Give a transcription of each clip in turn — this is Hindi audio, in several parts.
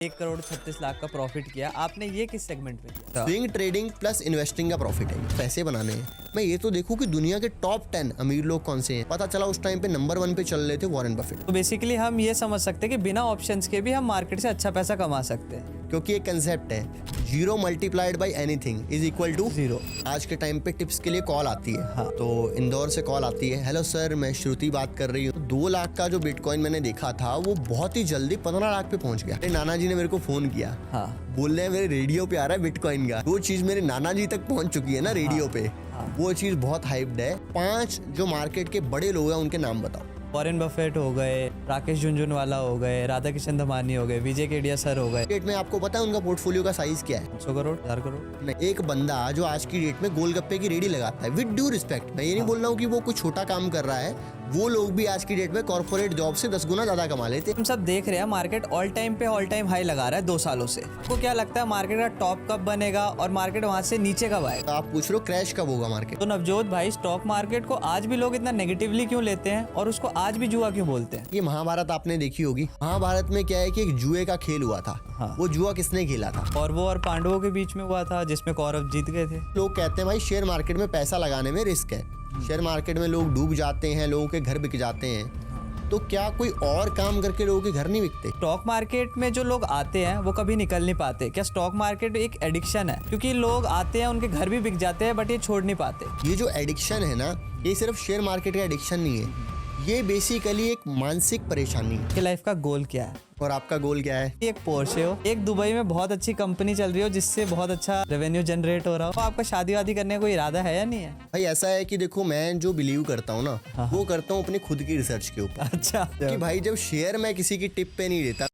1 करोड़ 36 लाख का प्रॉफिट किया। आपने ये किस सेगमेंट में किया? स्विंग ट्रेडिंग प्लस इन्वेस्टिंग का प्रॉफिट है। पैसे बनाने हैं, मैं ये तो देखूं कि दुनिया के टॉप 10 अमीर लोग कौन से हैं। पता चला उस टाइम पे नंबर 1 पे चल रहे थे वॉरेन बफेट। तो बेसिकली हम ये समझ सकते हैं कि बिना ऑप्शंस के भी हम मार्केट से अच्छा पैसा कमा सकते हैं, क्योंकि एक कंसेप्ट है, 0 multiplied by anything is equal to 0। आज के टाइम पे टिप्स के लिए कॉल आती है। हाँ। तो इंदौर से कॉल आती है, हेलो सर मैं श्रुति बात कर रही हूँ। 2 लाख का जो बिटकॉइन मैंने देखा था वो बहुत ही जल्दी 15 लाख पे पहुंच गया। मेरे नाना जी ने मेरे को फोन किया, हाँ। बोल रहे हैं मेरे रेडियो पे आ रहा है बिटकॉइन का। वो चीज मेरे नाना जी तक पहुंच चुकी है ना रेडियो पे। वो चीज बहुत हाइप्ड है। 5 जो मार्केट के बड़े लोग हैं उनके नाम बताओ। वॉरेन बफेट हो गए, राकेश झुनझुनवाला हो गए, राधा किशन धमानी हो गए, विजय केडिया सर हो गए। डेट में आपको पता है उनका पोर्टफोलियो का साइज क्या है? 100 करोड़ 1000 करोड़। नहीं, एक बंदा जो आज की डेट में गोलगप्पे की रेडी लगाता है, विद ड्यू रिस्पेक्ट, मैं ये नहीं बोल रहा हूँ कि वो कुछ छोटा काम कर रहा है, वो लोग भी आज की डेट में कॉर्पोरेट जॉब से 10 गुना ज्यादा कमा लेते। हम सब देख रहे हैं मार्केट ऑल टाइम हाई लगा रहा है 2 सालों से। आपको क्या लगता है मार्केट का टॉप कब बनेगा और मार्केट वहां से नीचे कब आएगा? आप पूछ रहे हो क्रैश कब होगा मार्केट। तो नवजोत भाई, स्टॉक मार्केट को आज भी लोग इतना नेगेटिवली क्यों लेते हैं और उसको आज भी जुआ क्यों बोलते हैं? ये महाभारत आपने देखी होगी। महाभारत में क्या है कि एक जुए का खेल हुआ था। हाँ। वो जुआ किसने खेला था? कौरवों और पांडवों के बीच में हुआ था, जिसमें कौरव जीत गए थे। लोग कहते हैं भाई शेयर मार्केट में पैसा लगाने में रिस्क है, शेयर मार्केट में लोग डूब जाते हैं, लोगों के घर बिक जाते हैं। तो क्या कोई और काम करके लोगों के घर नहीं बिकते? स्टॉक मार्केट में जो लोग आते हैं वो कभी निकल नहीं पाते। क्या स्टॉक मार्केट एक एडिक्शन है? क्योंकि लोग आते हैं, उनके घर भी बिक जाते हैं, बट ये छोड़ नहीं पाते। ये जो एडिक्शन है ना, ये सिर्फ शेयर मार्केट का एडिक्शन नहीं है, ये बेसिकली एक मानसिक परेशानी है। कि लाइफ का गोल क्या है? और आपका गोल क्या है? एक पोर्शे हो, एक दुबई में बहुत अच्छी कंपनी चल रही हो जिससे बहुत अच्छा रेवेन्यू जनरेट हो रहा हो। तो आपका शादी वादी करने का कोई इरादा है या नहीं है? भाई ऐसा है कि देखो, मैं जो बिलीव करता हूँ ना, वो करता हूँ अपनी खुद की रिसर्च के ऊपर। अच्छा। कि भाई जब शेयर मैं किसी की टिप पे नहीं देता।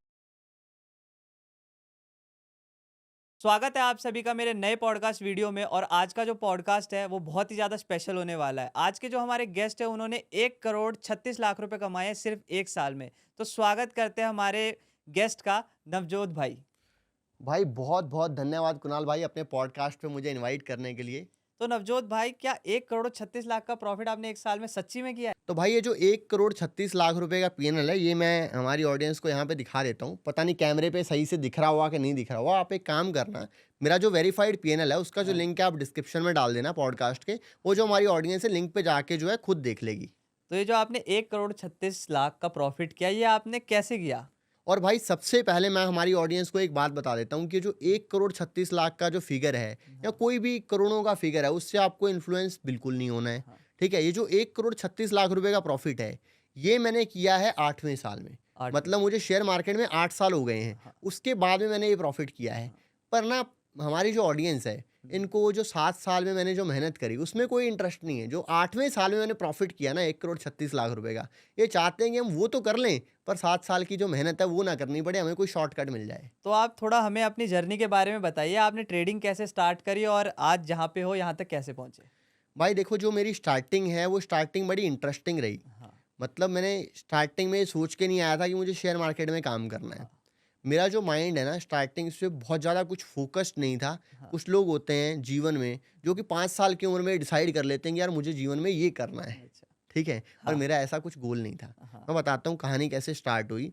स्वागत है आप सभी का मेरे नए पॉडकास्ट वीडियो में। और आज का जो पॉडकास्ट है वो बहुत ही ज़्यादा स्पेशल होने वाला है। आज के जो हमारे गेस्ट हैं उन्होंने 1 करोड़ 36 लाख रुपए कमाए हैं सिर्फ 1 साल में। तो स्वागत करते हैं हमारे गेस्ट का, नवजोत भाई। भाई बहुत बहुत धन्यवाद कुणाल भाई अपने पॉडकास्ट पे मुझे इनवाइट करने के लिए। तो नवजोत भाई, क्या 1 करोड़ 36 लाख का प्रॉफिट आपने 1 साल में सच्ची में किया है? तो भाई ये जो 1 करोड़ 36 लाख रुपए का पीएनएल है, ये मैं हमारी ऑडियंस को यहाँ पे दिखा देता हूँ। पता नहीं कैमरे पे सही से दिख रहा हुआ कि नहीं दिख रहा हुआ। आप एक काम करना, मेरा जो वेरीफाइड पीएनएल है उसका जो लिंक है आप डिस्क्रिप्शन में डाल देना पॉडकास्ट के। वो जो हमारी ऑडियंस है लिंक पे जाके जो है खुद देख लेगी। तो ये जो आपने 1 करोड़ 36 लाख का प्रॉफिट किया, ये आपने कैसे किया? और भाई सबसे पहले मैं हमारी ऑडियंस को एक बात बता देता हूँ कि जो 1 करोड़ 36 लाख का जो फिगर है या कोई भी करोड़ों का फिगर है, उससे आपको इन्फ्लुएंस बिल्कुल नहीं होना है। ठीक है, ये जो 1 करोड़ 36 लाख रुपए का प्रॉफिट है, ये मैंने किया है 8वें साल में। मतलब मुझे शेयर मार्केट में 8 साल हो गए हैं, उसके बाद में मैंने ये प्रॉफिट किया है। पर ना हमारी जो ऑडियंस है, इनको जो 7 साल में मैंने जो मेहनत करी उसमें कोई इंटरेस्ट नहीं है। जो 8वें साल में मैंने प्रॉफिट किया ना 1 करोड़ 36 लाख रुपए का, ये चाहते हैं कि हम वो तो कर लें पर 7 साल की जो मेहनत है वो ना करनी पड़े, हमें कोई शॉर्टकट मिल जाए। तो आप थोड़ा हमें अपनी जर्नी के बारे में बताइए। आपने ट्रेडिंग कैसे स्टार्ट करी और आज जहाँ पे हो यहाँ तक कैसे पहुँचे? भाई देखो, जो मेरी स्टार्टिंग है वो स्टार्टिंग बड़ी इंटरेस्टिंग रही। मतलब मैंने स्टार्टिंग में सोच के नहीं आया था कि मुझे शेयर मार्केट में काम करना है। मेरा जो माइंड है ना, स्टार्टिंग से बहुत ज़्यादा कुछ फोकस्ड नहीं था। कुछ लोग होते हैं जीवन में जो कि 5 साल की उम्र में डिसाइड कर लेते हैं कि यार मुझे जीवन में ये करना है। अच्छा। ठीक है, पर मेरा ऐसा कुछ गोल नहीं था। मैं बताता हूँ कहानी कैसे स्टार्ट हुई।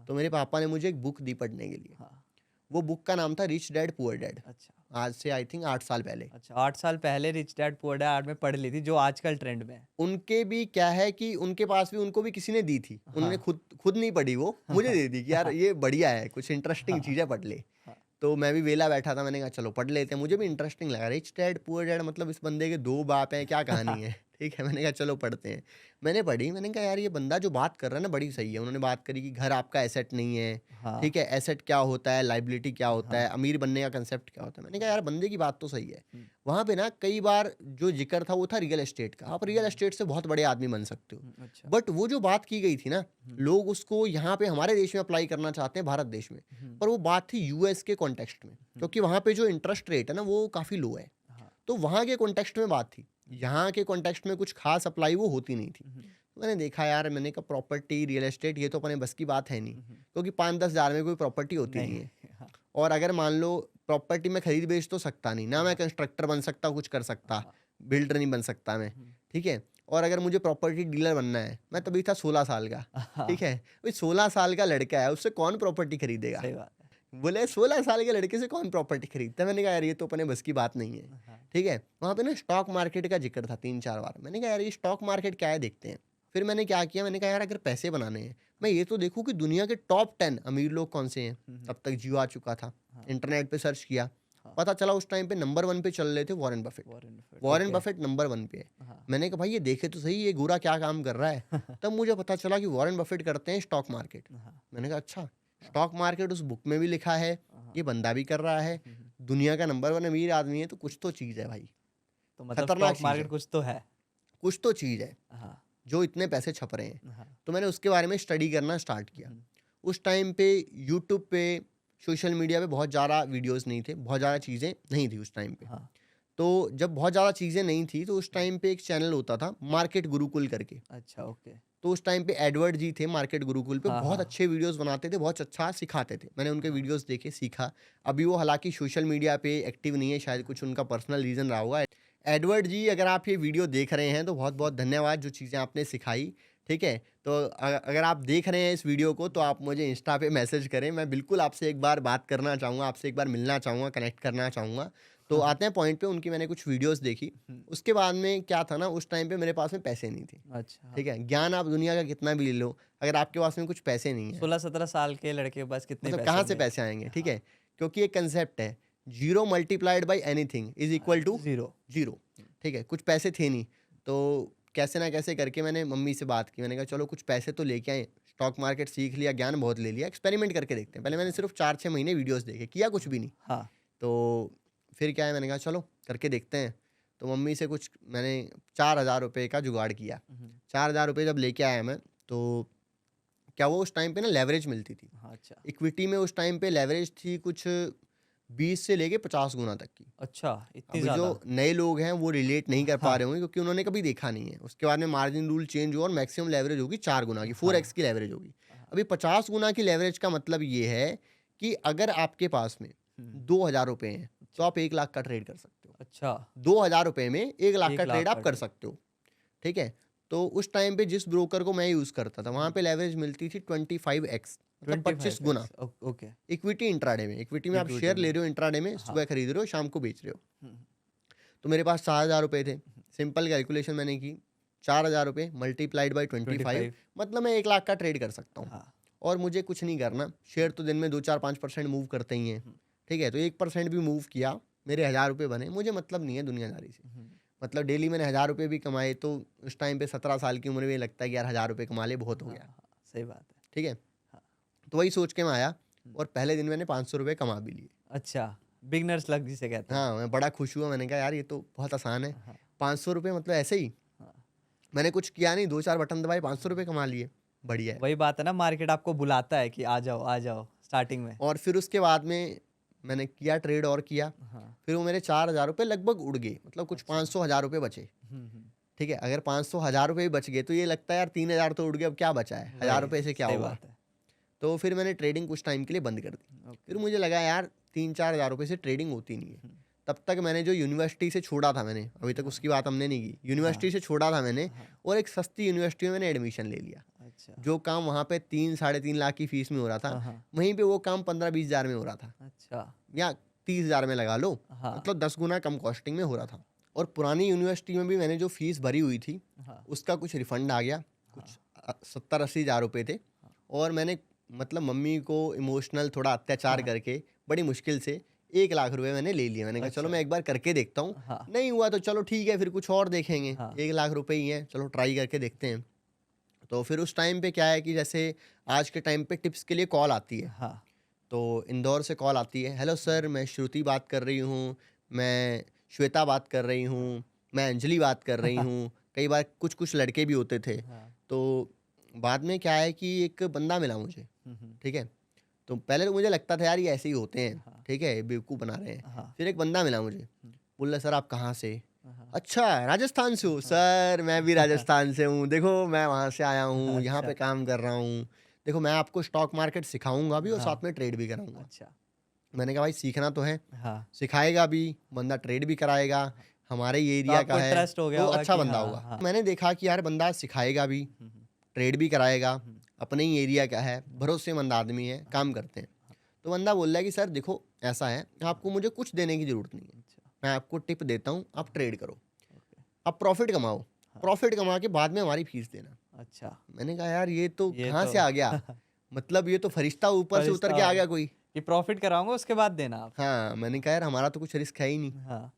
तो मेरे पापा ने मुझे एक बुक दी पढ़ने के लिए। वो बुक का नाम था रिच डैड पुअर डैड। अच्छा। आज से आई थिंक 8 साल पहले। अच्छा, 8 साल पहले रिच डैड पुअर डैड में पढ़ ली थी, जो आजकल ट्रेंड में है। उनके भी क्या है कि उनके पास भी उनको भी किसी ने दी थी। उन्होंने खुद नहीं पढ़ी, वो मुझे दे दी कि यार ये बढ़िया है, कुछ इंटरेस्टिंग चीज़ है, पढ़ ले। तो मैं भी वेला बैठा था, मैंने कहा चलो पढ़ लेते हैं। मुझे भी इंटरेस्टिंग लगा, रिच डैड पुअर डैड मतलब इस बंदे के 2 बाप हैं, क्या कहानी है। ठीक है, मैंने कहा चलो पढ़ते हैं। मैंने पढ़ी, मैंने कहा यार ये बंदा जो बात कर रहा है ना बड़ी सही है। उन्होंने बात करी कि घर आपका एसेट नहीं है। ठीक है, एसेट क्या होता है, लाइबिलिटी क्या होता है, अमीर बनने का कंसेप्ट क्या होता है। मैंने कहा यार बंदे की बात तो सही है। वहाँ पे ना कई बार जो जिक्र था वो था रियल एस्टेट का। आप रियल एस्टेट से बहुत बड़े आदमी बन सकते हो। अच्छा। बट वो जो बात की गई थी ना, लोग उसको यहाँ पे हमारे देश में अप्लाई करना चाहते हैं, भारत देश में। पर वो बात थी यूएस के कॉन्टेक्स्ट में, क्योंकि वहाँ पे जो इंटरेस्ट रेट है ना वो काफ़ी लो है। तो वहाँ के कॉन्टेक्स्ट में बात थी, यहाँ के कॉन्टेक्स्ट में कुछ खास अप्लाई वो होती नहीं थी। तो मैंने देखा यार, मैंने कहा प्रॉपर्टी रियल एस्टेट ये तो अपने बस की बात है नहीं, क्योंकि 5-10 हज़ार में कोई प्रॉपर्टी होती नहीं है। और अगर मान लो प्रॉपर्टी में खरीद बेच तो सकता नहीं ना, मैं कंस्ट्रक्टर बन सकता, कुछ कर सकता, बिल्डर नहीं बन सकता मैं। ठीक है, और अगर मुझे प्रॉपर्टी डीलर बनना है, मैं तभी था 16 साल का। ठीक है, 16 साल का लड़का है, उससे कौन प्रॉपर्टी खरीदेगा? सही बात है। बोले 16 साल के लड़के से कौन प्रॉपर्टी खरीदता है? मैंने कहा यार ये तो अपने बस की बात नहीं है। हाँ, ठीक है, वहाँ पे ना स्टॉक मार्केट का जिक्र था 3-4 बार। मैंने कहा यार ये स्टॉक मार्केट क्या है, देखते हैं। फिर मैंने क्या किया, मैंने कहा यार अगर पैसे बनाने हैं, मैं ये तो देखूँ कि दुनिया के टॉप 10 अमीर लोग कौन से हैं। तब तक जियो आ चुका था। हाँ, इंटरनेट पे सर्च किया, हाँ। पता चला उस टाइम पे नंबर 1 पे चल रहे थे Warren Buffett. Warren okay. Buffett number 1 पे है। हाँ, मैंने कहा भाई ये देखे तो सही, ये गोरा क्या काम कर रहा है। तब मुझे पता चला कि वॉरेन बफेट करते हैं स्टॉक मार्केट। हाँ, मैंने कहा अच्छा, स्टॉक मार्केट उस बुक में भी लिखा है, हाँ। ये बंदा भी कर रहा है, दुनिया का नंबर 1 अमीर आदमी है, तो कुछ तो चीज़ है भाई, तो मतलब खतरनाक स्टॉक चीज़ मार्केट है, कुछ तो है। कुछ तो चीज़ है हाँ, जो इतने पैसे छप रहे हैं। हाँ। तो मैंने उसके बारे में स्टडी करना स्टार्ट किया। हुँ, उस टाइम पे यूट्यूब पे, सोशल मीडिया पे बहुत ज़्यादा वीडियोस नहीं थे, बहुत ज़्यादा चीज़ें नहीं थी उस टाइम पे। हाँ। तो जब बहुत ज़्यादा चीज़ें नहीं थी तो उस टाइम पे एक चैनल होता था मार्केट गुरुकुल करके। अच्छा, ओके। तो उस टाइम पे एडवर्ड जी थे मार्केट गुरुकुल पे, हाँ, बहुत हाँ। अच्छे वीडियोस बनाते थे, बहुत अच्छा सिखाते थे। मैंने उनके हाँ। वीडियोस देखे, सीखा। अभी वो हालांकि सोशल मीडिया पे एक्टिव नहीं है, शायद कुछ उनका पर्सनल रीज़न रहा होगा। एडवर्ड जी अगर आप ये वीडियो देख रहे हैं तो बहुत बहुत धन्यवाद, जो चीज़ें आपने सिखाई। ठीक है, तो अगर आप देख रहे हैं इस वीडियो को तो आप मुझे इंस्टा पे मैसेज करें, मैं बिल्कुल आपसे एक बार बात करना चाहूँगा, आपसे एक बार मिलना चाहूँगा, कनेक्ट करना चाहूँगा। तो आते हैं पॉइंट पे, उनकी मैंने कुछ वीडियोस देखी। हुँ, उसके बाद में क्या था ना, उस टाइम पे मेरे पास में पैसे नहीं थे। अच्छा। ठीक है, ज्ञान आप दुनिया का कितना भी ले लो, अगर आपके पास में कुछ पैसे नहीं है, 16-17 साल के लड़के के पास कितने मतलब पैसे कहाँ से होंगे? पैसे आएँगे, ठीक हाँ, है? क्योंकि एक कंसेप्ट है, 0 multiplied by anything is equal to 0। 0। ठीक है, कुछ पैसे थे नहीं, तो कैसे ना कैसे करके मैंने मम्मी से बात की। मैंने कहा चलो कुछ पैसे तो लेके आएँ, स्टॉक मार्केट सीख लिया, ज्ञान बहुत ले लिया, एक्सपेरिमेंट करके देखते हैं। पहले मैंने सिर्फ 4-6 महीने वीडियोज़ देखे, किया कुछ भी नहीं। हाँ। तो फिर क्या है, मैंने कहा चलो करके देखते हैं। तो मम्मी से कुछ मैंने 4000 रुपए का जुगाड़ किया। हुँ, 4000 रुपए जब लेके आया मैं, तो क्या वो उस टाइम पे ना लेवरेज मिलती थी। हाँ, अच्छा। इक्विटी में उस टाइम पे लेवरेज थी कुछ 20 से लेके 50 गुना तक की। अच्छा, इतनी अब जो ज़्यादा? नए लोग हैं वो रिलेट नहीं कर पा हाँ, रहे होंगे क्योंकि उन्होंने कभी देखा नहीं है। उसके बाद में मार्जिन रूल चेंज हुआ और मैक्सिमम लेवरेज होगी 4 गुना की, हाँ, 4x की लेवरेज होगी। हाँ। अभी 50 गुना की लेवरेज का मतलब ये है कि अगर आपके पास में हुँ, 2000 रुपए हैं तो अच्छा, आप 1 लाख का ट्रेड कर सकते हो। अच्छा, 2000 रुपए में 1 लाख 1 का लाख ट्रेड का आप कर ट्रेड। सकते हो। ठीक है, तो उस टाइम पे जिस ब्रोकर को मैं यूज़ करता था वहाँ हुँ, पे लेवरेज मिलती थी 25x, मतलब 25 गुना। 25x okay. इक्विटी इंट्राडे में, इक्विटी में आप इक्विटी शेयर में। ले रहे हो, इंट्राडे में हाँ। सुबह खरीद रहे हो, शाम को बेच रहे हो। हुँ, तो मेरे पास 4000 रुपए थे। हुँ, सिंपल कैलकुलेशन मैंने की, 4000 रुपए मल्टीप्लाइड बाय 25, 25 मतलब मैं 1 लाख का ट्रेड कर सकता हूँ। हाँ। और मुझे कुछ नहीं करना, शेयर तो दिन में 2-4-5% मूव करते ही हैं। हुँ, ठीक है, तो 1% भी मूव किया, मेरे 1000 रुपए बने। मुझे मतलब नहीं है दुनियादारी से। हुँ, मतलब डेली मैंने 1000 रुपए भी कमाए, तो उस टाइम पे 17 साल की उम्र में लगता है कि यार 1000 रुपए कमा लिए, बहुत हो हाँ, गया। हाँ, सही बात है। ठीक है, हाँ, तो वही सोच के मैं आया हुँ, और पहले दिन मैंने 500 रुपए कमा भी लिए। अच्छा, बिगिनर्स लक जिसे कहते हैं। हाँ, मैं बड़ा खुश हुआ, मैंने कहा यार ये तो बहुत आसान है। हाँ, 500 रुपए मतलब ऐसे ही, हाँ। मैंने कुछ किया नहीं, 2-4 बटन दबाए, 500 रुपए कमा लिए, बढ़िया है। वही बात है ना, मार्केट आपको बुलाता है कि आ जाओ स्टार्टिंग में। और फिर उसके बाद में मैंने किया ट्रेड और किया, हाँ, फिर वो मेरे 4000 रुपए लगभग उड़ गए, मतलब कुछ अच्छा। 500-1000 रुपए बचे। हुँ, हुँ। ठीक है, अगर 500-1000 रुपए भी बच गए तो ये लगता है यार 3000 तो उड़ गए, अब क्या बचा है, 1000 वही, रुपए से क्या सही होगा। बात है। तो फिर मैंने ट्रेडिंग कुछ टाइम के लिए बंद कर दी। ओके। फिर मुझे लगा यार 3-4 हज़ार रुपए से ट्रेडिंग होती नहीं है। हुँ, तब तक मैंने जो यूनिवर्सिटी से छोड़ा था, मैंने अभी तक हाँ, उसकी बात हमने नहीं की, यूनिवर्सिटी हाँ, से छोड़ा था मैंने, हाँ, और एक सस्ती यूनिवर्सिटी में मैंने एडमिशन ले लिया। अच्छा। जो काम वहाँ पे 3-3.5 लाख की फीस में हो रहा था, हाँ, हाँ, वहीं पे वो काम 15-20 हज़ार में हो रहा था, अच्छा। या 30 हज़ार में लगा लो, हाँ, मतलब 10 गुना कम कॉस्टिंग में हो रहा था। और पुरानी यूनिवर्सिटी में भी मैंने जो फीस भरी हुई थी हाँ, उसका कुछ रिफंड आ गया, हाँ, कुछ 70-80 हज़ार रुपये थे। हाँ, और मैंने मतलब मम्मी को इमोशनल थोड़ा अत्याचार हाँ, करके बड़ी मुश्किल से 1 लाख रुपए मैंने ले लिए। मैंने कहा चलो अच्छा। मैं एक बार करके देखता हूँ, हाँ, नहीं हुआ तो चलो ठीक है, फिर कुछ और देखेंगे, हाँ, 1 लाख रुपए ही हैं, चलो ट्राई करके देखते हैं। तो फिर उस टाइम पे क्या है कि जैसे आज के टाइम पे टिप्स के लिए कॉल आती है, हाँ, तो इंदौर से कॉल आती है, हेलो सर मैं श्रुति बात कर रही हूँ, मैं श्वेता बात कर रही हूँ, मैं अंजलि बात कर रही हूँ। कई बार कुछ लड़के भी होते थे। हाँ, तो बाद में क्या है कि एक बंदा मिला मुझे, हुँ, हुँ, ठीक है, तो पहले तो मुझे लगता था यार ये ऐसे ही होते हैं, हाँ, ठीक है, बेवकूफ़ बना रहे हैं। हाँ, फिर एक बंदा मिला मुझे, हुँ, बोला सर आप कहाँ से? हाँ, अच्छा राजस्थान से हो? हाँ, सर मैं भी राजस्थान से हूँ, देखो मैं वहाँ से आया हूँ, यहाँ अच्छा, पे काम कर रहा हूँ, देखो मैं आपको स्टॉक मार्केट सिखाऊंगा भी और हाँ, साथ में ट्रेड भी कराऊंगा। अच्छा, मैंने कहा भाई सीखना तो है, हाँ, सिखाएगा भी, बंदा ट्रेड भी कराएगा, हाँ, हमारे ही तो एरिया का आपको है, ट्रस्ट हो गया तो होगा अच्छा कि बंदा हाँ, होगा। हाँ, मैंने देखा कि यार बंदा सिखाएगा भी, हुँ, हुँ, ट्रेड भी कराएगा, हुँ, अपने ही एरिया का है, भरोसेमंद आदमी है, काम करते हैं। तो बंदा बोल रहा है कि सर देखो ऐसा है, आपको मुझे कुछ देने की ज़रूरत नहीं है, अच्छा। मैं आपको टिप देता हूँ, आप ट्रेड करो, ओके। आप प्रॉफिट कमाओ, हाँ। प्रॉफिट कमा के बाद में हमारी फीस देना। अच्छा। मैंने कहा यार ये तो ये कहाँ तो से आ गया, मतलब ये तो फरिश्ता ऊपर से उतर फरिश्ता के आ हो गया कोई। कि प्रॉफिट कराऊंगा उसके बाद देना आप। हाँ, मैंने कहा यार हमारा तो कुछ रिस्क है ही नहीं। हाँ।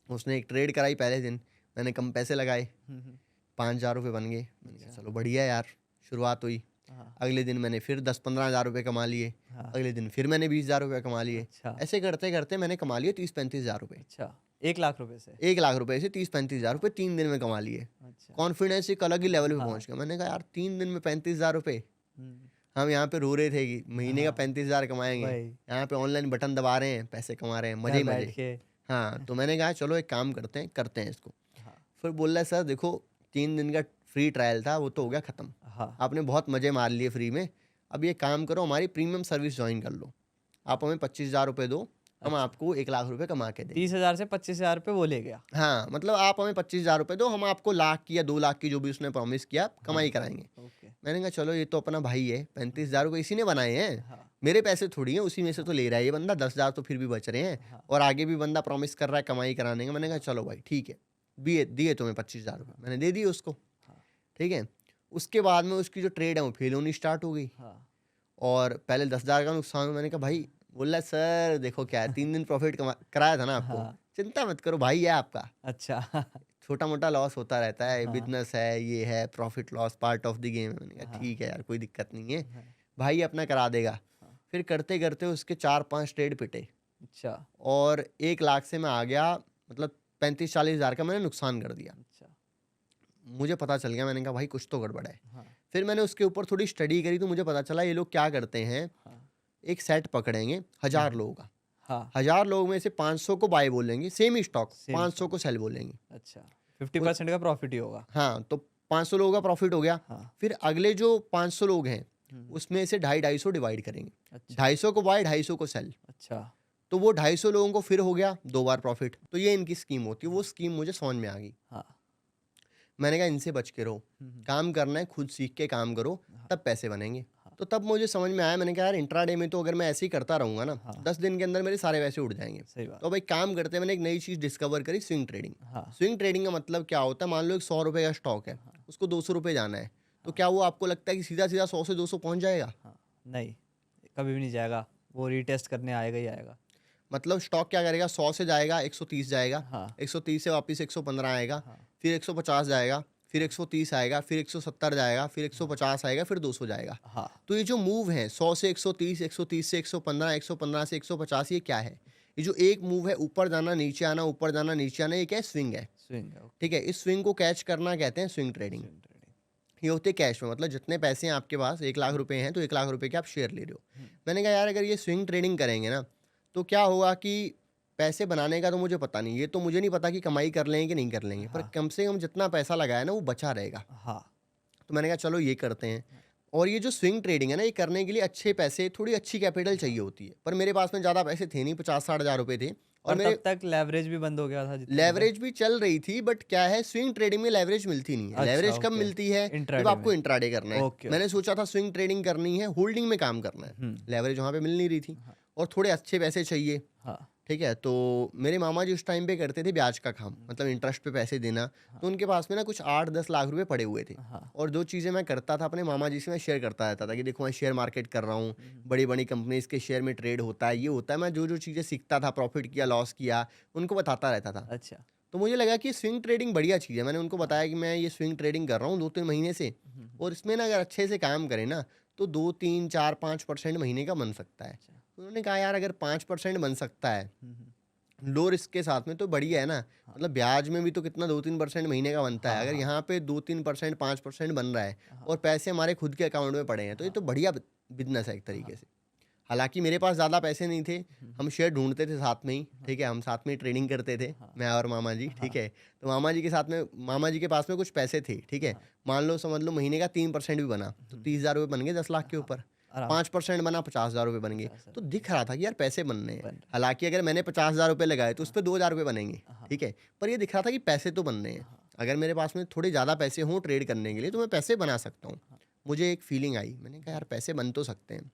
उसने एक ट्रेड कराई पहले दिन, मैंने कम पैसे लगाए, हम्म। 5,000 रुपये बन गए। मैंने कहा अच्छा। चलो बढ़िया यार, शुरुआत हुई। हाँ। अगले दिन मैंने फिर 10-15 हज़ार रुपये कमा लिए, हाँ। अगले दिन फिर मैंने 20,000 रुपये कमा लिए। अच्छा। ऐसे करते करते मैंने कमा लिए 30-35 हज़ार रुपये। अच्छा, 1 लाख रुपए से। 1 लाख रुपये से 30-35 हज़ार रुपये 3 दिन में कमा लिए। अच्छा। कॉन्फिडेंस एक अलग ही लेवल पे हाँ। पहुंच गया। मैंने कहा यार 3 दिन में 35,000 रुपये, हम्म। हम यहाँ पे रो रहे थे कि महीने का हाँ। 35,000 कमाएंगे, वही यहाँ पे ऑनलाइन बटन दबा रहे हैं, पैसे कमा रहे हैं, मजे घर ही बैठ मजे। के। हाँ, तो मैंने कहा चलो एक काम करते हैं इसको। हाँ। फिर बोल रहा है सर देखो 3 दिन का फ्री ट्रायल था, वो तो हो गया ख़त्म, हाँ। आपने बहुत मज़े मार लिए फ्री में, अब ये काम करो हमारी प्रीमियम सर्विस ज्वाइन कर लो, आप हमें 25,000 रुपये दो, हम अच्छा, आपको 1 लाख रुपये कमा के देंगे। 30,000 से 25,000 पे वो ले गया। हाँ, मतलब आप हमें 25,000 रुपये दो, हम आपको लाख की या 2 लाख की जो भी उसने प्रॉमिस किया कमाई हाँ। कराएंगे। ओके। मैंने कहा चलो ये तो अपना भाई है, 35,000 रुपये इसी ने बनाए हैं, हाँ। मेरे पैसे थोड़ी हैं, उसी में से तो ले रहा है ये बंदा, 10,000 तो फिर भी बच रहे हैं, हाँ। और आगे भी बंदा प्रॉमिस कर रहा है कमाई कराने का। मैंने कहा चलो भाई ठीक है, दिए दिए तुम्हें 25,000 रुपये, मैंने दे दिए उसको। हाँ। ठीक है, उसके बाद में उसकी जो ट्रेड है वो फेल होनी स्टार्ट हो गई, हाँ। और पहले 10,000 का नुकसान हुआ। मैंने कहा भाई, बोला सर देखो क्या है, 3 दिन प्रॉफिट कराया था ना आपको, हाँ। चिंता मत करो, भाई है आपका, अच्छा। छोटा मोटा लॉस होता रहता है, हाँ। बिजनेस है, ये है, profit loss part of the game है। मैंने कहा हाँ। ठीक है यार, कोई दिक्कत नहीं है, हाँ। भाई अपना करा देगा। हाँ। फिर करते करते उसके 4-5 ट्रेड पिटे, अच्छा। और 1 लाख से मैं आ गया, मतलब 35-40 हज़ार का मैंने नुकसान कर दिया। अच्छा। मुझे पता चल गया, मैंने कहा भाई कुछ तो गड़बड़ है। हाँ। फिर मैंने उसके ऊपर थोड़ी स्टडी करी, तो मुझे पता चला ये लोग क्या करते हैं, हाँ। एक सेट पकड़ेंगे 1,000 लोगों का, हाँ। 1,000 लोगों में से 500 को बाय बोलेंगे, सेम ही स्टॉक, सेम 500 को सेल बोलेंगे। अच्छा, 50% का प्रॉफिट ही होगा। हाँ, तो 500 लोगों का प्रॉफिट हो गया। हाँ। फिर अगले जो 500 लोग हैं हम्म। उसमें से 250-250 डिवाइड करेंगे, अच्छा। 250 को बाय, 250 को सेल, अच्छा। तो वो 250 लोगों को फिर हो गया 2 बार प्रॉफिट। तो ये इनकी स्कीम होती है, वो स्कीम मुझे समझ में आ गई। हाँ। मैंने कहा इनसे बच के रहो, हम्म। काम करना है खुद सीख के काम करो, हाँ। तब पैसे बनेंगे। हाँ। तो तब मुझे समझ में आया, मैंने कहा यार इंट्राडे में तो अगर मैं ऐसे ही करता रहूँगा ना, हाँ। 10 दिन के अंदर मेरे सारे पैसे उड़ जाएंगे। सही बात। तो भाई काम करते मैंने एक नई चीज़ डिस्कवर करी, स्विंग ट्रेडिंग। हाँ। स्विंग ट्रेडिंग का मतलब क्या होता है, मान लो एक 100 रुपये का स्टॉक है, हाँ। उसको 200 रुपये जाना है, तो हाँ। क्या वो आपको लगता है कि सीधा सीधा 100 से 200 पहुँच जाएगा? हाँ। नहीं, कभी भी नहीं जाएगा, वो रीटेस्ट करने आएगा ही आएगा। मतलब स्टॉक क्या करेगा, 100 से जाएगा 130 जाएगा, हाँ। 130 से वापस 115 आएगा, हाँ। फिर 150 जाएगा, फिर 130 आएगा, फिर 170 जाएगा, फिर 150 आएगा, फिर 200 जाएगा। हाँ। तो ये जो मूव है 100 से 130, 130 से 115, 115 से 150, ये क्या है? ये जो एक मूव है, ऊपर जाना नीचे आना, ऊपर जाना नीचे आना, ये क्या है? स्विंग है। स्विंग है। ओके। ठीक है, इस स्विंग को कैच करना कहते हैं स्विंग ट्रेडिंग। Swing trading. ये होते कैश में, मतलब जितने पैसे हैं आपके पास, 1 लाख रुपए हैं तो 1 लाख रुपए के आप शेयर ले रहे हो। हम्म। मैंने कहा यार अगर ये स्विंग ट्रेडिंग करेंगे ना, तो क्या होगा कि पैसे बनाने का तो मुझे पता नहीं, ये तो मुझे नहीं पता कि कमाई कर लेंगे कि नहीं कर लेंगे, पर हाँ। कम से कम जितना पैसा लगाया ना वो बचा रहेगा। हाँ। तो मैंने कहा चलो ये करते हैं। और ये जो स्विंग ट्रेडिंग है ना, ये करने के लिए अच्छे पैसे, थोड़ी अच्छी कैपिटल चाहिए होती है, पर मेरे पास में ज़्यादा पैसे थे नहीं, 50-60 हज़ार रुपये थे, और और मेरे तब तक लेवरेज भी बंद हो गया था जितने लेवरेज भी चल रही थी। बट क्या है, स्विंग ट्रेडिंग में लेवरेज मिलती नहीं है। अच्छा, लेवरेज कब ओके। मिलती है? जब इंट्राडे आपको में। इंट्राडे करना है। ओके, मैंने सोचा था स्विंग ट्रेडिंग करनी है, होल्डिंग में काम करना है, हम्म। लेवरेज वहाँ पे मिल नहीं रही थी, हाँ। और थोड़े अच्छे पैसे चाहिए। हाँ। ठीक है, तो मेरे मामा जी उस टाइम पे करते थे ब्याज का काम, मतलब इंटरेस्ट पे पैसे देना। तो उनके पास में ना कुछ 8-10 लाख रुपए पड़े हुए थे, हाँ। और जो चीज़ें मैं करता था अपने मामा जी से मैं शेयर करता रहता था कि देखो मैं शेयर मार्केट कर रहा हूँ, बड़ी बड़ी कंपनीज के शेयर में ट्रेड होता है, ये होता है। मैं जो जो चीज़ें सीखता था, प्रॉफिट किया लॉस किया, उनको बताता रहता था। अच्छा। तो मुझे लगा कि स्विंग ट्रेडिंग बढ़िया चीज़ है। मैंने उनको बताया कि मैं ये स्विंग ट्रेडिंग कर रहा हूँ 2-3 महीने से, और इसमें ना अगर अच्छे से काम करें ना, तो 2-3-4-5% महीने का बन सकता है। अच्छा। तो उन्होंने कहा यार अगर 5% बन सकता है लो रिस्क के साथ में, तो बढ़िया है ना। मतलब ब्याज में भी तो कितना 2-3% महीने का बनता है, हाँ, अगर हाँ। यहाँ पे 2-3%, 5% बन रहा है, हाँ। और पैसे हमारे खुद के अकाउंट में पड़े हैं, तो ये तो बढ़िया बिजनेस है एक तरीके से। हालांकि मेरे पास ज़्यादा पैसे नहीं थे, हम शेयर ढूंढते थे साथ में ही। ठीक है, हम साथ में ट्रेडिंग करते थे, मैं और मामा जी। ठीक है, तो मामा जी के साथ में, मामा जी के पास में कुछ पैसे थे। ठीक है, मान लो समझ लो महीने का 3% भी बना तो 30,000 रुपये बन गए 10 लाख के ऊपर। आराम 5% बना 50,000 रुपये बन गए। 50,000 तो दिख रहा था कि यार पैसे बनने बन हैं। रहे। हालांकि अगर मैंने 50,000 रुपये लगाए तो उस पर 2,000 रुपये बनेंगे। हाँ। ठीक है, पर ये दिख रहा था कि पैसे तो बनने हैं। अगर मेरे पास में थोड़े ज़्यादा पैसे हों ट्रेड करने के लिए, तो मैं पैसे बना सकता हूँ। मुझे एक फीलिंग आई, मैंने कहा यार पैसे बन तो सकते हैं।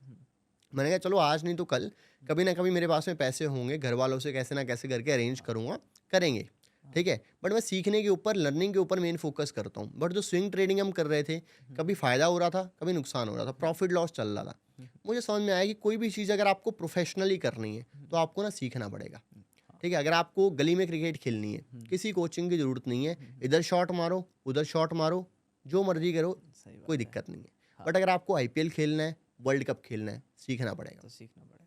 मैंने कहा चलो आज नहीं तो कल कभी ना कभी मेरे पास में पैसे होंगे, घर वालों से कैसे ना कैसे करके अरेंज करूँगा, करेंगे, ठीक है। बट मैं सीखने के ऊपर, लर्निंग के ऊपर मेन फोकस करता हूँ। बट जो स्विंग ट्रेडिंग हम कर रहे थे, कभी फ़ायदा हो रहा था, कभी नुकसान हो रहा था, प्रॉफिट लॉस चल रहा था। मुझे समझ में आया कि कोई भी चीज़ अगर आपको प्रोफेशनली करनी है तो आपको ना सीखना पड़ेगा, ठीक है। अगर आपको गली में क्रिकेट खेलनी है, किसी कोचिंग की ज़रूरत नहीं है, इधर शॉट मारो, उधर शॉट मारो, जो मर्जी करो, सही बात कोई है। दिक्कत नहीं है। हाँ। बट अगर आपको आईपीएल खेलना है, वर्ल्ड कप खेलना है, सीखना पड़ेगा। तो सीखना पड़ेगा।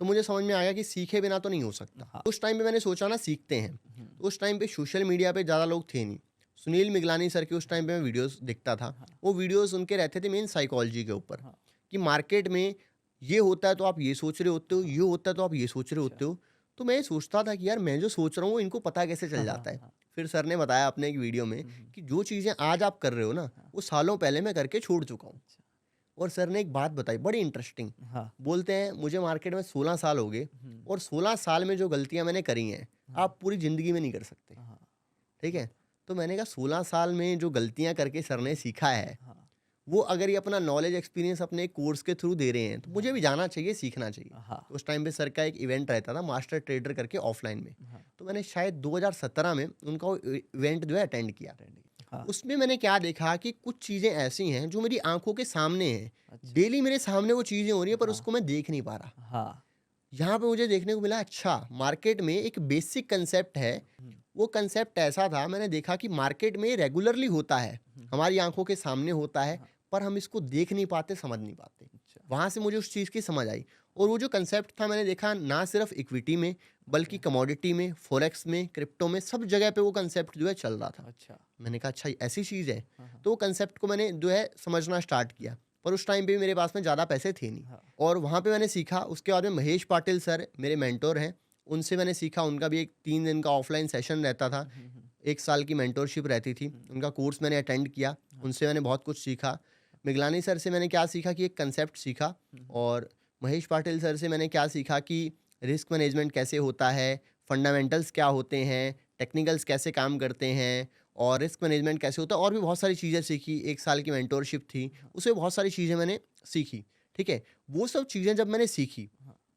तो मुझे समझ में आया कि सीखे बिना तो नहीं हो सकता। हाँ। उस टाइम पे मैंने सोचा ना सीखते हैं। तो उस टाइम पे सोशल मीडिया पे ज़्यादा लोग थे नहीं। सुनील मिगलानी सर के उस टाइम पे मैं वीडियोस देखता था। हाँ। वो वीडियोस उनके रहते थे मेन साइकोलॉजी के ऊपर, हाँ। कि मार्केट में ये होता है तो आप ये सोच रहे होते हो, ये होता है तो आप ये सोच रहे होते हो। तो मैं ये सोचता था कि यार मैं जो सोच रहा हूँ वो इनको पता कैसे चल जाता है। फिर सर ने बताया अपने एक वीडियो में कि जो चीज़ें आज आप कर रहे हो ना, वो सालों पहले मैं करके छोड़ चुका हूँ। और सर ने एक बात बताई बड़ी इंटरेस्टिंग। हाँ। बोलते हैं मुझे मार्केट में 16 साल हो गए और 16 साल में जो गलतियां मैंने करी हैं आप पूरी ज़िंदगी में नहीं कर सकते, हाँ। ठीक है। तो मैंने कहा 16 साल में जो गलतियां करके सर ने सीखा है, हाँ। वो अगर ये अपना नॉलेज एक्सपीरियंस अपने कोर्स के थ्रू दे रहे हैं तो मुझे भी जाना चाहिए, सीखना चाहिए। हाँ। तो उस टाइम पे सर का एक इवेंट रहता था मास्टर ट्रेडर करके ऑफलाइन में। हाँ। तो मैंने शायद 2017 में उनका वो इवेंट जो है अटेंड किया। हाँ। उसमें मैंने क्या देखा कि कुछ चीज़ें ऐसी हैं जो मेरी आंखों के सामने हैं, अच्छा। डेली मेरे सामने वो चीज़ें हो रही है पर हाँ। उसको मैं देख नहीं पा रहा। हाँ। यहाँ पे मुझे देखने को मिला अच्छा मार्केट में एक बेसिक कंसेप्ट है। वो कंसेप्ट ऐसा था, मैंने देखा कि मार्केट में रेगुलरली होता है, हमारी आंखों के सामने होता है, पर हम इसको देख नहीं पाते, समझ नहीं पाते। अच्छा। वहाँ से मुझे उस चीज़ की समझ आई। और वो जो कंसेप्ट था मैंने देखा ना सिर्फ इक्विटी में बल्कि कमोडिटी में, फॉरेक्स में, क्रिप्टो में, सब जगह पे वो कंसेप्ट जो है चल रहा था। अच्छा। मैंने कहा अच्छा ऐसी चीज़ है। हाँ। तो वो कंसेप्ट को मैंने जो है समझना स्टार्ट किया। पर उस टाइम पे भी मेरे पास में ज़्यादा पैसे थे नहीं। हाँ। और वहाँ पे मैंने सीखा। उसके बाद में महेश पाटिल सर मेरे मेंटोर हैं, उनसे मैंने सीखा। उनका भी एक 3 दिन का ऑफलाइन सेशन रहता था, 1 साल की मेंटोरशिप रहती थी। उनका कोर्स मैंने अटेंड किया, उनसे मैंने बहुत कुछ सीखा। मिगलानी सर से मैंने क्या सीखा कि एक कंसेप्ट सीखा। और महेश पाटिल सर से मैंने क्या सीखा कि रिस्क मैनेजमेंट कैसे होता है, फंडामेंटल्स क्या होते हैं, टेक्निकल्स कैसे काम करते हैं, और रिस्क मैनेजमेंट कैसे होता है। और भी बहुत सारी चीज़ें सीखी। 1 साल की मेंटोरशिप थी, उसमें बहुत सारी चीज़ें मैंने सीखी, ठीक है। वो सब चीज़ें जब मैंने सीखी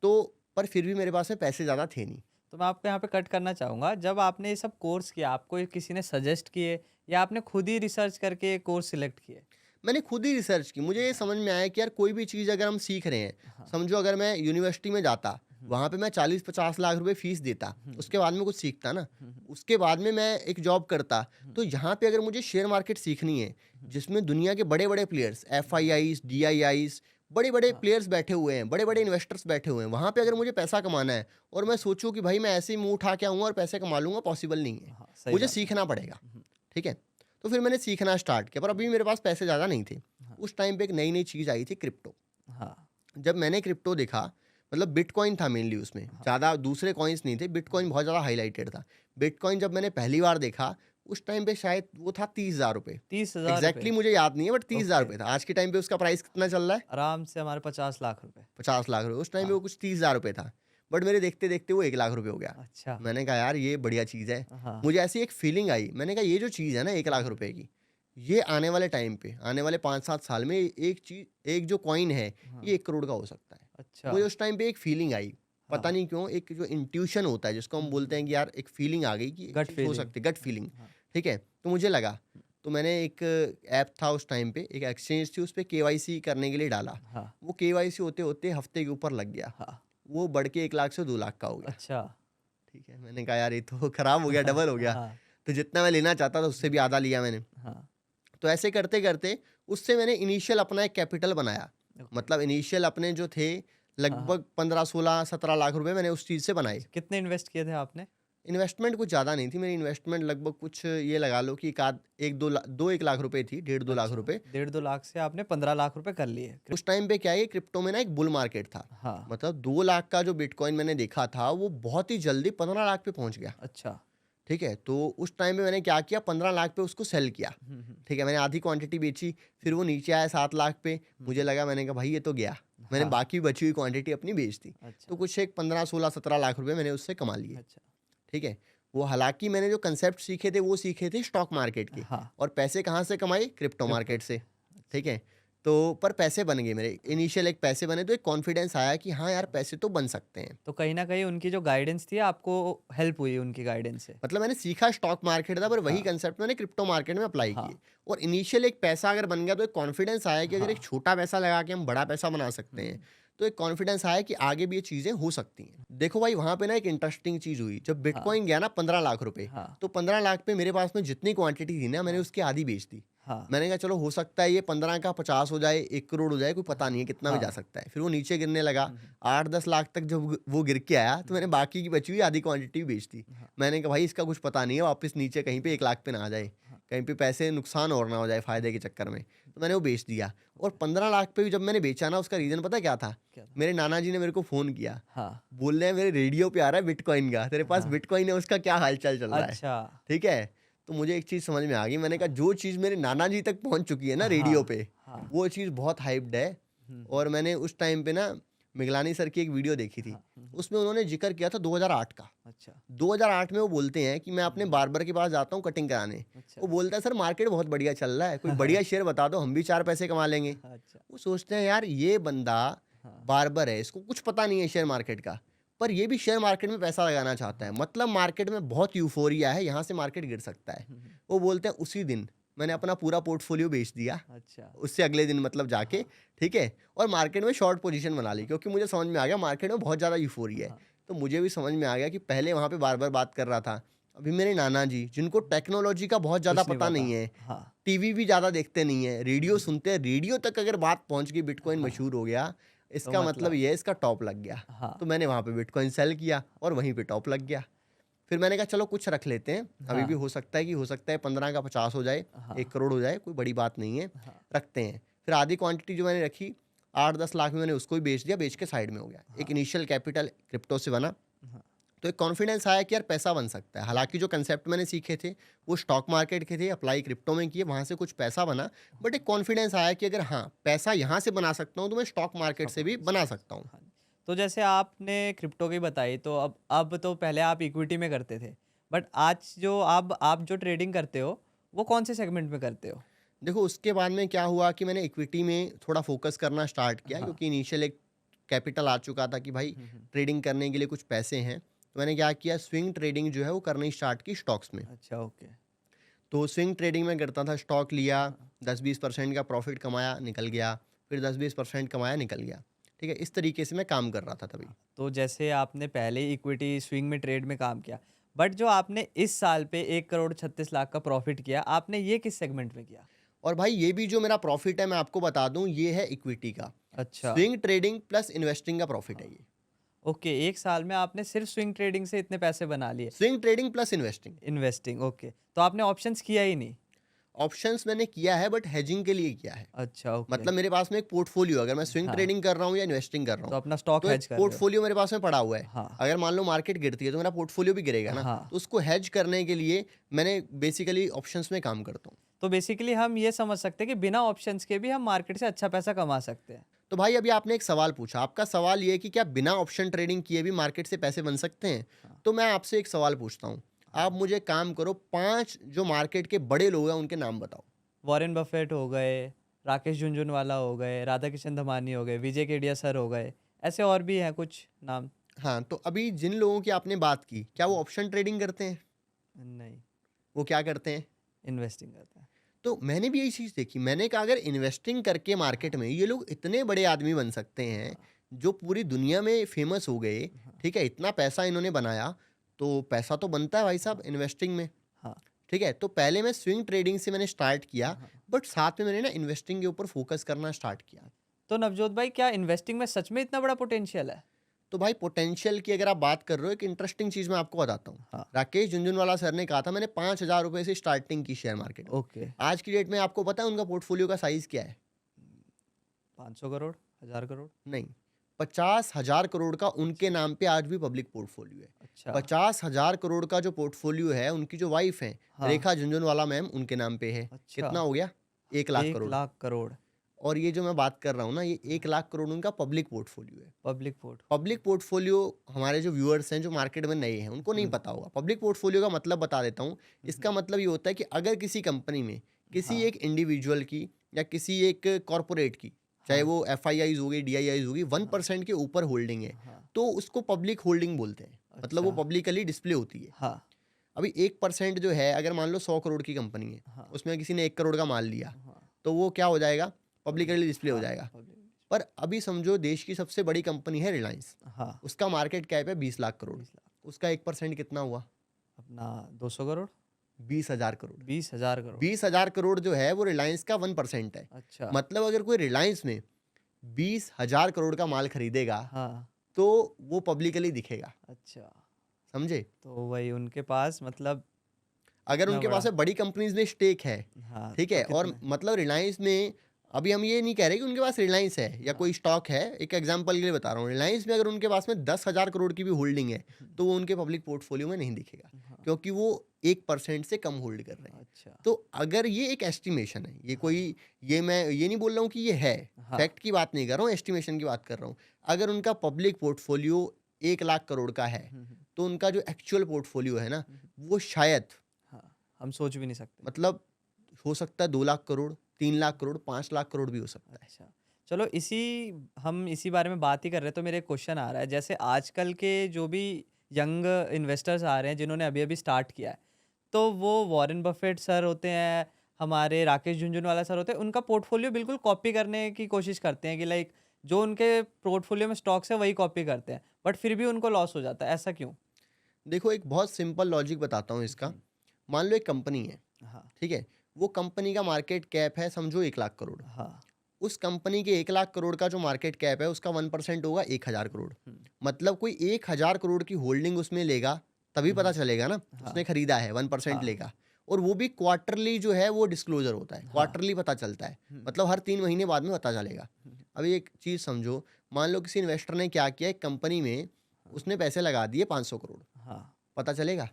तो पर फिर भी मेरे पास में पैसे ज़्यादा थे नहीं। तो मैं आपको यहाँ पे कट करना चाहूँगा, जब आपने ये सब कोर्स किया, आपको ये किसी ने सजेस्ट किए या आपने खुद ही रिसर्च करके ये कोर्स सिलेक्ट किए? मैंने खुद ही रिसर्च की। मुझे ये समझ में आया कि यार कोई भी चीज़ अगर हम सीख रहे हैं, समझो अगर मैं यूनिवर्सिटी में जाता, वहाँ पे मैं 40-50 लाख रुपए फीस देता, उसके बाद में कुछ सीखता ना, उसके बाद में मैं एक जॉब करता। तो यहाँ पे अगर मुझे शेयर मार्केट सीखनी है, जिसमें दुनिया के बड़े-बड़े प्लेयर्स, एफआईआईज़, डीआईआईज़, बड़े-बड़े प्लेयर्स बैठे हुए हैं, बड़े-बड़े इन्वेस्टर्स बैठे हुए हैं, वहाँ पे अगर मुझे पैसा कमाना है और मैं सोचूँ कि भाई मैं ऐसे ही मुँह उठा के आऊँगा और पैसे कमा लूँगा, पॉसिबल नहीं है। हाँ, सही मुझे बात है। सीखना पड़ेगा, ठीक है। तो फिर मैंने सीखना स्टार्ट किया, पर अभी मेरे पास पैसे ज़्यादा नहीं थे। उस टाइम पे एक नई-नई चीज़ आई थी क्रिप्टो। हाँ। जब मैंने क्रिप्टो देखा, मतलब बिटकॉइन था मेनली उसमें, ज़्यादा दूसरे कॉइन्स नहीं थे, बिटकॉइन बहुत ज़्यादा हाइलाइटेड था। बिटकॉइन जब मैंने पहली बार देखा, उस टाइम पे शायद वो था 30,000 रुपए। 30,000 एग्ज़ैक्टली मुझे याद नहीं है बट 30,000 ओके। रुपए था। आज के टाइम पे उसका प्राइस कितना चल रहा है? आराम से हमारे 50 लाख रुपए। 50 लाख रुपए। उस टाइम पे हाँ। वो कुछ 30,000 रुपए था। बट मेरे देखते-देखते वो 1 लाख रुपए हो गया। अच्छा। मैंने कहा यार ये बढ़िया चीज़ है। हाँ। मुझे ऐसी एक फीलिंग आई, मैंने कहा ये जो चीज़ है ना 1 लाख रुपए की, ये आने वाले टाइम पे, आने वाले 5-7 साल में एक चीज़, एक जो कॉइन है, ये 1 करोड़ का हो सकता है। अच्छा। मुझे उस टाइम पे एक फीलिंग आई, हाँ। पता नहीं क्यों, एक जो इंट्यूशन होता है जिसको हम बोलते हैं कि यार एक फीलिंग आ गई कि एक गट चीज़ हो फीलिंग। सकती है, गट फीलिंग, हाँ। ठीक है। तो मुझे लगा, तो मैंने एक ऐप था उस टाइम पे, एक एक्सचेंज थी, उस पे केवाईसी करने के लिए डाला। हाँ। वो केवाईसी होते-होते हफ्ते के ऊपर लग गया। हाँ। वो बढ़ के 1 लाख से 2 लाख का हो गया। अच्छा। ठीक है, मैंने कहा यार ये तो खराब हो गया, डबल हो गया। हाँ। तो जितना मैं लेना चाहता था उससे भी आधा लिया मैंने। हाँ। तो ऐसे करते-करते उससे मैंने इनिशियल अपना एक कैपिटल बनाया। ओके। मतलब इनिशियल अपने जो थे लगभग 15, 16, 17 लाख रुपए मैंने उस चीज़ से बनाए। कितने इन्वेस्ट किए थे आपने? इन्वेस्टमेंट कुछ ज़्यादा नहीं थी, मेरी इन्वेस्टमेंट लगभग कुछ ये लगा लो कि 1 लाख रुपए थी, 1.5-2 लाख रुपए। 1.5-2 लाख से आपने 15 लाख रुपए कर लिए। उस टाइम पे क्या है, क्रिप्टो में ना एक बुल मार्केट था। हाँ। मतलब 2 लाख का जो बिटकॉइन मैंने देखा था वो बहुत ही जल्दी 15 लाख पे पहुंच गया। अच्छा। ठीक है, तो उस टाइम पे मैंने क्या किया, 15 लाख पे उसको सेल किया। ठीक है, मैंने आधी क्वांटिटी बेची, फिर वो नीचे आया 7 लाख पे। मुझे लगा, मैंने कहा भाई ये तो गया। मैंने हाँ। बाकी बची हुई क्वांटिटी अपनी बेच दी। अच्छा। तो कुछ एक 15, 16, 17 लाख रुपए मैंने उससे कमा लिए। अच्छा। ठीक है, वो हालांकि मैंने जो कंसेप्ट सीखे थे वो सीखे थे स्टॉक मार्केट के, हाँ। और पैसे कहाँ से कमाए, क्रिप्टो क्रिप्टो मार्केट से। ठीक है, तो पर पैसे बन गए मेरे, इनिशियल एक पैसे बने तो एक कॉन्फिडेंस आया कि हाँ यार पैसे तो बन सकते हैं। तो कहीं न कहीं उनकी जो गाइडेंस थी आपको हेल्प हुई उनकी गाइडेंस से। मतलब मैंने सीखा स्टॉक मार्केट था, पर वही हाँ, कंसेप्ट मैंने क्रिप्टो मार्केट में अप्लाई हाँ, किए। और इनिशियल एक पैसा अगर बन गया तो एक कॉन्फिडेंस आया कि अगर एक हाँ। छोटा पैसा लगा के हम बड़ा पैसा बना सकते हैं, हुँ, तो एक कॉन्फिडेंस आया कि आगे भी ये चीज़ें हो सकती हैं। देखो भाई वहाँ पे ना एक इंटरेस्टिंग चीज़ हुई, जब हाँ, बिटकॉइन गया ना 15 लाख रुपए, हाँ, तो 15 लाख पे मेरे पास में जितनी क्वांटिटी थी ना, मैंने हाँ, उसकी आधी बेच दी। हाँ, मैंने कहा चलो हो सकता है ये 15 का 50 हो जाए, 1 करोड़ हो जाए, कोई पता नहीं है कितना भी जा हाँ। सकता है। फिर वो नीचे गिरने लगा, हुँ, हुँ, 8-10 लाख तक जब वो गिर के आया, तो हुँ, मैंने बाकी की बची हुई आधी क्वांटिटी भी बेच दी। हाँ, मैंने कहा भाई इसका कुछ पता नहीं है, वापस नीचे कहीं पे 1 लाख पे ना आ जाए, हाँ, कहीं पे पैसे नुकसान और ना हो जाए फ़ायदे के चक्कर में। तो मैंने वो बेच दिया। और 15 लाख पे भी जब मैंने बेचा ना, उसका रीज़न पता क्या था? क्या था? मेरे नाना जी ने मेरे को फ़ोन किया, हाँ, बोल रहे हैं मेरे रेडियो पे आ रहा है बिटकॉइन का, तेरे पास हाँ। बिटकॉइन है उसका क्या हाल-चाल चल रहा है? अच्छा, ठीक है? तो मुझे एक चीज़ समझ में आ गई, मैंने कहा हाँ, जो चीज़ मेरे नाना जी तक पहुँच चुकी है ना रेडियो हाँ, पे, हाँ। वो चीज़ बहुत हाइप्ड है। हुँ, हुँ, और मैंने उस टाइम पे ना मिगलानी सर की एक वीडियो देखी थी, हाँ, हुँ, हुँ। उसमें उन्होंने ज़िक्र किया था 2008 का। अच्छा, 2008 में वो बोलते हैं कि मैं हुँ, अपने हुँ, बार्बर के पास जाता हूँ कटिंग कराने। अच्छा। वो बोलता है सर मार्केट बहुत बढ़िया चल रहा है, कोई बढ़िया शेयर बता दो हम भी 4 पैसे कमा लेंगे। अच्छा, वो सोचते हैं यार ये बंदा हाँ, बार्बर है, इसको कुछ पता नहीं है शेयर मार्केट का, पर ये भी शेयर मार्केट में पैसा लगाना चाहता है। हाँ, मतलब मार्केट में बहुत यूफ़ोरिया है, यहाँ से मार्केट गिर सकता है। हुँ, हुँ, वो बोलते हैं उसी दिन मैंने हाँ, अपना पूरा पोर्टफोलियो बेच दिया, अच्छा, उससे अगले दिन मतलब जाके, हाँ, ठीक है? और मार्केट में शॉर्ट पोजीशन बना ली हाँ, क्योंकि मुझे समझ में आ गया मार्केट में बहुत ज़्यादा यूफ़ोरिया है। हाँ, तो मुझे भी समझ में आ गया कि पहले वहाँ पे बार-बार बात कर रहा था। अभी मेरे नाना जी जिनको टेक्नोलॉजी का बहुत ज़्यादा कुछ नहीं पता पता। नहीं है, हाँ, टीवी भी ज़्यादा देखते नहीं हैं, रेडियो हुँ, सुनते हैं, रेडियो तक अगर बात पहुँच गई बिटकॉइन हाँ, मशहूर हो गया, तो इसका मतलब मतलब ये है इसका टॉप लग गया। हाँ, तो मैंने वहाँ पे बिटकॉइन सेल किया और वहीं पे टॉप लग गया। फिर मैंने कहा चलो कुछ रख लेते हैं, अभी भी हाँ, हो सकता है 15 का 50 हो जाए, हाँ, 1 करोड़ हो जाए, कोई बड़ी बात नहीं है, हाँ, रखते हैं। फिर आधी क्वांटिटी जो मैंने रखी 8-10 लाख में मैंने उसको भी बेच दिया, बेच के साइड में हो गया। एक हाँ, इनिशियल कैपिटल क्रिप्टो से बना, हाँ, तो एक कॉन्फिडेंस आया कि यार पैसा बन सकता है। हालाँकि जो कंसेप्ट मैंने सीखे थे, वो स्टॉक मार्केट के थे, अप्लाई क्रिप्टो में किए, वहाँ से कुछ पैसा बना, बट एक कॉन्फिडेंस आया कि अगर हाँ, पैसा यहाँ से बना सकता हूँ, तो मैं स्टॉक मार्केट स्टॉक से भी मार्केट से बना भी। सकता हूँ। हाँ जी। तो जैसे आपने क्रिप्टो की बताई तो अब तो पहले आप इक्विटी में करते थे। बट आज जो आप जो ट्रेडिंग करते हो, वो कौन से सेगमेंट में करते हो? देखो उसके बाद में क्या हुआ कि मैंने इक्विटी में थोड़ा फोकस करना स्टार्ट किया हाँ। क्योंकि इनिशियल एक कैपिटल आ चुका था कि भाई हुँ, हुँ। ट्रेडिंग करने के लिए कुछ पैसे हैं। तो मैंने क्या किया स्विंग ट्रेडिंग जो है वो करनी स्टार्ट की स्टॉक्स में। अच्छा, ओके। तो स्विंग ट्रेडिंग में करता था, स्टॉक लिया, हाँ, 10-20% का प्रॉफिट कमाया निकल गया, फिर 10-20% कमाया निकल गया। ठीक है, इस तरीके से मैं काम कर रहा था तभी। हाँ। तो जैसे आपने पहले इक्विटी स्विंग में ट्रेड में काम किया। बट जो आपने इस साल पे 1 करोड़ 36 लाख का प्रॉफिट किया, आपने ये किस सेगमेंट में किया? और भाई ये भी जो मेरा प्रॉफिट है मैं आपको बता दूं ये है इक्विटी का। अच्छा। स्विंग ट्रेडिंग प्लस इन्वेस्टिंग का प्रॉफिट है हाँ। ये। ओके, 1 साल में आपने सिर्फ स्विंग ट्रेडिंग से इतने पैसे बना लिए। Swing trading plus investing. Investing, okay. तो आपने ऑप्शंस किया ही नहीं? ऑप्शंस मैंने किया है बट हेजिंग के लिए किया है। अच्छा, ओके। मतलब मेरे पास में एक पोर्टफोलियो, अगर मैं स्विंग हाँ, ट्रेडिंग कर रहा हूँ या इन्वेस्टिंग कर रहा तो हूँ, अपना स्टॉक तो एक हेज कर रहे हो। पोर्टफोलियो मेरे पास में पड़ा हुआ है। हाँ, अगर मान लो मार्केट गिरती है तो मेरा पोर्टफोलियो भी गिरेगा ना, हाँ। तो उसको हेज करने के लिए मैंने बेसिकली ऑप्शंस में काम करता हूँ। तो बेसिकली हम ये समझ सकते हैं कि बिना ऑप्शंस के भी हम मार्केट से अच्छा पैसा कमा सकते हैं। तो भाई अभी आपने एक सवाल पूछा, आपका सवाल ये है कि क्या बिना ऑप्शन ट्रेडिंग किए भी मार्केट से पैसे बन सकते हैं? हाँ, तो मैं आपसे एक सवाल पूछता हूँ, हाँ। आप मुझे काम करो, 5 जो मार्केट के बड़े लोग हैं उनके नाम बताओ। वॉरेन बफेट हो गए, राकेश झुनझुनवाला हो गए, राधाकिशन दमानी हो गए, विजय केडिया सर हो गए, ऐसे और भी हैं कुछ नाम। हाँ, तो अभी जिन लोगों की आपने बात की, क्या वो ऑप्शन ट्रेडिंग करते हैं? नहीं, वो क्या करते हैं? इन्वेस्टिंग करते हैं। तो मैंने भी यही चीज़ देखी। मैंने कहा अगर इन्वेस्टिंग करके हाँ, मार्केट में ये लोग इतने बड़े आदमी बन सकते हैं, हाँ, जो पूरी दुनिया में फ़ेमस हो गए, हाँ, ठीक है? इतना पैसा इन्होंने बनाया, तो पैसा तो बनता है भाई साहब इन्वेस्टिंग में, हाँ, ठीक है? तो पहले मैं स्विंग ट्रेडिंग से मैंने स्टार्ट किया, हाँ। बट साथ में मैंने ना इन्वेस्टिंग के ऊपर फ़ोकस करना स्टार्ट किया। तो नवजोत भाई क्या इन्वेस्टिंग में सच में इतना बड़ा पोटेंशियल है? तो भाई पोटेंशियल की अगर आप बात कर रहे हो, एक इंटरेस्टिंग चीज़ मैं आपको बताता हूँ। हाँ, राकेश झुनझुनवाला सर ने कहा था मैंने ₹5000 से स्टार्टिंग की शेयर मार्केट में। ओके। आज की डेट में आपको पता है उनका पोर्टफोलियो का साइज़ क्या है? 500 करोड़, 1000 करोड़? नहीं, 50,000 करोड़ का उनके नाम पे आज भी पब्लिक पोर्टफोलियो है। अच्छा, 50,000 करोड़ का जो पोर्टफोलियो है, उनकी जो वाइफ हैं, हाँ, रेखा झुनझुनवाला मैम, उनके नाम पे है। अच्छा, कितना हो गया? 1 लाख 1 करोड़। लाख करोड़ और ये जो मैं बात कर रहा हूँ ना, ये 1 लाख करोड़ उनका पब्लिक पोर्टफोलियो है। Public port. पब्लिक पोर्टफोलियो हमारे जो व्यूअर्स हैं, जो मार्केट में नए हैं, उनको नहीं हुँ, पता होगा। पब्लिक पोर्टफोलियो का मतलब बता देता हूँ। हुँ, इसका मतलब ये होता है कि अगर किसी कंपनी में किसी हाँ, एक इंडिविजुअल की या किसी एक कॉरपोरेट की, चाहे हाँ, वो FIIs होगी, DIIs होगी, 1% के ऊपर होल्डिंग है, हाँ, तो उसको पब्लिक होल्डिंग बोलते हैं। मतलब वो अच्छा, पब्लिकली डिस्प्ले होती है। हाँ, अभी 1% जो है, अगर मान लो 100 करोड़ की कंपनी है, हाँ, उसमें किसी ने 1 करोड़ का माल लिया, हाँ, तो वो क्या हो जाएगा? पब्लिक, पब्लिकली डिस्प्ले हो हाँ, जाएगा। पब्लिक, पर अभी समझो देश की सबसे बड़ी कंपनी है रिलायंस, हाँ, उसका मार्केट कैप है 20 लाख करोड़, 20 लाख, उसका 1% कितना हुआ? अपना 200 करोड़, 20,000 करोड़। 20,000 करोड़, 20,000 करोड़ जो है वो रिलायंस का 1% है। अच्छा, मतलब अगर कोई रिलायंस में 20,000 करोड़ का माल खरीदेगा, हाँ, तो वो पब्लिकली दिखेगा। अच्छा, समझे? तो वही उनके पास मतलब अगर इतना उनके पास बड़ा, में बड़ी कंपनीज में स्टेक है, हाँ, ठीक तो है, और कितने, मतलब रिलायंस में, अभी हम ये नहीं कह रहे कि उनके पास रिलायंस है या हाँ, कोई स्टॉक है, एक एग्जांपल के लिए बता रहा हूँ, रिलायंस में अगर उनके पास में 10,000 करोड़ की भी होल्डिंग है, तो वो उनके पब्लिक पोर्टफोलियो में नहीं दिखेगा, हाँ, क्योंकि वो 1% से कम होल्ड कर रहे हैं। अच्छा, तो अगर ये एक एस्टिमेशन है, ये हाँ, कोई, ये मैं ये नहीं बोल रहा हूँ कि ये है, हाँ, फैक्ट की बात नहीं कर रहा हूँ, एस्टिमेशन की बात कर रहा हूँ। अगर उनका पब्लिक पोर्टफोलियो 1 लाख करोड़ का है, तो उनका जो एक्चुअल पोर्टफोलियो है ना, वो शायद, हाँ, हम सोच भी नहीं सकते, मतलब हो सकता है 2 लाख करोड़, 3 लाख करोड़, 5 लाख करोड़ भी हो सकता है। अच्छा, चलो हम इसी बारे में बात ही कर रहे हैं, तो मेरे एक क्वेश्चन आ रहा है, जैसे आजकल के जो भी यंग इन्वेस्टर्स आ रहे हैं, जिन्होंने अभी-अभी स्टार्ट किया है, तो वो वॉरेन बफेट सर होते हैं, हमारे राकेश झुनझुनवाला सर होते हैं, उनका पोर्टफोलियो बिल्कुल कॉपी करने की कोशिश करते हैं कि लाइक जो उनके पोर्टफोलियो में स्टॉक्स है, वही कॉपी करते हैं, बट फिर भी उनको लॉस हो जाता है, ऐसा क्यों? देखो एक बहुत सिंपल लॉजिक बताता हूँ इसका। हुँ, मान लो एक कंपनी है, हाँ, ठीक है? वो कंपनी का मार्केट कैप है समझो 1 लाख करोड़। हाँ, उस कंपनी के 1 लाख करोड़ का जो मार्केट कैप है उसका 1% होगा 1,000 करोड़। हुँ, मतलब कोई 1,000 करोड़ की होल्डिंग उसमें लेगा, तभी हुँ, पता हुँ, चलेगा ना, हाँ, उसने खरीदा है 1% हाँ, लेगा। और वो भी क्वार्टरली जो है वो डिस्क्लोज़र होता है, हाँ, क्वार्टरली पता चलता है। हुँ, मतलब हर 3 महीने बाद में पता चलेगा। हुँ, अभी एक चीज़ समझो, मान लो किसी इन्वेस्टर ने क्या किया, एक कंपनी में हाँ, उसने पैसे लगा दिए 500 करोड़, हाँ, पता चलेगा?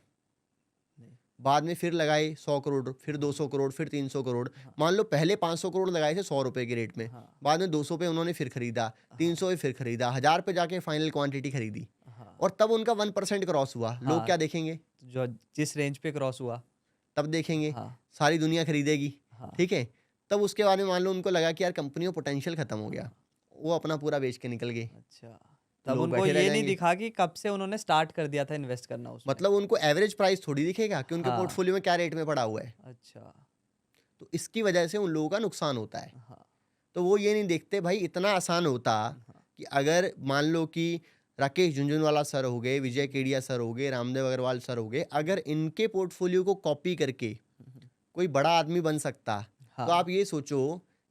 नहीं, बाद में फिर लगाए 100 करोड़, फिर हाँ, 200 करोड़, फिर 300 करोड़। हाँ, मान लो पहले 500 करोड़ लगाए थे 100 रुपए के रेट में, हाँ, बाद में 200 पे उन्होंने फिर खरीदा, हाँ, 300 पे फिर खरीदा, 1000 पे जाके फाइनल क्वांटिटी खरीदी हाँ, और तब उनका 1% क्रॉस हुआ। लोग हाँ, क्या देखेंगे? जो जिस रेंज पे क्रॉस हुआ, तब देखेंगे, हाँ, सारी दुनिया खरीदेगी, हाँ, ठीक है? तब उसके बाद में मान लो उनको लगा कि यार कंपनी में पोटेंशियल खत्म हो गया, हाँ, वो अपना पूरा बेच के निकल गए, अच्छा, तो तब लोग उनको बैठे रह ये नहीं जाएँगे। दिखा कि कब से उन्होंने स्टार्ट कर दिया था इन्वेस्ट करना उसमें। मतलब उनको एवरेज प्राइस थोड़ी दिखेगा कि उनके हाँ, पोर्टफोलियो में क्या रेट में पड़ा हुआ है। अच्छा, तो इसकी वजह से उन लोगों का नुकसान होता है। हाँ, तो वो ये नहीं देखते भाई, इतना आसान होता हाँ, कि अगर मान लो कि राकेश झुनझुनवाला सर हो गए, विजय केडिया सर हो गए, रामदेव अग्रवाल सर हो गए, अगर इनके पोर्टफोलियो को कॉपी करके कोई बड़ा आदमी बन सकता, तो हाँ, आप ये सोचो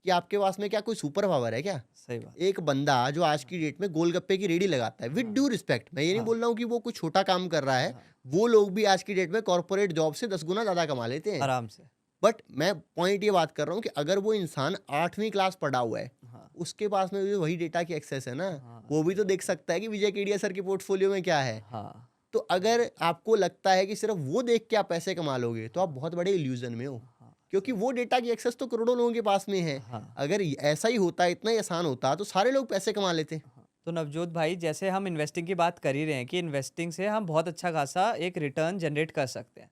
कि आपके पास में क्या कोई सुपर पावर है क्या? सही बात, एक बंदा जो आज की डेट में गोलगप्पे की रेडी लगाता है, विद हाँ, ड्यू रिस्पेक्ट, मैं ये नहीं हाँ, बोल रहा हूँ कि वो कुछ छोटा काम कर रहा है, हाँ, वो लोग भी आज की डेट में कॉर्पोरेट जॉब से 10 गुना ज़्यादा कमा लेते हैं। आराम से, बट मैं पॉइंट ये बात कर रहा हूँ कि अगर वो इंसान 8वीं क्लास पढ़ा हुआ है, हाँ, उसके पास में भी वही डेटा की एक्सेस है ना, हाँ, वो भी सही तो बात देख है, सकता है कि विजय केडिया सर के पोर्टफोलियो में क्या है। हाँ, तो अगर आपको लगता है कि सिर्फ वो देख के आप पैसे कमा लोगे, तो आप हाँ, बहुत बड़े इल्यूजन में हो, हाँ, क्योंकि सही, वो डेटा की एक्सेस तो करोड़ों लोगों के पास में है। हाँ, अगर ऐसा ही होता, इतना ही आसान होता, तो सारे लोग पैसे कमा लेते। हाँ। तो नवजोत भाई, जैसे हम इन्वेस्टिंग की बात कर ही रहे हैं कि इन्वेस्टिंग से हम बहुत अच्छा खासा एक रिटर्न जनरेट कर सकते हैं,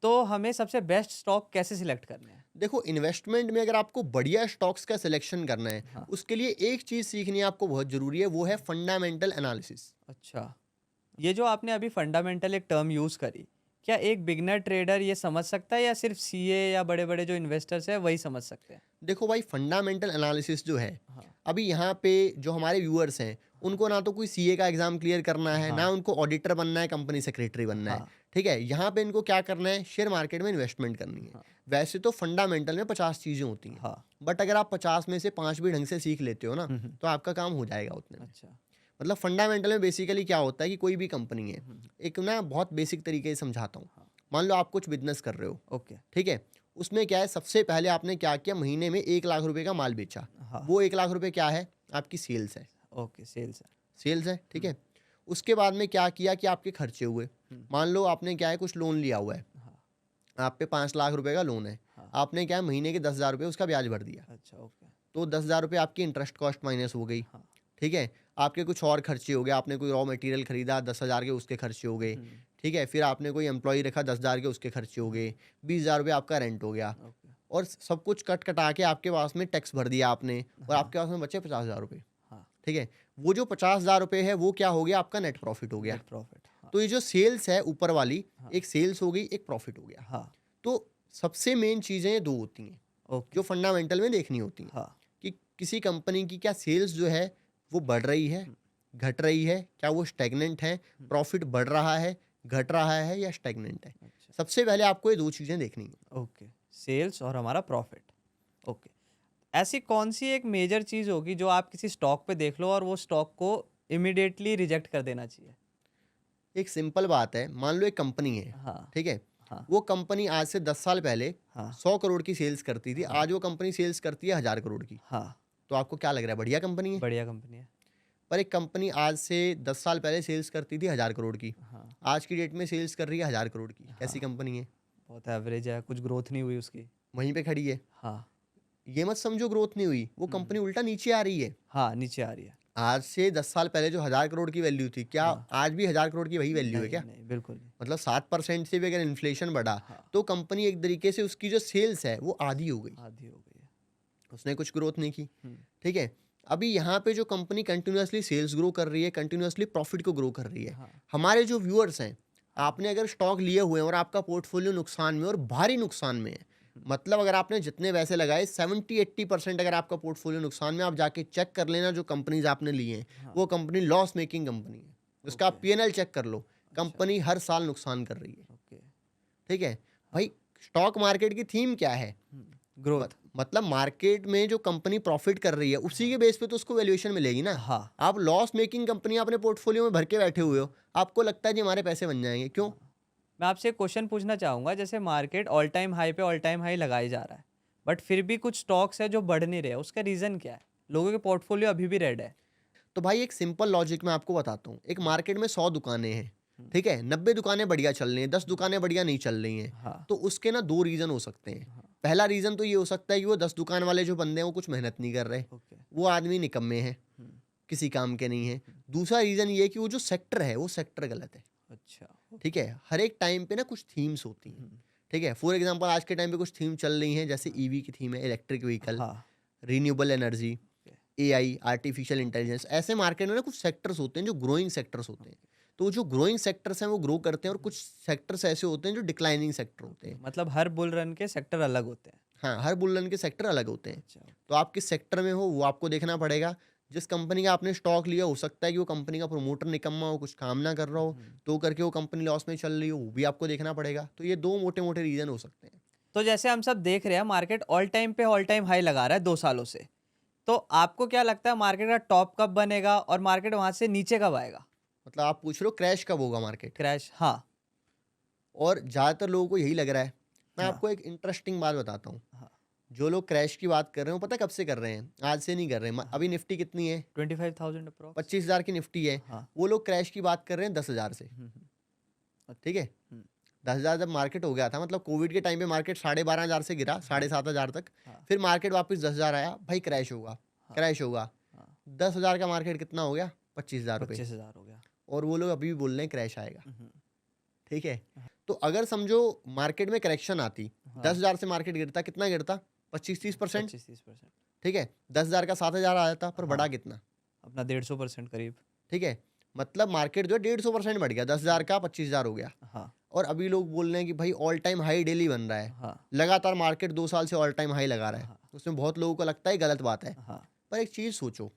तो हमें सबसे बेस्ट स्टॉक कैसे सिलेक्ट करने हैं? देखो इन्वेस्टमेंट में अगर आपको बढ़िया स्टॉक्स का सिलेक्शन करना है, हाँ, उसके लिए एक चीज़ सीखनी आपको बहुत ज़रूरी है, वो है फंडामेंटल एनालिसिस। अच्छा, ये जो आपने अभी फंडामेंटल एक टर्म यूज़ करी, क्या एक बिगिनर ट्रेडर ये समझ सकता है या सिर्फ सीए या बड़े-बड़े जो इन्वेस्टर्स हैं वही समझ सकते हैं? देखो भाई फंडामेंटल एनालिसिस जो है, हाँ, अभी यहाँ पे जो हमारे व्यूअर्स हैं, हाँ, उनको ना तो कोई सीए का एग्जाम क्लियर करना है, ना हाँ, उनको ऑडिटर बनना है, कंपनी सेक्रेटरी बनना है, हाँ, ठीक है? यहाँ पे इनको क्या करना है, शेयर मार्केट में इन्वेस्टमेंट करनी है। हाँ, वैसे तो फंडामेंटल में 50 चीज़ें होती हैं, हाँ, बट अगर आप 50 में से 5 भी ढंग से सीख लेते हो ना, हुँ, हुँ, तो आपका काम हो जाएगा उतने में। अच्छा, मतलब फंडामेंटल में बेसिकली क्या होता है कि कोई भी कंपनी है, हुँ, एक ना बहुत बेसिक तरीके से समझाता हूँ। हाँ, मान लो आप कुछ बिजनेस कर रहे हो, ओके, ठीक है? उसमें क्या है, सबसे पहले आपने क्या किया, महीने में 1 लाख रुपए का माल बेचा। हाँ, वो 1 लाख रुपए क्या है? आपकी सेल्स है। ओके, सेल्स है, सेल्स है, ठीक हुँ, है? उसके बाद में क्या किया कि आपके खर्चे हुए। हुँ, मान लो आपने क्या है, कुछ लोन लिया हुआ है, हाँ, आप पे 5 लाख रुपए का लोन है। हाँ, आपने क्या है, महीने के 10,000 रुपए उसका ब्याज भर दिया। अच्छा, ओके, तो 10,000 रुपए आपकी इंटरेस्ट कॉस्ट माइनस हो गई, हाँ, ठीक है? आपके कुछ और खर्चे हो गए, आपने कोई रॉ मटेरियल खरीदा 10,000 के, उसके खर्चे हो गए, हुँ, ठीक है? फिर आपने कोई एम्प्लॉयी रखा 10,000 के, उसके खर्चे हो हुँ, गए, 20,000 रुपए आपका रेंट हो गया। ओके, और सब कुछ कट कटा के आपके पास में टैक्स भर दिया आपने और हाँ। आपके पास में बचे 50,000 रुपये। हाँ। ठीक है, वो जो 50,000 रुपये है वो क्या हो गया, आपका नेट प्रॉफिट हो गया। Net profit. हाँ। तो ये जो सेल्स है ऊपर वाली, हाँ। एक सेल्स हो गई, एक प्रॉफिट हो गया। हाँ। तो सबसे मेन चीज़ें ये दो होती हैं ओके। जो फंडामेंटल में देखनी होती हैं, हाँ। कि किसी कंपनी की क्या सेल्स जो है वो बढ़ रही है, घट रही है, क्या वो स्टैग्नेंट है, प्रॉफिट बढ़ रहा है, घट रहा है या स्टैग्नेंट है। अच्छा। सबसे पहले आपको ये दो चीज़ें देखनी है। ओके, सेल्स और हमारा प्रॉफिट। ओके, ऐसी कौन सी एक मेजर चीज़ होगी जो आप किसी स्टॉक पे देख लो और वो स्टॉक को इमीडिएटली रिजेक्ट कर देना चाहिए? एक सिंपल बात है, मान लो एक कंपनी है, हाँ। ठीक है, हाँ। वो कंपनी आज से 10 साल पहले हाँ। 100 करोड़ की सेल्स करती थी, हाँ। आज वो कंपनी सेल्स करती है 1000 करोड़ की। हाँ। तो आपको क्या लग रहा है, बढ़िया कंपनी है? बढ़िया कंपनी है। पर एक कंपनी आज से 10 साल पहले सेल्स करती थी 1000 करोड़ की, हाँ। आज की डेट में सेल्स कर रही है 1000 करोड़ की, कैसी हाँ। कंपनी है? बहुत एवरेज है, कुछ ग्रोथ नहीं हुई उसकी। वहीं पे खड़ी है। हाँ। ये मत समझो ग्रोथ नहीं हुई, वो कंपनी उल्टा नीचे आ रही है। हाँ, नीचे आ रही है। आज से 10 साल पहले जो 1000 करोड़ की वैल्यू थी, क्या हाँ। आज भी 1000 करोड़ की वही वैल्यू है नहीं, क्या? नहीं, बिल्कुल नहीं। मतलब 7% से भी अगर इन्फ्लेशन बढ़ा हाँ। तो कंपनी एक तरीके से उसकी जो सेल्स है वो आधी हो गई, आधी हो गई है। उसने कुछ ग्रोथ नहीं की। हम्म। ठीक है, अभी यहाँ पे जो कंपनी कंटिन्यूअसली सेल्स ग्रो कर रही है, कंटिन्यूअसली प्रॉफिट को ग्रो कर रही है। हाँ। हमारे जो व्यूअर्स हैं, आपने अगर स्टॉक लिए हुए हैं और आपका पोर्टफोलियो नुकसान में और भारी नुकसान में है, मतलब अगर आपने जितने पैसे लगाए 70-80% अगर आपका पोर्टफोलियो नुकसान में, आप जाके चेक कर लेना जो कंपनीज आपने ली हैं, हाँ। वो कंपनी लॉस मेकिंग कंपनी है। उसका आप ओके। पीएनएल चेक कर लो, कंपनी हर साल नुकसान कर रही है। ओके। ठीक है भाई, स्टॉक मार्केट की थीम क्या है? ग्रोथ। मतलब मार्केट में जो कंपनी प्रॉफिट कर रही है उसी के बेस पे तो उसको वैल्यूएशन मिलेगी ना। हाँ। आप लॉस मेकिंग कंपनी अपने पोर्टफोलियो में भर के बैठे हुए हो, आपको लगता है कि हमारे पैसे बन जाएंगे, क्यों? मैं आपसे एक क्वेश्चन पूछना चाहूँगा, जैसे मार्केट ऑल टाइम हाई पे ऑल टाइम हाई लगाई जा रहा है, बट फिर भी कुछ स्टॉक्स है जो बढ़ नहीं रहे, उसका रीज़न क्या है? लोगों के पोर्टफोलियो अभी भी रेड है। तो भाई एक सिंपल लॉजिक मैं आपको बताता हूँ। एक मार्केट में 100 दुकानें हैं, ठीक है, 90 दुकानें बढ़िया चल रही हैं, 10 दुकानें बढ़िया नहीं चल रही हैं। हाँ। तो उसके ना दो रीज़न हो सकते हैं। हाँ। पहला रीज़न तो ये हो सकता है कि वो 10 दुकान वाले जो बंदे हैं वो कुछ मेहनत नहीं कर रहे, ओके। वो आदमी निकम्मे हैं, किसी काम के नहीं है। दूसरा रीज़न ये है कि वो जो सेक्टर है वो सेक्टर गलत है। अच्छा। ठीक है, हर एक टाइम पे ना कुछ थीम्स होती हैं। ठीक है, फॉर एग्जांपल आज के टाइम पे कुछ थीम चल रही हैं, जैसे ईवी की थीम है, इलेक्ट्रिक व्हीकल, हाँ। Renewable energy, okay. AI, artificial intelligence. ऐसे मार्केट में ना कुछ सेक्टर्स होते हैं जो ग्रोइंग सेक्टर्स होते हैं। तो जो ग्रोइंग सेक्टर्स हैं वो ग्रो करते हैं और कुछ सेक्टर्स ऐसे होते हैं जो डिक्लाइनिंग सेक्टर होते हैं। मतलब हर बुल रन के सेक्टर अलग होते हैं। हाँ, हर बुल रन के सेक्टर अलग होते हैं। अच्छा। तो आप किस सेक्टर में हो वो आपको देखना पड़ेगा। जिस कंपनी का आपने स्टॉक लिया, हो सकता है कि वो कंपनी का प्रमोटर निकम्मा हो, कुछ काम ना कर रहा हो, तो करके वो कंपनी लॉस में चल रही हो, वो भी आपको देखना पड़ेगा। तो ये दो मोटे मोटे रीजन हो सकते हैं। तो जैसे हम सब देख रहे हैं, मार्केट ऑल टाइम पे ऑल टाइम हाई लगा रहा है 2 सालों से, तो आपको क्या लगता है मार्केट का टॉप कब बनेगा और मार्केट वहां से नीचे कब आएगा? मतलब आप पूछ रहे हो क्रैश कब होगा मार्केट, क्रैश। हाँ। और ज़्यादातर लोगों को यही लग रहा है। मैं हाँ। आपको एक इंटरेस्टिंग बात बताता हूँ। हाँ। जो लोग क्रैश की बात कर रहे हो, पता है कब से कर रहे हैं? आज से नहीं कर रहे हैं। अभी निफ्टी कितनी है? 25,000 अप्रॉक्स। 25,000 की निफ्टी है। हाँ। वो लोग क्रैश की बात कर रहे हैं 10,000 से। ठीक है, 10,000 जब मार्केट हो गया था, मतलब कोविड के टाइम पे मार्केट 12,500 से गिरा 7,500 तक, हाँ। फिर मार्केट वापस 10,000 आया। भाई क्रैश होगा, हाँ। क्रैश होगा। हाँ। 10,000 का मार्केट कितना हो गया? 25,000 रुपये। 25,000 हो गया। और वो लोग अभी भी बोल रहे हैं क्रैश आएगा। हम्म। ठीक है, तो अगर समझो मार्केट में करेक्शन आती, हाँ। 10,000 से मार्केट गिरता, कितना गिरता? 25-30%। 25-30%। ठीक है, 10,000 का 7,000 आया था, पर हाँ। बढ़ा कितना? अपना 150% करीब। ठीक है, मतलब मार्केट जो है 150% बढ़ गया। 10,000 का 25,000 हो गया। हाँ। और अभी लोग बोल रहे हैं कि भाई ऑल टाइम हाई डेली बन रहा है। हाँ। लगातार मार्केट 2 साल से ऑल टाइम हाई लगा रहा है। हाँ। उसमें बहुत लोगों को लगता है गलत बात है। हाँ। पर एक चीज़ सोचो,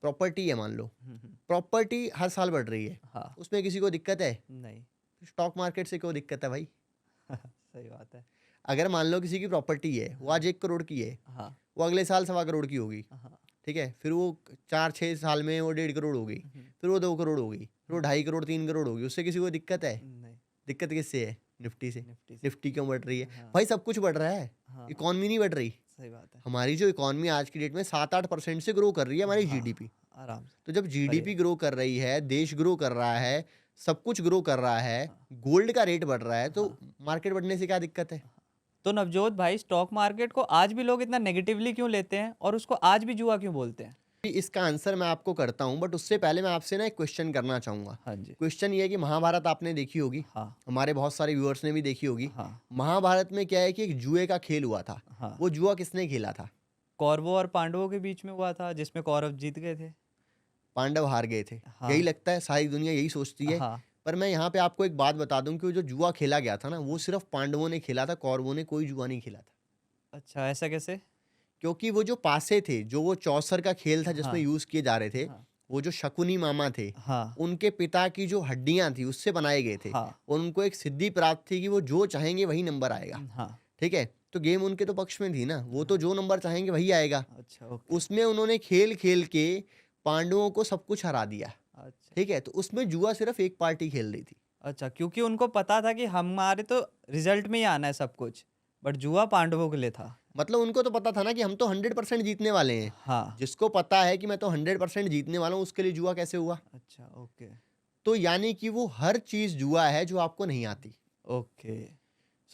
प्रॉपर्टी है, मान लो हम्म। प्रॉपर्टी हर साल बढ़ रही है, हाँ। उसमें किसी को दिक्कत है? नहीं। स्टॉक मार्केट से क्यों दिक्कत है भाई? सही बात है। अगर मान लो किसी की प्रॉपर्टी है, वो आज 1 करोड़ की है, हाँ। वो अगले साल 1.25 करोड़ की होगी। हाँ। ठीक है, फिर वो 4-6 साल में वो 1.5 करोड़ हो गई, फिर वो 2 करोड़ हो गई, फिर वो 2.5 करोड़ 3 करोड़ होगी। उससे किसी को दिक्कत है? नहीं। दिक्कत किससे है? निफ्टी से। निफ्टी से। निफ्टी क्यों बढ़ रही है? हाँ। भाई सब कुछ बढ़ रहा है, हाँ। इकॉनमी नहीं बढ़ रही। सही बात है। हमारी जो इकॉनमी आज की डेट में 7-8% से ग्रो कर रही है, हमारी हाँ। जीडीपी। आराम से। तो जब जीडीपी ग्रो कर रही है, देश ग्रो कर रहा है, सब कुछ ग्रो कर रहा है, गोल्ड का रेट बढ़ रहा है, तो मार्केट बढ़ने से क्या दिक्कत है? तो नवजोत भाई, स्टॉक मार्केट को आज भी लोग इतना नेगेटिवली क्यों लेते हैं और उसको आज भी जुआ क्यों बोलते हैं? इसका आंसर मैं आपको करता हूँ, बट उससे पहले मैं आपसे ना एक क्वेश्चन करना चाहूँगा। हाँ जी। क्वेश्चन ये है कि महाभारत आपने देखी होगी, हाँ, हमारे बहुत सारे व्यूअर्स ने भी देखी होगी। हाँ, महाभारत में क्या है कि एक जुए का खेल हुआ था। हाँ। वो जुआ किसने खेला था? कौरवों और पांडवों के बीच में हुआ था जिसमें कौरव जीत गए थे। पांडव हार गए थे। हाँ, यही लगता है, सारी दुनिया यही सोचती है। हाँ। पर मैं यहाँ पे आपको एक बात बता दूं कि वो जो जुआ खेला गया था ना, वो सिर्फ पांडवों ने खेला था, कौरवों ने कोई जुआ नहीं खेला था। अच्छा, ऐसा कैसे? क्योंकि वो जो पासे थे, जो वो चौसर का खेल था जिसमें हाँ, यूज किए जा रहे थे, हाँ, वो जो शकुनी मामा थे, हाँ, उनके पिता की जो हड्डियां थी उससे बनाए गए थे। हाँ, और उनको एक सिद्धि प्राप्त थी कि वो जो चाहेंगे वही नंबर आएगा। हाँ, ठीक है, तो गेम उनके तो पक्ष में थी ना, वो तो हाँ। जो नंबर चाहेंगे वही आएगा। अच्छा, ओके। उसमें उन्होंने खेल खेल के पांडवों को सब कुछ हरा दिया। अच्छा, ठीक है, तो उसमें जुआ सिर्फ एक पार्टी खेल रही थी। अच्छा, क्योंकि उनको पता था कि हमारे तो रिजल्ट में ही आना है सब कुछ, बट जुआ पांडवों के लिए था। मतलब उनको तो पता था ना कि हम तो 100% जीतने वाले हैं। हाँ, जिसको पता है कि मैं तो 100% जीतने वाला हूँ, उसके लिए जुआ कैसे हुआ? अच्छा, ओके, तो यानी कि वो हर चीज जुआ है जो आपको नहीं आती। ओके।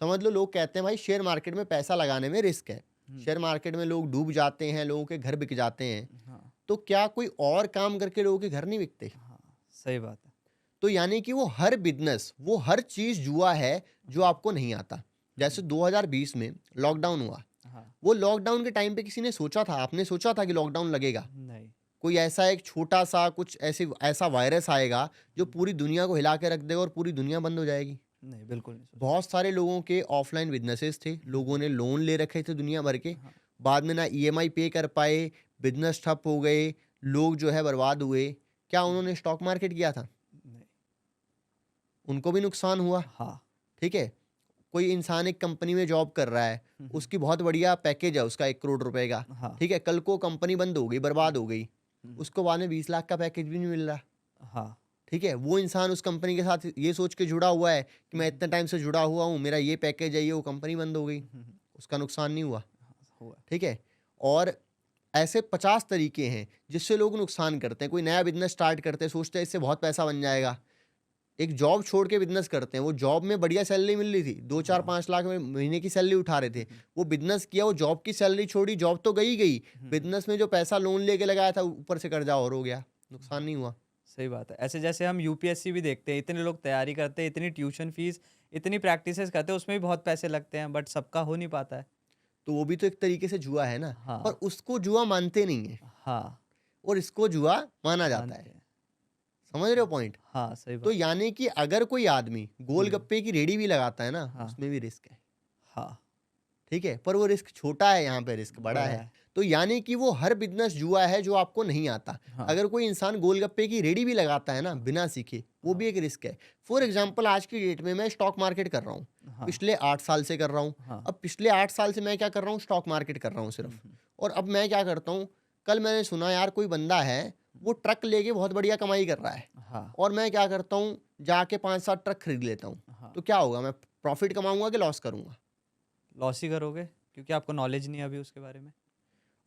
समझ लो, लोग कहते हैं भाई शेयर मार्केट में पैसा लगाने में रिस्क है, हुँ, शेयर मार्केट में लोग डूब जाते हैं, लोगों के घर बिक जाते हैं। हाँ, तो क्या कोई और काम करके लोगों के घर नहीं बिकते? हाँ, सही बात है। तो यानी कि वो हर बिजनेस, वो हर चीज जुआ है जो आपको नहीं आता। जैसे हुँ, 2020 में लॉकडाउन हुआ, हाँ, वो लॉकडाउन के टाइम पे किसी ने सोचा था, आपने सोचा था कि लॉकडाउन लगेगा? नहीं। कोई ऐसा एक छोटा सा कुछ ऐसा वायरस आएगा जो हुँ, पूरी दुनिया को हिला के रख देगा और पूरी दुनिया बंद हो जाएगी? नहीं, बिल्कुल नहीं सोचा। बहुत सारे लोगों के ऑफलाइन बिजनेसेस थे, लोगों ने लोन ले रखे थे दुनिया भर के, हाँ, बाद में ना ईएमआई पे कर पाए, बिजनेस ठप हो गए, लोग जो है बर्बाद हुए। क्या हुँ, उन्होंने स्टॉक मार्केट किया था? नहीं। उनको भी नुकसान हुआ। हाँ, ठीक है, कोई इंसान एक कंपनी में जॉब कर रहा है, हुँ, हुँ, उसकी बहुत बढ़िया पैकेज है उसका 1 करोड़ रुपए का। हाँ, ठीक है, कल को कंपनी बंद हो गई, बर्बाद हुँ, हो गई, हुँ, उसको बाद में 20 लाख का पैकेज भी नहीं मिल रहा। हाँ, ठीक है, वो इंसान उस कंपनी के साथ ये सोच के जुड़ा हुआ है कि मैं हुँ, इतने टाइम से जुड़ा हुआ हूँ, मेरा ये पैकेज है, ये वो कंपनी बंद हो गई, हुँ, हुँ, उसका नुकसान नहीं हुआ। हाँ, हुआ। ठीक है, और ऐसे 50 तरीके हैं जिससे लोग नुकसान करते हैं। कोई नया बिजनेस स्टार्ट करते हैं, सोचते हैं इससे बहुत पैसा बन जाएगा, एक जॉब छोड़ के बिजनेस करते हैं। वो जॉब में बढ़िया सैलरी मिल रही थी, 2 4 5 लाख में महीने की सैलरी उठा रहे थे, हुँ, वो बिजनेस किया, वो जॉब की सैलरी छोड़ी, जॉब तो गई गई, हुँ, बिजनेस में जो पैसा लोन लेके लगाया था ऊपर से कर्जा और हो गया, नुकसान हाँ, नहीं हुआ। सही बात है। ऐसे जैसे हम यूपीएससी भी देखते हैं, इतने लोग तैयारी करते हैं, इतनी ट्यूशन फीस, इतनी प्रैक्टिसेस करते हैं, उसमें भी बहुत पैसे लगते हैं, बट सबका हो नहीं पाता है। तो वो भी तो एक तरीके से जुआ है ना, पर हाँ, उसको जुआ मानते नहीं है हाँ, और इसको जुआ माना जाता है। मानते हैं। समझ रहे हो पॉइंट? हाँ, सही तो बात। यानी कि अगर कोई आदमी हुँ, गोलगप्पे की रेडी भी लगाता है ना, हाँ, उसमें भी रिस्क है। हाँ, ठीक है, पर वो रिस्क छोटा है, यहाँ पे रिस्क बड़ा बड़ा है। है। तो यानी कि वो हर बिजनेस जुआ है जो आपको नहीं आता। हाँ, अगर कोई इंसान गोलगप्पे की रेडी भी लगाता है ना हाँ, बिना सीखे, वो हाँ, भी एक रिस्क है। फॉर एग्जाम्पल, आज की डेट में मैं स्टॉक मार्केट कर रहा हूँ, हाँ, पिछले 8 साल से कर रहा हूँ। हाँ, अब पिछले 8 साल से मैं क्या कर रहा हूँ, स्टॉक मार्केट कर रहा हूँ हुँ, सिर्फ। हुँ, और अब मैं क्या करता हूँ, कल मैंने सुना यार कोई बंदा है, वो ट्रक लेके बहुत बढ़िया कमाई कर रहा है, हाँ, और मैं क्या करता हूँ, जाके 5 7 ट्रक खरीद लेता हूँ। हाँ। तो क्या होगा, मैं प्रॉफिट कमाऊंगा कि लॉस करूंगा? लॉस ही करोगे क्योंकि आपको नॉलेज नहीं है अभी उसके बारे में।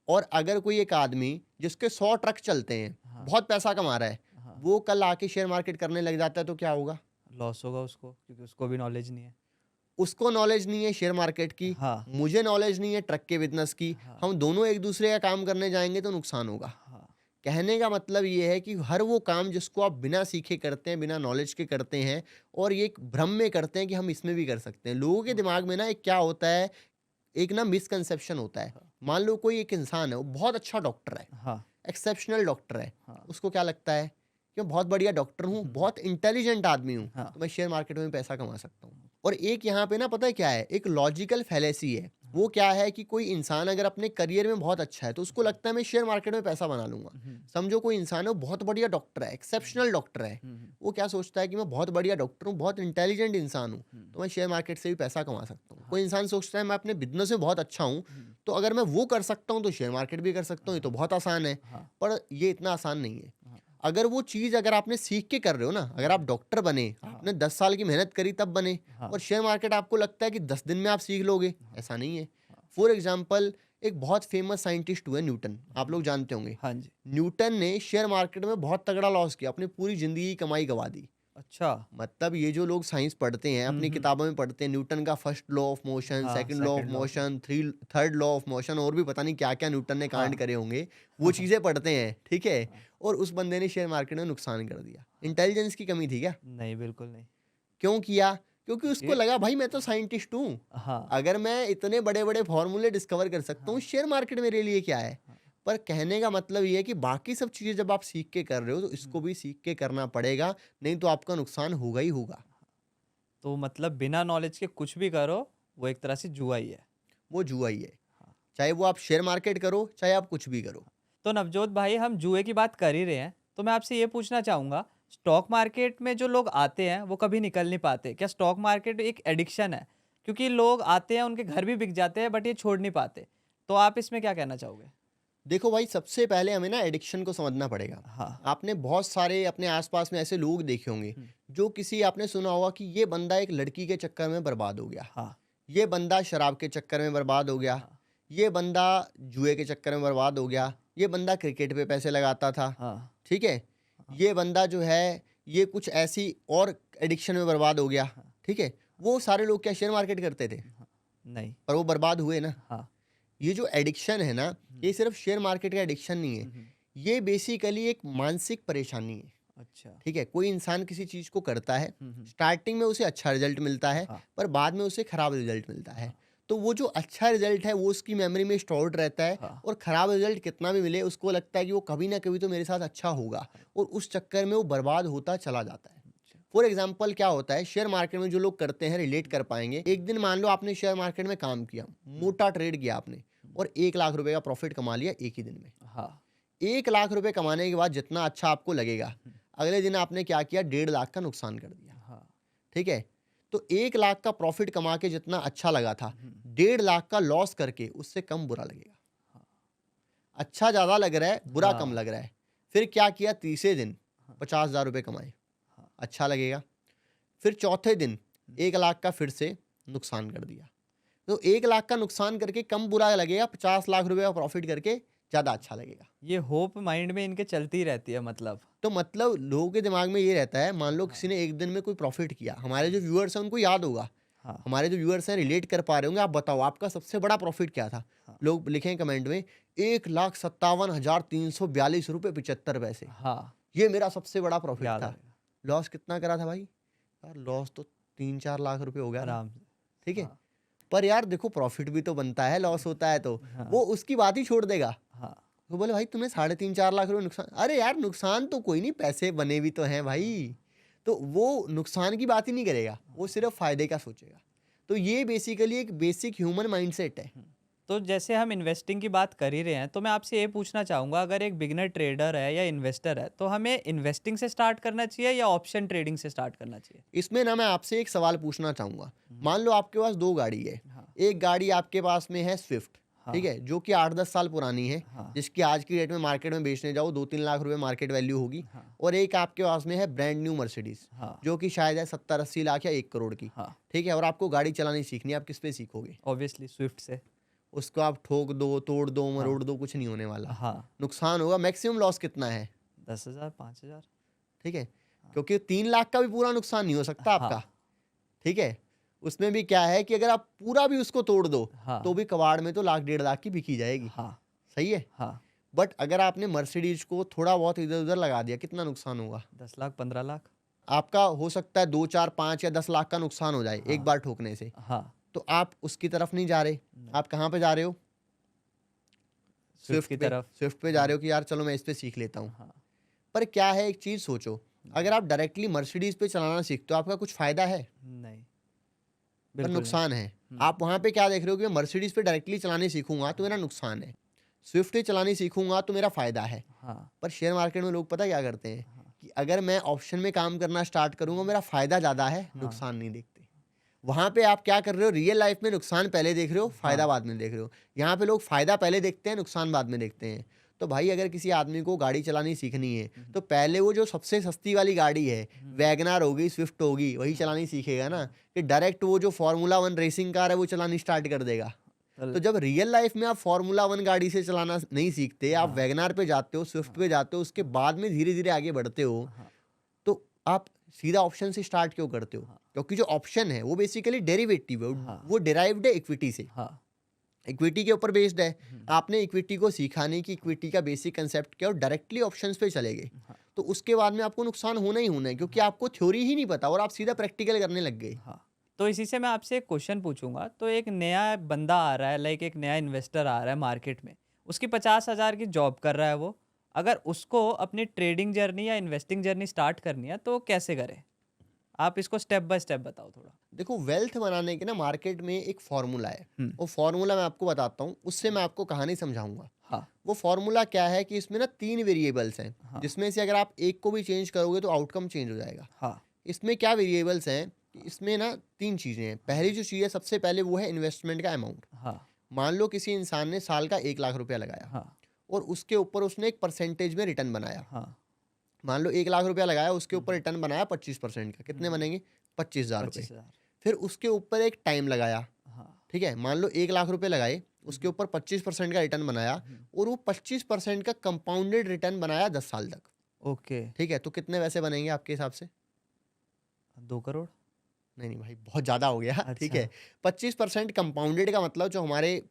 और अगर कोई एक आदमी जिसके 100 ट्रक चलते हैं, हाँ, बहुत पैसा कमा रहा है, हाँ, वो कल आके शेयर मार्केट करने लग जाता है, तो क्या होगा? लॉस होगा उसको क्योंकि उसको भी नॉलेज नहीं है। उसको नॉलेज नहीं है शेयर मार्केट की, हाँ, मुझे नॉलेज नहीं है ट्रक के बिजनेस की, हाँ, हम दोनों एक दूसरे का काम करने जाएंगे तो नुकसान होगा। हाँ, कहने का मतलब ये है कि हर वो काम जिसको आप बिना सीखे करते हैं, बिना नॉलेज के करते हैं, और ये एक भ्रम में करते हैं कि हम इसमें भी कर सकते हैं। लोगों के हाँ, दिमाग में ना एक क्या होता है, एक ना मिसकंसेप्शन होता है। हाँ, मान लो कोई एक इंसान है, वो बहुत अच्छा डॉक्टर है, हाँ, एक्सेप्शनल डॉक्टर है, हाँ, उसको क्या लगता है कि मैं बहुत बढ़िया डॉक्टर हूँ, बहुत इंटेलिजेंट आदमी हूँ, हाँ, तो मैं शेयर मार्केट में पैसा कमा सकता हूँ। और एक यहाँ पे ना पता है क्या है, एक लॉजिकल फैलेसी है। वो क्या है कि कोई इंसान अगर अपने करियर में बहुत अच्छा है, तो उसको लगता है मैं शेयर मार्केट में पैसा बना लूंगा। हुँ, समझो कोई इंसान है, वो बहुत बढ़िया डॉक्टर है, एक्सेप्शनल डॉक्टर है, हुँ, हुँ, वो क्या सोचता है कि मैं बहुत बढ़िया डॉक्टर हूँ, बहुत इंटेलिजेंट इंसान हूँ, हुँ, तो मैं शेयर मार्केट से भी पैसा कमा सकता हूँ। हाँ, कोई इंसान सोचता है मैं अपने बिजनेस में बहुत अच्छा हूँ, हुँ, तो अगर मैं वो कर सकता हूँ तो शेयर मार्केट भी कर सकता हूँ, ये तो बहुत आसान है। हाँ, पर ये इतना आसान नहीं है। हाँ, अगर वो चीज़ अगर आपने सीख के कर रहे हो ना, अगर आप डॉक्टर बने, हाँ, आपने 10 साल की मेहनत करी तब बने, हाँ, और शेयर मार्केट आपको लगता है कि 10 दिन में आप सीख लोगे, हाँ, ऐसा नहीं है। हाँ, फॉर एग्जाम्पल, एक बहुत फेमस साइंटिस्ट हुए न्यूटन, आप लोग जानते होंगे। हाँ जी, न्यूटन ने शेयर मार्केट में बहुत तगड़ा लॉस किया, अपनी पूरी ज़िंदगी की कमाई गवा दी। अच्छा। मतलब ये जो लोग साइंस पढ़ते हैं, हुँ, अपनी हुँ। किताबों में पढ़ते हैं, न्यूटन का फर्स्ट लॉ ऑफ मोशन, हाँ, second law of second law of motion, third law of motion, और भी पता नहीं क्या-क्या न्यूटन ने कांड हाँ। करे होंगे, वो चीज़ें पढ़ते हैं, ठीक है? हाँ। और उस बंदे ने शेयर मार्केट में नुकसान कर दिया। इंटेलिजेंस की कमी थी क्या? नहीं, बिल्कुल नहीं। क्यों किया? क्योंकि उसको क्योंकि लगा भाई मैं तो साइंटिस्ट हूँ। हाँ, अगर मैं इतने बड़े-बड़े फ़ॉर्मूले डिस्कवर कर सकता हूँ, हाँ, शेयर मार्केट मेरे लिए क्या है? हाँ। पर कहने का मतलब ये है कि बाकी सब चीज़ें जब आप सीख के कर रहे हो, तो हुँ। इसको भी सीख के करना पड़ेगा, नहीं तो आपका नुकसान होगा ही होगा। तो मतलब बिना नॉलेज के कुछ भी करो, वो एक तरह से जुआ ही है। वो जुआ ही है। हाँ। चाहे वो आप शेयर मार्केट करो, चाहे आप कुछ भी करो। तो नवजोत भाई, हम जुए की बात कर ही रहे हैं, तो मैं आपसे ये पूछना चाहूँगा, स्टॉक मार्केट में जो लोग आते हैं, वो कभी निकल नहीं पाते। क्या स्टॉक मार्केट एक एडिक्शन है? क्योंकि लोग आते हैं, उनके घर भी बिक जाते हैं, बट ये छोड़ नहीं पाते। तो आप इसमें क्या कहना चाहोगे? देखो भाई, सबसे पहले हमें ना एडिक्शन को समझना पड़ेगा। हाँ। आपने बहुत सारे अपने आस-पास में ऐसे लोग देखे होंगे, हुँ। जो किसी आपने सुना होगा कि ये बंदा एक लड़की के चक्कर में बर्बाद हो गया। हाँ, ये बंदा शराब के चक्कर में बर्बाद हो गया। हाँ, ये बंदा जुए के चक्कर में बर्बाद हो गया। ये बंदा क्रिकेट पे पैसे लगाता था। हाँ, ठीक है? हाँ, ये बंदा जो है, ये कुछ ऐसी और एडिक्शन में बर्बाद हो गया। हाँ, ठीक है? वो सारे लोग क्या शेयर मार्केट करते थे? हाँ। नहीं। पर वो बर्बाद हुए ना। हाँ। ये जो एडिक्शन है ना, हुँ, ये सिर्फ शेयर मार्केट का एडिक्शन नहीं है। हुँ, हुँ। ये बेसिकली एक मानसिक परेशानी है। अच्छा। ठीक है? कोई इंसान किसी चीज़ को करता है, हुँ, हुँ। स्टार्टिंग में उसे अच्छा रिज़ल्ट मिलता है, हाँ, पर बाद में उसे खराब रिज़ल्ट मिलता है। हाँ, तो वो जो अच्छा रिज़ल्ट है, वो उसकी मेमोरी में स्टोर्ड रहता है, हाँ, और खराब रिज़ल्ट कितना भी मिले, उसको लगता है कि वो कभी ना कभी तो मेरे साथ अच्छा होगा, हाँ। और उस चक्कर में वो बर्बाद होता चला जाता है। अच्छा। फॉर एग्ज़ाम्पल क्या होता है, शेयर मार्केट में जो लोग करते हैं, रिलेट कर पाएँगे। एक दिन मान लो आपने शेयर मार्केट में काम किया, हुँ, मोटा ट्रेड किया आपने, हुँ। और 1 लाख रुपए का प्रॉफ़िट कमा लिया एक ही दिन में। हाँ। 1 लाख रुपए कमाने के बाद जितना अच्छा आपको लगेगा, हुँ। अगले दिन आपने क्या किया, 1.5 लाख का नुकसान कर दिया। हाँ। ठीक है? तो 1 लाख का प्रॉफ़िट कमा के जितना अच्छा लगा था, हुँ। 1.5 लाख का लॉस करके उससे कम बुरा लगेगा। हाँ। अच्छा ज़्यादा लग रहा है, बुरा कम हाँ। लग रहा है। फिर क्या किया, तीसरे दिन हाँ। 50,000 रुपए कमाए, हाँ। अच्छा लगेगा। फिर चौथे दिन हुँ। 1 लाख का फिर से नुकसान कर दिया। तो 1 लाख का नुकसान करके कम बुरा लगेगा, 50 लाख रुपए का प्रॉफ़िट करके ज़्यादा अच्छा लगेगा। ये होप माइंड में इनके चलती ही रहती है मतलब। तो मतलब लोगों के दिमाग में ये रहता है, मान लो किसी हाँ। ने एक दिन में कोई प्रॉफ़िट किया, हमारे जो व्यूअर्स हैं उनको याद होगा। हाँ। हमारे जो व्यूअर्स हैं रिलेट कर पा रहे होंगे, आप बताओ आपका सबसे बड़ा प्रॉफ़िट क्या था? हाँ। लोग लिखें कमेंट में, 1,57,342 रुपए 75 पैसे। हाँ। ये मेरा सबसे बड़ा प्रॉफ़िट याद था। आएगा। लॉस कितना करा था भाई? यार लॉस तो 3-4 लाख रुपए हो गया ना, आराम से। ठीक है? हाँ। पर यार देखो, प्रॉफ़िट भी तो बनता है, लॉस होता है तो। हाँ। वो उसकी बात ही छोड़ देगा। हाँ। वो बोले भाई तुमने 3.5-4 लाख रुपए नुकसान, अरे यार नुकसान तो कोई नहीं, पैसे बने भी तो हैं हाँ। भाई। तो वो नुकसान की बात ही नहीं करेगा, वो सिर्फ फ़ायदे का सोचेगा। तो ये बेसिकली एक बेसिक ह्यूमन माइंडसेट है। हुँ। तो जैसे हम इन्वेस्टिंग की बात कर ही रहे हैं, तो मैं आपसे ये पूछना चाहूँगा, अगर एक बिगिनर ट्रेडर है या इन्वेस्टर है, तो हमें इन्वेस्टिंग से स्टार्ट करना चाहिए या ऑप्शन ट्रेडिंग से स्टार्ट करना चाहिए? इसमें ना मैं आपसे एक सवाल पूछना चाहूँगा। हुँ। मान लो आपके पास 2 गाड़ी है। हाँ। एक गाड़ी आपके पास में है स्विफ्ट, ठीक हाँ। है? जो कि 8-10 साल पुरानी है, हाँ। जिसकी आज की डेट में मार्केट में बेचने जाओ 2-3 लाख रुपए मार्केट वैल्यू होगी। हाँ। और एक आपके पास में है ब्रांड न्यू मर्सिडीज़, हाँ। जो कि शायद है 70-80 लाख या 1 करोड़ की, हाँ। ठीक है? और आपको गाड़ी चलानी सीखनी है, आप किस पे सीखोगे? ऑब्वियसली स्विफ्ट से। उसको आप ठोक दो, तोड़ दो, हाँ। मरोड़ दो, कुछ नहीं होने वाला। हाँ। नुकसान होगा, मैक्सिमम लॉस कितना है? 10,000 5,000। ठीक है? हाँ। क्योंकि 3 लाख का भी पूरा नुकसान नहीं हो सकता आपका, हाँ। ठीक है? उसमें भी क्या है कि अगर आप पूरा भी उसको तोड़ दो, हाँ। तो भी कबाड़ में तो लाख 1.5 लाख की बिकी जाएगी, हाँ। सही है? हाँ। बट अगर आपने मर्सिडीज़ को थोड़ा बहुत इधर-उधर लगा दिया, कितना नुकसान होगा? 10 लाख 15 लाख। आपका हो सकता है 2, 4, 5 या 10 लाख का नुकसान हो जाए एक हाँ। बार ठोकने से। हाँ। तो आप उसकी तरफ नहीं जा रहे, नहीं। आप कहाँ पे जा रहे हो? स्विफ्ट की तरफ। स्विफ्ट पे जा रहे हो कि यार चलो मैं इस पे सीख लेता हूँ। हाँ। पर क्या है, एक चीज़ सोचो, अगर आप डायरेक्टली मर्सिडीज़ पे चलाना सीखते हो, आपका कुछ फ़ायदा है? नहीं, पर बिल्कुल नहीं। नुकसान है। हुँ। आप वहाँ पे क्या देख रहे हो कि मैं मर्सिडीज़ पे डायरेक्टली चलाने सीखूँगा तो मेरा नुकसान है। स्विफ्ट पे चलानी सीखूँगा तो मेरा फ़ायदा है। हाँ। पर शेयर मार्केट में लोग पता क्या करते हैं हाँ। कि अगर मैं ऑप्शन में काम करना स्टार्ट करूँगा, मेरा फ़ायदा ज़्यादा है, हाँ। नुकसान नहीं देखते। वहाँ पे आप क्या कर रहे हो, रियल लाइफ़ में नुकसान पहले देख रहे हो, फ़ायदा हाँ। बाद में देख रहे हो। यहाँ पे लोग फ़ायदा पहले देखते हैं, नुकसान बाद में देखते हैं। तो भाई अगर किसी आदमी को गाड़ी चलानी सीखनी है, हुँ। तो पहले वो जो सबसे सस्ती वाली गाड़ी है, हुँ। वैगनआर होगी, स्विफ्ट होगी, वही हाँ। चलानी सीखेगा ना, कि डायरेक्ट वो जो फ़ॉर्मूला 1 रेसिंग कार है, वो चलानी स्टार्ट कर देगा। तो जब रियल लाइफ़ में आप फ़ॉर्मूला 1 गाड़ी से चलाना नहीं सीखते, आप हाँ। वैगनआर पे जाते हो, स्विफ्ट हाँ। पे जाते हो, उसके बाद में धीरे-धीरे आगे बढ़ते हो, हाँ। तो आप सीधा ऑप्शन से स्टार्ट क्यों करते हो? हाँ। क्योंकि जो ऑप्शन है वो बेसिकली डेरिवेटिव है, हाँ। वो डिराइव्ड है इक्विटी से, हाँ। इक्विटी के ऊपर बेस्ड है। हुँ। आपने इक्विटी को सीखा नहीं कि इक्विटी का बेसिक कंसेप्ट क्या, और डायरेक्टली ऑप्शंस पे चले गए, हाँ। तो उसके बाद में आपको नुकसान होना ही होना है, क्योंकि आपको थ्योरी ही नहीं पता और आप सीधा प्रैक्टिकल करने लग गए। हाँ। तो इसी से मैं आपसे एक क्वेश्चन पूछूँगा, तो एक नया बंदा आ रहा है, लाइक एक नया इन्वेस्टर आ रहा है मार्केट में, उसकी 50,000 की जॉब कर रहा है वो, अगर उसको अपनी ट्रेडिंग जर्नी या इन्वेस्टिंग जर्नी स्टार्ट करनी है, तो वो कैसे करे? आप इसको स्टेप बाय स्टेप बताओ थोड़ा। देखो, वेल्थ बनाने के ना मार्केट में एक फॉर्मूला है, हुँ। वो फॉर्मूला मैं आपको बताता हूँ, उससे मैं आपको कहानी समझाऊंगा। हाँ। वो फॉर्मूला क्या है कि इसमें ना 3 वेरिएबल्स हैं, हाँ। जिसमें से अगर आप एक को भी चेंज करोगे तो आउटकम चेंज हो जाएगा। हाँ। इसमें क्या वेरिएबल्स हैं कि इसमें ना 3 चीज़ें हैं। पहली जो चीज़ है, सबसे पहले वो है इन्वेस्टमेंट का अमाउंट। हाँ। मान लो किसी इंसान ने साल का 1 लाख रुपया लगाया, हाँ। और उसके ऊपर उसने एक परसेंटेज में रिटर्न बनाया। हाँ। मान लो 1 लाख रुपया लगाया, उसके ऊपर रिटर्न बनाया 25% का, कितने हुँ। बनेंगे? 25,000 रुपये। 25,000। फिर उसके ऊपर एक टाइम लगाया, हाँ। ठीक है? मान लो 1 लाख रुपए लगाए, उसके ऊपर 25% का रिटर्न बनाया, हुँ। और वो 25% का कंपाउंडेड रिटर्न बनाया 10 साल तक, ओके। ठीक है? तो कितने पैसे बनेंगे आपके हिसाब से? 2 करोड़? नहीं, नहीं भाई, बहुत ज़्यादा हो गया, ठीक अच्छा। है? 25% कंपाउंडेड का मतलब, जो हमारे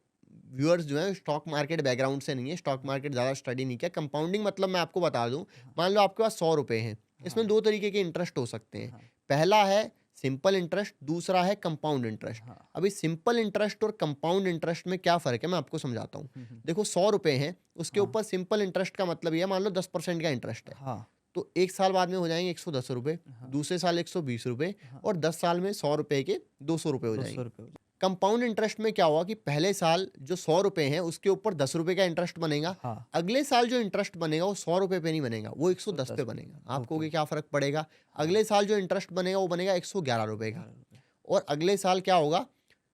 व्यूअर्स जो हैं स्टॉक मार्केट बैकग्राउंड से नहीं है, स्टॉक मार्केट ज़्यादा स्टडी नहीं किया, कंपाउंडिंग मतलब मैं आपको बता दूँ, हाँ। मान लो आपके पास 100 रुपए हैं, इसमें हाँ। 2 तरीके के इंटरेस्ट हो सकते हैं। हाँ। पहला है सिंपल इंटरेस्ट, दूसरा है कंपाउंड इंटरेस्ट। हाँ। अभी सिंपल इंटरेस्ट और कंपाउंड इंटरेस्ट में क्या फ़र्क है, मैं आपको समझाता हूँ। हुँ। हुँ। देखो, 100 रुपए हैं, उसके हाँ। ऊपर सिंपल इंटरेस्ट का मतलब ये है, मान लो 10% का इंटरेस्ट है, हाँ। तो 1 साल बाद में हो जाएँगे 110 रुपए, हाँ। दूसरे साल 120 रुपए, हाँ। और 10 साल में 100 रुपए के 200 रुपए हो 200 जाएँगे। रुपए हो जाए। कंपाउंड इंटरेस्ट में क्या हुआ कि पहले साल जो 100 रुपए हैं, उसके ऊपर 10 रुपए का इंटरेस्ट बनेगा, हाँ। अगले साल जो इंटरेस्ट बनेगा वो 100 रुपए पे नहीं बनेगा, वो 110 पे 110 पे। बनेगा। आप ओके। कहोगे क्या फ़र्क पड़ेगा? हाँ। अगले साल जो इंटरेस्ट बनेगा वो बनेगा 111 रुपए का, 11 रुपए। और अगले साल क्या होगा,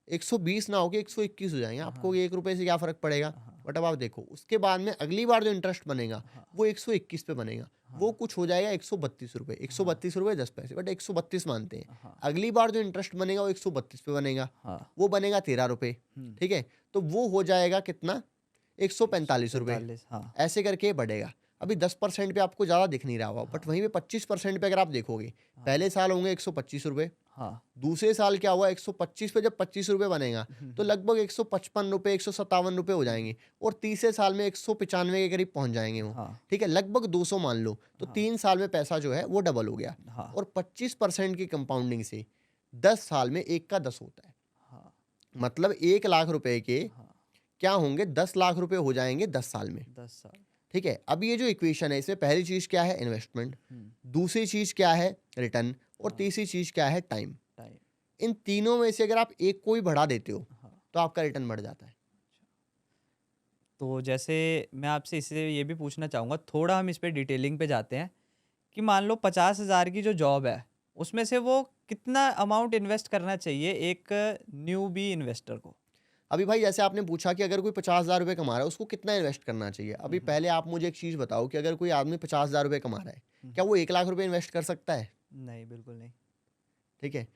120 ना होके 121 हो जाएँगे। आप हाँ। कहोगे 1 रुपए से क्या फ़र्क पड़ेगा? हाँ। बट अब आप देखो, उसके बाद में अगली बार जो इंटरेस्ट बनेगा हाँ। वो 121 पे बनेगा, वो हाँ। कुछ हो जाएगा 132 रुपए, 132 रुपए 10 पैसे, बट 132 मानते हैं। हाँ। अगली बार जो इंटरेस्ट बनेगा वो 132 पे बनेगा, हाँ। वो बनेगा 13 रुपए, हुँ। ठीक है? तो वो हो जाएगा कितना? 145 रुपए। 145। हाँ। ऐसे करके ये बढ़ेगा। अभी 10% पे आपको ज़्यादा दिख नहीं रहा होगा, बट हाँ। वहीं पे 25% पे अगर आप देखोगे, हाँ। पहले साल होंगे 125 रुपए, हाँ। दूसरे साल क्या हुआ, 125 पे जब 25 रुपए बनेगा, हुँ। तो लगभग 155 रुपए, 157 रुपए हो जाएँगे, और तीसरे साल में 195 के करीब पहुँच जाएँगे वो, हाँ। ठीक है? लगभग 200 मान लो, तो हाँ। 3 साल में पैसा जो है वो डबल हो गया, हाँ। और 25% की कंपाउंडिंग से 10 साल में 1 का 10 होता है। हाँ। मतलब 1 लाख रुपए के हाँ। क्या होंगे, 10 लाख रुपए हो जाएँगे 10 साल में। 10 साल। ठीक है? अब ये जो इक्वेशन है, इसमें पहली चीज़ क्या है, इन्वेस्टमेंट, हुँ। दूसरी चीज़ क्या है, रिटर्न, और हाँ। तीसरी चीज़ क्या है, टाइम। टाइम। इन तीनों में से अगर आप एक को भी बढ़ा देते हो, हाँ। तो आपका रिटर्न बढ़ जाता है। तो जैसे मैं आपसे इससे ये भी पूछना चाहूँगा, थोड़ा हम इस पे डिटेलिंग पे जाते हैं कि मान लो 50,000 की जो जॉब है, उसमें से वो कितना अमाउंट इन्वेस्ट करना चाहिए एक न्यूबी इन्वेस्टर को? अभी भाई, जैसे आपने पूछा कि अगर कोई 50,000 रुपए कमा रहा है, उसको कितना इन्वेस्ट करना चाहिए? अभी हुँ। पहले आप मुझे एक चीज़ बताओ कि अगर कोई आदमी 50,000 रुपए कमा रहा है, हुँ। क्या वो 1 लाख रुपए इन्वेस्ट कर सकता है? नहीं, बिल्कुल नहीं। ठीक है?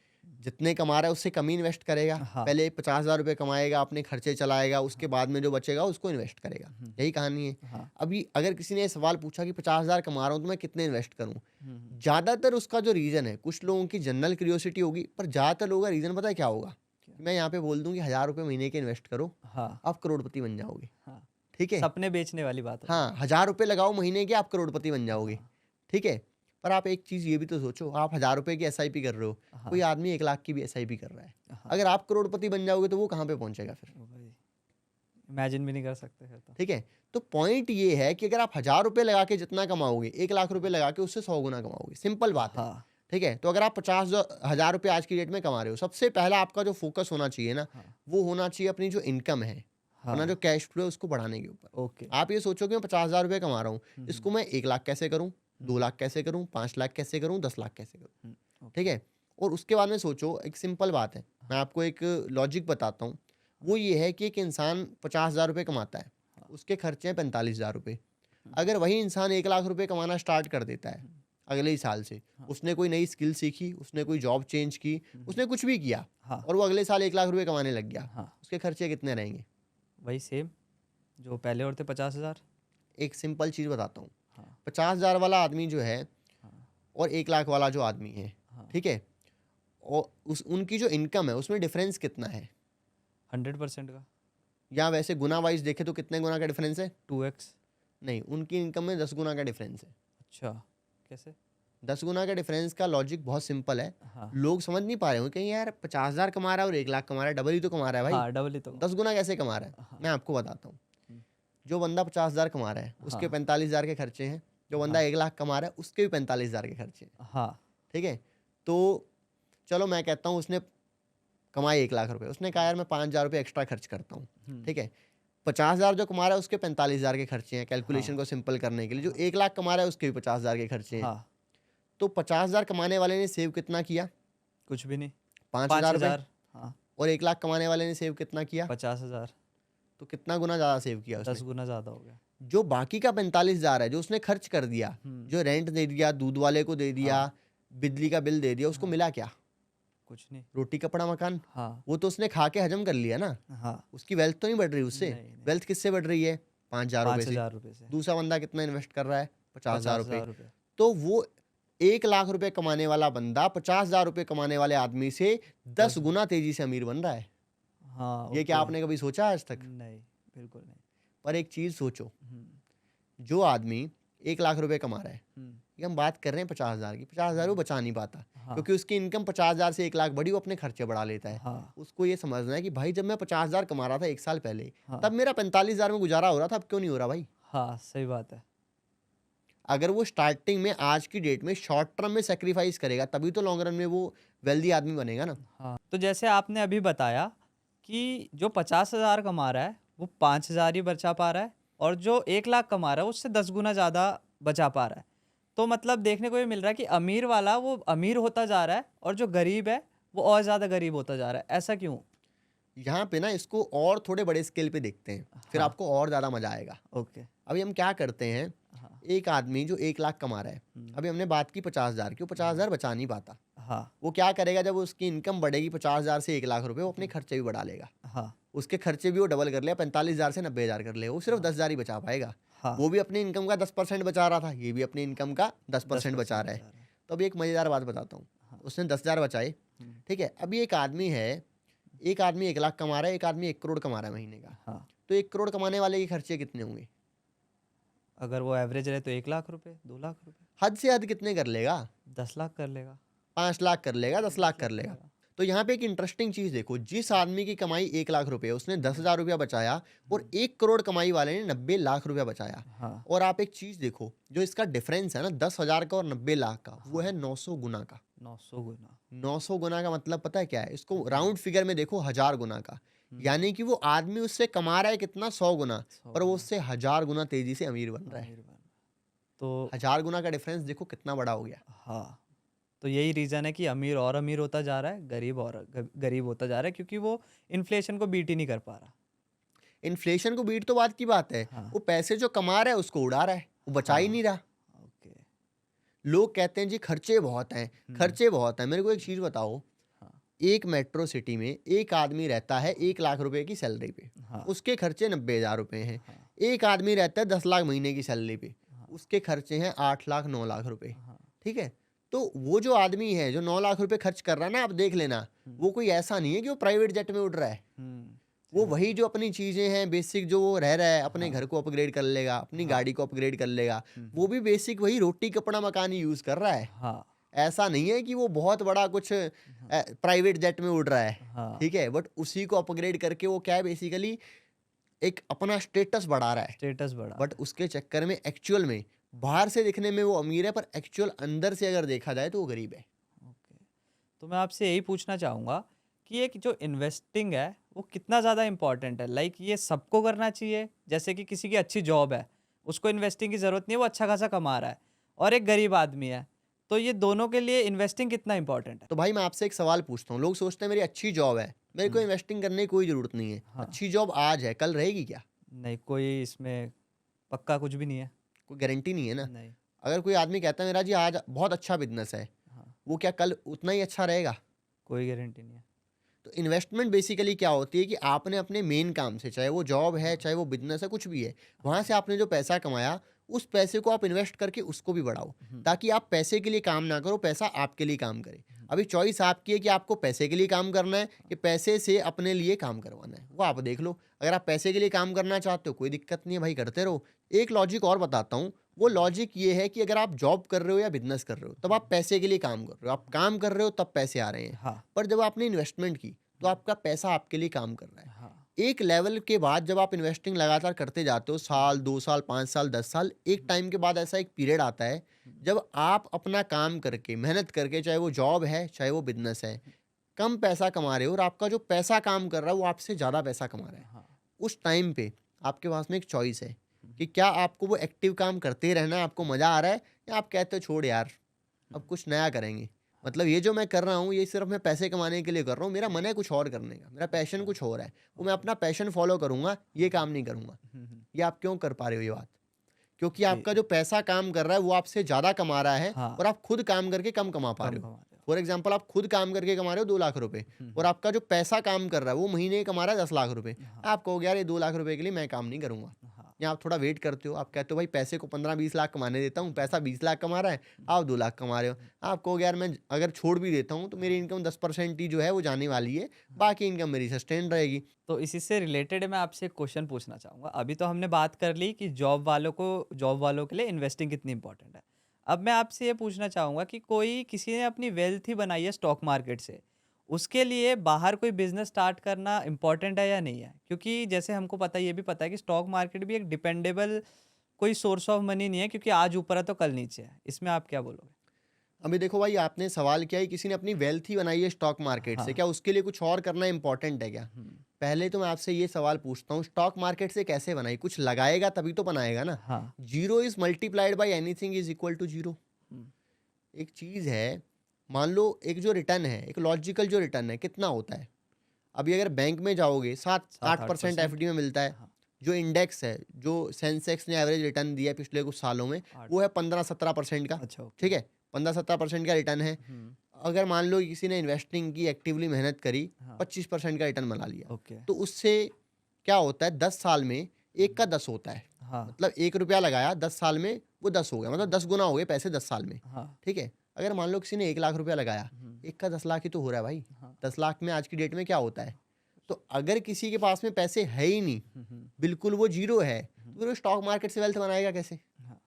जितने कमा रहा है उससे कम ही इन्वेस्ट करेगा। हाँ। पहले 50,000 रुपए कमाएगा, अपने खर्चे चलाएगा, उसके बाद में जो बचेगा उसको इन्वेस्ट करेगा। हुँ। यही कहानी है। हाँ। अभी अगर किसी ने ये सवाल पूछा कि 50,000 कमा रहा हूँ तो मैं कितने इन्वेस्ट करूँ? हुँ। हुँ। ज़्यादातर उसका जो रीज़न है, कुछ लोगों की जनरल क्यूरियोसिटी होगी, पर ज़्यादातर लोगों का रीज़न पता है क्या होगा? क्या? मैं यहाँ पे बोल दूँ कि 1,000 रुपए महीने के इन्वेस्ट करो, हाँ। आप करोड़पति बन जाओगे। हाँ। ठीक है? सपने बेचने वाली बात हो गई। हाँ, 1,000 रुपए लगाओ महीने के, आप करोड़पति बन जाओगे। हाँ। ठीक है? पर आप एक चीज़ ये भी तो सोचो, आप 1,000 रुपए की एसआईपी कर रहे हो, हाँ। कोई आदमी 1 लाख की भी एसआईपी कर रहा है। हाँ। अगर आप करोड़पति बन जाओगे तो वो कहाँ पे पहुँचेगा फिर? वही। इमेजिन भी नहीं कर सकते फिर तो। ठीक है? तो पॉइंट ये है कि अगर आप 1,000 रुपए लगा के जितना कमाओगे, 1 लाख रुपए लगा के उससे 100 गुना कमाओगे। सिंपल बात है। हाँ। ठीक है? तो अगर आप 50,000 रुपए आज की डेट में कमा रहे हो, सबसे पहला आपका जो फ़ोकस होना चाहिए ना, हाँ। वो होना चाहिए अपनी जो इनकम है, अपना जो हाँ। कैश फ्लो है उसको बढ़ाने के ऊपर। ओके। आप ये सोचो कि मैं 50,000 रुपए कमा रहा हूँ, हुँ। इसको मैं 1 लाख कैसे करूँ, 2 लाख कैसे करूँ, 5 लाख कैसे करूँ, 10 लाख कैसे करूँ? हुँ। ओके। ठीक है? और उसके बाद में सोचो, एक सिंपल बात है, मैं आपको एक लॉजिक बताता हूँ। वो ये है कि एक इंसान 50,000 रुपए कमाता है, हाँ। उसके खर्चे हैं 45,000 रुपए। हुँ। अगर वही इंसान 1 लाख रुपए कमाना स्टार्ट कर देता है हुँ। अगले ही साल से, हाँ। उसने कोई नई स्किल सीखी, उसने कोई जॉब चेंज की, हुँ। उसने कुछ भी किया, हाँ। और वो अगले साल 1 लाख रुपए कमाने लग गया, हाँ। उसके खर्चे कितने रहेंगे? वही सेम जो पहले और थे 50,000। एक सिंपल चीज़ बताता हूँ, हाँ। 50,000 वाला आदमी जो है, हाँ। और 1 लाख वाला जो आदमी है, हाँ ठीक है, और उनकी जो इनकम है उसमें डिफरेंस कितना है? 100% का या वैसे गुना वाइज देखे तो कितने गुना का डिफरेंस है? 2x। नहीं, उनकी इनकम में 10 गुना का डिफरेंस है। अच्छा, कैसे? 10 गुना का डिफरेंस का लॉजिक बहुत सिंपल है। हाँ लोग समझ नहीं पा रहे हो कहीं यार 50,000 कमा रहा है और 1 लाख कमा रहा है, डबल ही तो कमा रहा है भाई। हाँ, डबल ही तो। 10 गुना कैसे कमा रहा है? हाँ मैं आपको बताता हूँ। हम्म, जो बंदा 50,000 कमा रहा है उसके हाँ 45,000 के खर्चे हैं, जो बंदा हाँ 1 लाख कमा रहा है उसके भी 45,000 के खर्चे हैं, हाँ ठीक है। तो चलो मैं कहता हूँ उसने कमाए 1 लाख रुपए, उसने कहा यार मैं 5,000 रुपये एक्स्ट्रा खर्च करता हूँ, हम्म, ठीक है। 50,000 जो कमा रहा है उसके 45,000 के खर्चे हैं, हाँ कैलकुलेशन को सिंपल करने के लिए। जो हाँ 1 लाख कमा रहा है उसके भी 50,000 के खर्चे हैं। हाँ, तो 50,000 कमाने वाले ने सेव कितना किया? कुछ भी नहीं। 5,000 रुपये। 5,000। हाँ, और 1 लाख कमाने वाले ने सेव कितना किया? 50,000। तो कितना गुना ज़्यादा सेव किया 10 उसने? गुना ज़्यादा हो गया। जो बाकी का 45,000 है जो उसने खर्च कर दिया, जो रेंट दे दिया, दूध वाले को दे दिया, हाँ बिजली का बिल दे दिया, उसको हाँ, मिला क्या? कुछ नहीं। रोटी कपड़ा मकान। हाँ वो तो उसने खा के हजम कर लिया ना, हाँ, उसकी वेल्थ तो नहीं बढ़ रही उससे। नहीं नहीं, वेल्थ किससे बढ़ रही है? 5,000 रुपये से। 5,000 रुपये से। दूसरा बंदा कितना इन्वेस्ट कर रहा है? 50,000 रुपये। 50,000 रुपये। तो वो 1 लाख रुपए कमाने वाला बंदा 50,000 रुपये कमाने वाले आदमी से 10 10। गुना तेजी से अमीर बन रहा है। हाँ, ये क्या ओके। आपने कभी सोचा आज तक? नहीं, बिल्कुल नहीं। पर एक चीज़ सोचो, हम्म, जो आदमी 1 लाख रुपए कमा रहा है, हम्म, ये हम बात कर रहे हैं 50,000 की, 50,000 वो बचा नहीं पाता, हाँ क्योंकि उसकी इनकम 50,000 से 1 लाख बढ़ी, वो अपने खर्चे बढ़ा लेता है। हाँ उसको ये समझना है कि भाई जब मैं 50,000 कमा रहा था 1 साल पहले, हाँ तब मेरा 45,000 में गुजारा हो रहा था, अब क्यों नहीं हो रहा भाई? हाँ, सही बात है। अगर वो स्टार्टिंग में आज की डेट में शॉर्ट टर्म में सेक्रीफाइस करेगा तभी तो लॉन्ग रन में वो वेल्दी आदमी बनेगा ना। हाँ, तो जैसे आपने अभी बताया कि जो 50,000 कमा रहा है वो 5,000 ही बचा पा रहा है, और जो 1 लाख कमा रहा है उससे 10 गुना ज़्यादा बचा पा रहा है। तो मतलब देखने को ये मिल रहा है कि अमीर वाला वो अमीर होता जा रहा है और जो गरीब है वो और ज़्यादा गरीब होता जा रहा है। ऐसा क्यों? यहाँ पे ना इसको और थोड़े बड़े स्केल पे देखते हैं, फिर हाँ, आपको और ज़्यादा मजा आएगा। ओके। अभी हम क्या करते हैं, हाँ, एक आदमी जो 1 लाख कमा रहा है, अभी हमने बात की 50,000 की, वो 50,000 बचा नहीं पाता। हाँ वो क्या करेगा, जब उसकी इनकम बढ़ेगी 50,000 से 1 लाख रुपए, वो अपने खर्चे भी बढ़ा लेगा। हाँ उसके खर्चे भी वो डबल कर लेगा, 45,000 से 90,000 कर लेगा, वो सिर्फ 10,000 ही बचा पाएगा। हाँ, वो भी अपनी इनकम का 10% बचा रहा था, ये भी अपनी इनकम का 10% बचा 10% रहा है। बचा रहा है। तो अभी एक मज़ेदार बात बताता हूँ। हाँ, उसने 10,000 बचाए, हम्म, ठीक है। अभी एक आदमी है, एक आदमी 1 लाख कमा रहा है, एक आदमी 1 करोड़ कमा रहा है महीने का। हाँ, तो 1 करोड़ कमाने वाले के खर्चे कितने होंगे? अगर वो एवरेज रहे तो 1 लाख रुपए, 2 लाख रुपए, हद से हद कितने कर लेगा? 10 लाख कर लेगा, 5 लाख कर लेगा, 10 लाख 10 कर लाख लेगा। करेगा। तो यहाँ पे एक इंटरेस्टिंग चीज़ देखो, जिस आदमी की कमाई 1 लाख रुपए है, उसने 10,000 रुपया बचाया, और 1 करोड़ कमाई वाले ने 90 लाख रुपया बचाया। हाँ और आप एक चीज़ देखो, जो इसका डिफरेंस है ना 10,000 का और 90 लाख का, वो है 900 गुना का। 900 गुना। 900 गुना का मतलब पता है क्या है? इसको राउंड फिगर में देखो, 1,000 गुना का। यानी कि वो आदमी उससे कमा रहा है कितना? 100 गुना, 100 पर वो गुना उससे 1,000 गुना तेजी से अमीर बन रहा है। अमीर बना। तो 1,000 गुना का डिफरेंस देखो कितना बड़ा हो गया। हाँ, तो यही रीज़न है कि अमीर और अमीर होता जा रहा है, गरीब और गरीब होता जा रहा है, क्योंकि वो इन्फ्लेशन को बीट ही नहीं कर पा रहा। इन्फ्लेशन को बीट तो बात की बात है, हाँ वो पैसे जो कमा रहा है उसको उड़ा रहा है, वो बचा ही हाँ, नहीं रहा। ओके। लोग कहते हैं जी खर्चे बहुत हैं, खर्चे बहुत हैं। मेरे को एक चीज़ बताओ, हाँ एक मेट्रो सिटी में एक आदमी रहता है 1 लाख रुपए की सैलरी पे, हाँ उसके खर्चे 90,000 रुपए हैं। हाँ एक आदमी रहता है 10 लाख महीने की सैलरी पे, हाँ उसके खर्चे हैं 8 लाख 9 लाख रुपए, हाँ, ठीक है। तो वो जो आदमी है जो 9 लाख रुपए खर्च कर रहा है ना, आप देख लेना, वो कोई ऐसा नहीं है कि वो प्राइवेट जेट में उड़ रहा है। वो सही बात। वही जो अपनी चीज़ें हैं बेसिक, जो वो रह रहा है, अपने हाँ घर को अपग्रेड कर लेगा, अपनी हाँ, गाड़ी को अपग्रेड कर लेगा, हम्म, वो भी बेसिक वही रोटी कपड़ा मकान ही यूज़ कर रहा है। हाँ ऐसा नहीं है कि वो बहुत बड़ा कुछ प्राइवेट जेट में उड़ रहा है, हाँ, ठीक है। बट उसी को अपग्रेड करके वो क्या है, बेसिकली एक अपना स्टेटस बढ़ा रहा है। स्टेटस बढ़ा बट है। उसके चक्कर में एक्चुअल में बाहर से दिखने में वो अमीर है, पर एक्चुअल अंदर से अगर देखा जाए तो वो गरीब है। ओके, तो मैं आपसे यही पूछना चाहूँगा कि एक जो इन्वेस्टिंग है वो कितना ज़्यादा इम्पोर्टेंट है। लाइक ये सबको करना चाहिए, जैसे कि किसी की अच्छी जॉब है, उसको इन्वेस्टिंग की ज़रूरत नहीं है, वो अच्छा खासा कमा रहा है, और एक गरीब आदमी है, तो ये दोनों के लिए इन्वेस्टिंग कितना इम्पोर्टेंट है? तो भाई मैं आपसे एक सवाल पूछता हूँ, लोग सोचते हैं मेरी अच्छी जॉब है, मेरे को हम्म, इन्वेस्टिंग करने की कोई ज़रूरत नहीं है। हाँ, अच्छी जॉब आज है, कल रहेगी क्या? नहीं, कोई इसमें पक्का कुछ भी नहीं है। कोई गारंटी नहीं है ना। नहीं। अगर कोई आदमी कहता है मेरा जी आज बहुत अच्छा बिजनेस है, हाँ, वो क्या कल उतना ही अच्छा रहेगा? कोई गारंटी नहीं है। तो इन्वेस्टमेंट बेसिकली क्या होती है कि आपने अपने मेन काम से, चाहे वो जॉब है, चाहे वो बिजनेस है, कुछ भी है, वहाँ से आपने जो पैसा कमाया उस पैसे को आप इन्वेस्ट करके उसको भी बढ़ाओ, ताकि आप पैसे के लिए काम ना करो, पैसा आपके लिए काम करे। अभी चॉइस आपकी है कि आपको पैसे के लिए काम करना है कि पैसे से अपने लिए काम करवाना है, वो आप देख लो। अगर आप पैसे के लिए काम करना चाहते हो कोई दिक्कत नहीं है भाई, करते रहो। एक लॉजिक और बताता हूँ, वो लॉजिक ये है कि अगर आप जॉब कर रहे हो या बिजनेस कर रहे हो तब आप पैसे के लिए काम कर रहे हो, आप काम कर रहे हो तब पैसे आ रहे हैं। हाँ, पर जब आपने इन्वेस्टमेंट की तो आपका पैसा आपके लिए काम कर रहा है। हाँ, एक लेवल के बाद जब आप इन्वेस्टिंग लगातार करते जाते हो, साल 2 साल 5 साल 10 साल, एक टाइम के बाद ऐसा एक पीरियड आता है जब आप अपना काम करके मेहनत करके, चाहे वो जॉब है चाहे वो बिजनेस है, कम पैसा कमा रहे हो और आपका जो पैसा काम कर रहा है वो आपसे ज़्यादा पैसा कमा रहा है। हाँ, उस टाइम पे आपके पास में एक चॉइस है कि क्या आपको वो एक्टिव काम करते रहना है, आपको मज़ा आ रहा है, या आप कहते हो छोड़ यार अब कुछ नया करेंगे। मतलब ये जो मैं कर रहा हूँ ये सिर्फ मैं पैसे कमाने के लिए कर रहा हूँ, मेरा मन है कुछ और करने का, मेरा पैशन कुछ और है, वो मैं अपना पैशन फॉलो करूँगा, ये काम नहीं करूँगा। ये आप क्यों कर पा रहे हो ये बात? क्योंकि ओके, आपका जो पैसा काम कर रहा है वो आपसे ज़्यादा कमा रहा है हाँ, और आप खुद काम करके कम कमा पा कम रहे हो। कमाते हो। फॉर एग्जाम्पल आप खुद काम करके कमा रहे हो 2 लाख रुपए और आपका जो पैसा काम कर रहा है वो महीने कमा रहा है 10 लाख रुपए। हाँ, आप कहोगे यार ये 2 लाख रुपए के लिए मैं काम नहीं करूँगा, हाँ, या आप थोड़ा वेट करते हो, आप कहते हो भाई पैसे को 15-20 लाख कमाने देता हूँ, पैसा 20 लाख कमा रहा है, आप 2 लाख कमा रहे हो। आप कहोगे यार मैं अगर छोड़ भी देता हूँ तो मेरी इनकम 10% ही जो है वो जाने वाली है, बाकी इनकम मेरी सस्टेन रहेगी। तो इसी से रिलेटेड मैं आपसे एक क्वेश्चन पूछना चाहूँगा। अभी तो हमने बात कर ली कि जॉब वालों के लिए इन्वेस्टिंग कितनी इंपॉर्टेंट है। अब मैं आपसे ये पूछना चाहूँगा कि कोई किसी ने अपनी वेल्थ ही बनाई है स्टॉक मार्केट से, उसके लिए बाहर कोई बिज़नेस स्टार्ट करना इम्पोर्टेंट है या नहीं है? क्योंकि जैसे हमको पता है, ये भी पता है कि स्टॉक मार्केट भी एक डिपेंडेबल कोई सोर्स ऑफ मनी नहीं है, क्योंकि आज ऊपर है तो कल नीचे है। इसमें आप क्या बोलोगे? अभी देखो भाई, आपने सवाल किया है किसी ने अपनी वेल्थ ही बनाई है स्टॉक मार्केट से, हाँ। क्या उसके लिए कुछ और करना इंपॉर्टेंट है क्या? हुँ, पहले तो मैं आपसे ये सवाल पूछता हूँ, स्टॉक मार्केट से कैसे बनाई? कुछ लगाएगा तभी तो बनाएगा ना। हाँ। Zero is multiplied by anything is equal to zero. हुँ, एक चीज़ है, मान लो एक जो रिटर्न है, एक लॉजिकल जो रिटर्न है कितना होता है? अभी अगर बैंक में जाओगे 7-8% 7-8% एफडी में मिलता है। हाँ, जो इंडेक्स है, जो सेंसेक्स ने एवरेज रिटर्न दिया है पिछले कुछ सालों में, 8 वो है 15-17% का। अच्छा, ओके। ठीक है, 15-17% का रिटर्न है। हुँ, अगर मान लो किसी ने इन्वेस्टिंग की, एक्टिवली मेहनत करी, हाँ, 25% का रिटर्न बना लिया, ओके। तो उससे क्या होता है, 10 साल में 1 का 10 होता है। हाँ, मतलब 1 रुपया लगाया, 10 साल में वो 10 हो गया, मतलब 10 गुना हो गए पैसे 10 साल में। हाँ, ठीक है, अगर मान लो किसी ने 1 लाख रुपया लगाया, हुँ, 1 का 10 लाख ही तो हो रहा है भाई। हाँ, 10 लाख में आज की डेट में क्या होता है? तो अगर किसी के पास में पैसे है ही नहीं, हुँ, हुँ, बिल्कुल वो जीरो है, हुँ, तो फिर वो स्टॉक मार्केट से वेल्थ बनाएगा कैसे? हाँ,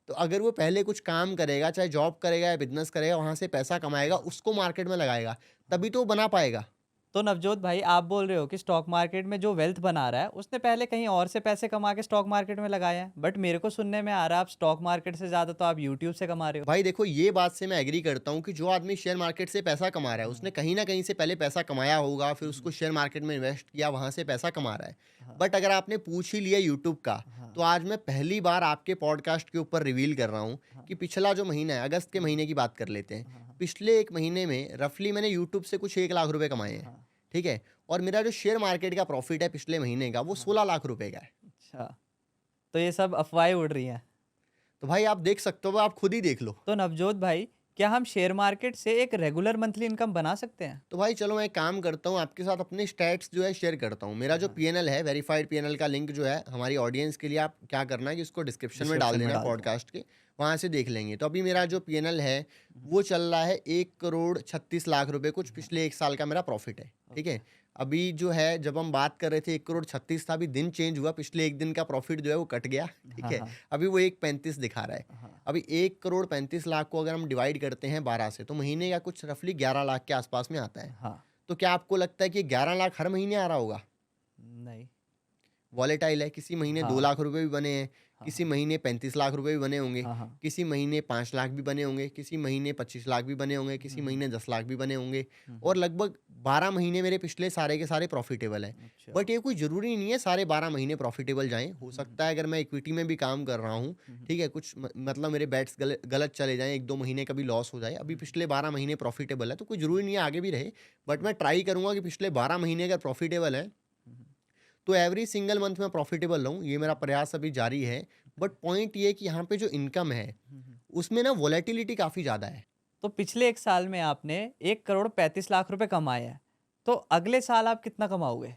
तो अगर वो पहले कुछ काम करेगा, चाहे जॉब करेगा या बिजनेस करेगा, वहाँ से पैसा कमाएगा, उसको मार्केट में लगाएगा, तभी तो वो बना पाएगा। तो नवजोत भाई, आप बोल रहे हो कि स्टॉक मार्केट में जो वेल्थ बना रहा है, उसने पहले कहीं और से पैसे कमा के स्टॉक मार्केट में लगाए हैं। बट मेरे को सुनने में आ रहा है आप स्टॉक मार्केट से ज़्यादा तो आप यूट्यूब से कमा रहे हो। भाई देखो, ये बात से मैं एग्री करता हूँ कि जो आदमी शेयर मार्केट से पैसा कमा रहा है, उसने कहीं ना कहीं से पहले पैसा कमाया होगा, फिर उसको शेयर मार्केट में इन्वेस्ट किया, वहाँ से पैसा कमा रहा है। हाँ, बट अगर आपने पूछ ही लिया यूट्यूब का, हाँ, तो आज मैं पहली बार आपके पॉडकास्ट के ऊपर रिवील कर रहा हूँ हाँ, कि पिछला जो महीना है, अगस्त के महीने की बात कर लेते हैं। हाँ, पिछले एक महीने में रफली मैंने यूट्यूब से कुछ 1 लाख रुपए कमाए हैं। हाँ, ठीक है, और मेरा जो शेयर मार्केट का प्रॉफिट है पिछले महीने का, वो हाँ, 16 लाख रुपए का है। अच्छा। तो ये सब अफवाहें उड़ रही हैं। तो भाई आप देख सकते हो, आप खुद ही देख लो। तो नवजोत भाई, क्या हम शेयर मार्केट से एक रेगुलर मंथली इनकम बना सकते हैं? तो भाई चलो मैं एक काम करता हूँ, आपके साथ अपने स्टैट्स जो है शेयर करता हूँ। मेरा जो हाँ, पीएनएल है, वेरीफाइड पीएनएल का लिंक जो है हमारी ऑडियंस के लिए, आप क्या करना है कि उसको डिस्क्रिप्शन में डाल डिस्क्रिप्शन में देना डाल दूँ। पॉडकास्ट के, वहाँ से देख लेंगे। तो अभी मेरा जो पीएनएल है वो चल रहा है 1 करोड़ 36 लाख रुपए, कुछ पिछले एक साल का मेरा प्रॉफिट है। ठीक है, अभी जो है जब हम बात कर रहे थे 1 करोड़ 36 था, अभी दिन चेंज हुआ, पिछले एक दिन का प्रॉफिट जो है वो कट गया। ठीक हाँ, है, हाँ, अभी वो 1.35 दिखा रहा है। हाँ, अभी 1 करोड़ 35 लाख को अगर हम डिवाइड करते हैं 12 से, तो महीने का कुछ रफली 11 लाख के आसपास में आता है। हाँ, तो क्या आपको लगता है कि 11 लाख हर महीने आ रहा होगा? नहीं। वॉलेटाइल है, किसी महीने 2 हाँ, लाख रुपए भी बने हैं, हाँ, किसी महीने 35 लाख रुपए भी बने होंगे, हाँ, हाँ, किसी महीने 5 लाख भी बने होंगे, किसी महीने 25 लाख भी बने होंगे, किसी महीने 10 लाख भी बने होंगे, और लगभग 12 महीने मेरे पिछले सारे के सारे प्रॉफिटेबल हैं। अच्छा। बट ये कोई ज़रूरी नहीं है सारे 12 महीने प्रॉफिटेबल जाएँ। हो सकता है अगर मैं इक्विटी में भी काम कर रहा हूँ, ठीक है, कुछ मतलब मेरे बेट्स गलत चले जाएँ, 1-2 महीने कभी लॉस हो जाए। अभी पिछले 12 महीने प्रॉफिटेबल है, तो कोई ज़रूरी नहीं है आगे भी रहे। बट मैं ट्राई करूँगा कि पिछले 12 महीने अगर प्रॉफिटेबल है, तो एवरी सिंगल मंथ में प्रॉफिटेबल रहूँ, ये मेरा प्रयास अभी जारी है। बट पॉइंट ये है कि यहाँ पे जो इनकम है, उसमें ना वोलेटिलिटी काफ़ी ज़्यादा है। तो पिछले एक साल में आपने 1 करोड़ 35 लाख रुपए कमाए हैं, तो अगले साल आप कितना कमाओगे?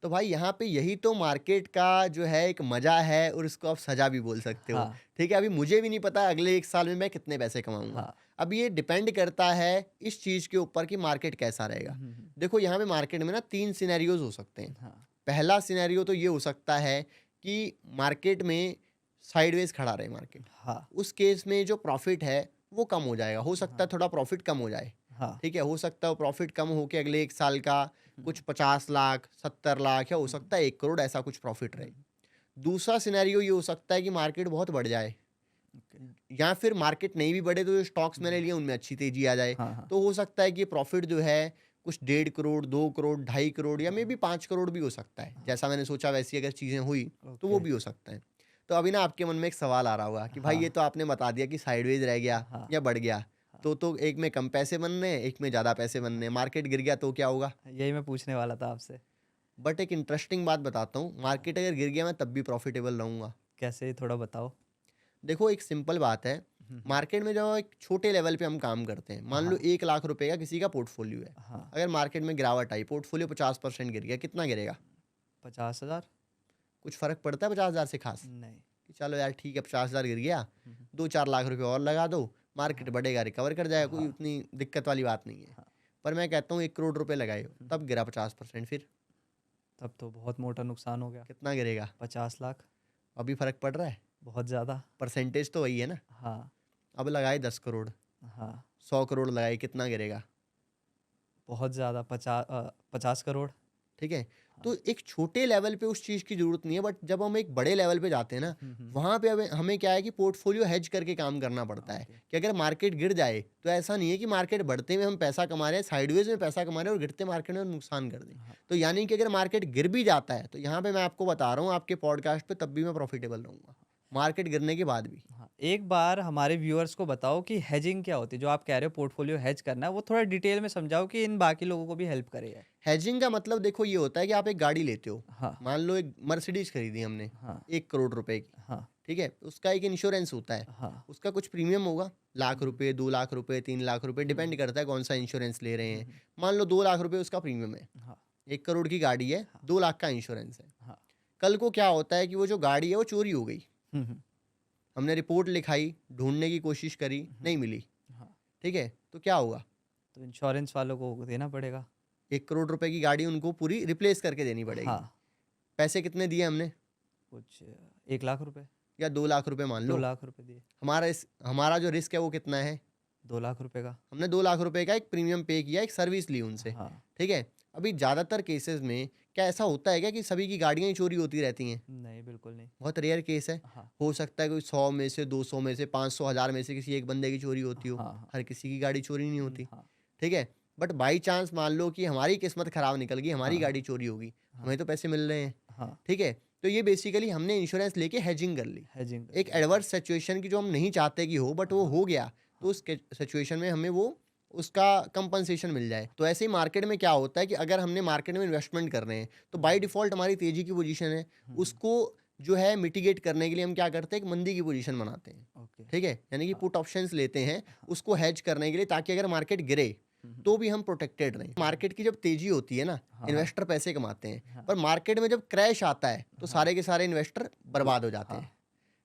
तो भाई यहाँ पे यही तो मार्केट का जो है एक मजा है, और इसको आप सजा भी बोल सकते हो। हाँ, ठीक है, अभी मुझे भी नहीं पता अगले 1 साल में मैं कितने पैसे कमाऊंगा। हाँ। अब ये डिपेंड करता है इस चीज़ के ऊपर कि मार्केट कैसा रहेगा। देखो यहाँ पे मार्केट में ना 3 सिनेरियोज हो सकते हैं। हाँ, पहला सिनेरियो तो ये हो सकता है कि मार्केट में साइडवेज खड़ा रहे मार्केट। हाँ, उस केस में जो प्रॉफिट है वो कम हो जाएगा, हो सकता है हाँ, थोड़ा प्रॉफिट कम हो जाए। हाँ। ठीक है, हो सकता है वो प्रॉफिट कम हो के अगले 1 साल का कुछ 50 लाख 70 लाख या हो सकता है 1 करोड़ ऐसा कुछ प्रॉफिट रहे। दूसरा सिनेरियो ये हो सकता है कि मार्केट बहुत बढ़ जाए, ओके। या फिर मार्केट नहीं भी बढ़े तो जो स्टॉक्स मैंने लिए उनमें अच्छी तेजी आ जाए। हाँ, हाँ। तो हो सकता है कि प्रॉफिट जो है कुछ 1.5 करोड़ 2 करोड़ 2.5 करोड़ या मे भी 5 करोड़ भी हो सकता है। जैसा मैंने सोचा वैसी अगर चीज़ें हुई तो वो ओके। भी हो सकता है। तो अभी ना आपके मन में एक सवाल आ रहा होगा कि भाई ये हाँ, तो आपने बता दिया कि साइडवेज रह गया हाँ, या बढ़ गया, हाँ। तो एक में कम पैसे बनने हैं, एक में ज़्यादा पैसे बनने हैं, मार्केट गिर गया तो क्या होगा? यही मैं पूछने वाला था आपसे। बट एक इंटरेस्टिंग बात बताता हूँ, हाँ, मार्केट अगर गिर गया मैं तब भी प्रॉफिटेबल रहूँगा। कैसे थोड़ा बताओ? देखो एक सिंपल बात है, मार्केट में जब एक छोटे लेवल पे हम काम करते हैं, मान लो हाँ, 1 लाख रुपए का किसी का पोर्टफोलियो है, हाँ। अगर मार्केट में गिरावट आई, पोर्टफोलियो 50% गिर गया, कितना गिरेगा? 50,000? कुछ फर्क पड़ता है 50,000 से खास? नहीं। कि चलो यार ठीक है 50,000 गिर गया, हुँ, हुँ। 2-4 लाख रुपए और लगा दो, मार्केट हाँ, बढ़ेगा रिकवर कर जाएगा, कोई हाँ, उतनी दिक्कत वाली बात नहीं है। हाँ। पर मैं कहता हूँ 1 करोड़ रुपए लगाए हो, हुँ, तब गिरा 50%, फिर तब तो बहुत मोटा नुकसान हो गया। कितना गिरेगा? 50 लाख, अभी फर्क पड़ रहा है? बहुत ज़्यादा। परसेंटेज तो वही है ना। हाँ, अब लगाए 10 करोड़, हाँ, 100 करोड़ लगाए, कितना गिरेगा? बहुत ज़्यादा 50 करोड़। ठीक है, हाँ। तो एक छोटे लेवल पे उस चीज़ की ज़रूरत नहीं है, बट जब हम एक बड़े लेवल पे जाते हैं ना, हुँ, हुँ। वहाँ पे हमें हमें क्या है कि पोर्टफोलियो हेज करके काम करना पड़ता है। ओके। कि अगर मार्केट गिर जाए तो ऐसा नहीं है कि मार्केट बढ़ते में हम पैसा कमा रहे हैं, साइडवेज में पैसा कमा रहे हैं और गिरते मार्केट में नुकसान कर दें। हाँ, तो यानी कि अगर मार्केट गिर भी जाता है तो यहाँ पे मैं आपको बता रहा हूँ आपके पॉडकास्ट पे, तब भी मैं प्रॉफिटेबल रहूँगा, मार्केट गिरने के बाद भी। हाँ। एक बार हमारे व्यूअर्स को बताओ कि हेजिंग क्या होती है? जो आप कह रहे हो पोर्टफोलियो हेज करना, वो थोड़ा डिटेल में समझाओ कि इन बाकी लोगों को भी हेल्प करे यार। हेजिंग का मतलब देखो ये होता है कि आप एक गाड़ी लेते हो, हाँ, मान लो एक मर्सिडीज खरीदी हमने हाँ, 1 करोड़ रुपए की। हाँ, ठीक है, उसका एक इंश्योरेंस होता है, हाँ। उसका कुछ प्रीमियम होगा, लाख हुँ, रुपए 2 लाख रुपए 3 लाख रुपए, हुँ, डिपेंड करता है कौन सा इंश्योरेंस ले रहे हुँ, हैं। हुँ। मान लो 2 लाख रुपए उसका प्रीमियम है, हाँ, 1 करोड़ की गाड़ी है, हाँ, 2 लाख का इंश्योरेंस है। हाँ। कल को क्या होता है कि वो जो गाड़ी है वो चोरी हो गई, हुँ, हुँ, हमने रिपोर्ट लिखाई, ढूंढने की कोशिश करी, हुँ। नहीं मिली। हाँ, ठीक है, तो क्या होगा? तो इंश्योरेंस वालों को देना पड़ेगा। 1 करोड़ रुपए की गाड़ी उनको पूरी रिप्लेस करके देनी पड़ेगी। हाँ, पैसे कितने दिए हमने? कुछ 1 लाख रुपए, या 2 लाख रुपए मान 2 लो। लाख रुपए दिए। हमारा जो रिस्क है वो कितना है? 2 लाख रुपए का। हमने 2 लाख रुपए का एक प्रीमियम पे किया, एक सर्विस ली उनसे। हाँ, ठीक है, अभी ज़्यादातर केसेस में क्या ऐसा होता है क्या कि सभी की गाड़ियाँ ही चोरी होती रहती हैं? नहीं बिल्कुल नहीं। बहुत रेयर केस है। हाँ, हो सकता है कोई 100 में से 200 में से 500 हज़ार में से किसी एक बंदे की चोरी होती हो, हाँ, हाँ। हर किसी की गाड़ी चोरी नहीं होती। हाँ, ठीक है, बट बाई चांस मान लो कि हमारी किस्मत खराब निकल गई, हमारी हाँ, गाड़ी चोरी होगी, हाँ, हमें तो पैसे मिल रहे हैं। हाँ, ठीक है, तो ये बेसिकली हमने इंश्योरेंस लेके हेजिंग कर ली, हेजिंग एक एडवर्स सिचुएशन की जो हम नहीं चाहते कि हो, बट वो हाँ, हो गया, तो उस सिचुएशन में हमें वो उसका कंपनसेशन मिल जाए। तो ऐसे ही मार्केट में क्या होता है कि अगर हमने मार्केट में इन्वेस्टमेंट कर रहे हैं तो बाय डिफ़ॉल्ट हमारी तेज़ी की पोजीशन है, उसको जो है मिटिगेट करने के लिए हम क्या करते हैं, एक मंदी की पोजीशन बनाते हैं। ओके। ठीक है, यानी कि हाँ, पुट ऑप्शंस लेते हैं हाँ, उसको हेज करने के लिए, ताकि अगर मार्केट गिरे हुँ, तो भी हम प्रोटेक्टेड रहें। मार्केट की जब तेज़ी होती है ना, हाँ, इन्वेस्टर पैसे कमाते हैं, हाँ, पर मार्केट में जब क्रैश आता है तो हाँ, सारे के सारे इन्वेस्टर बर्बाद हो जाते हाँ, हैं।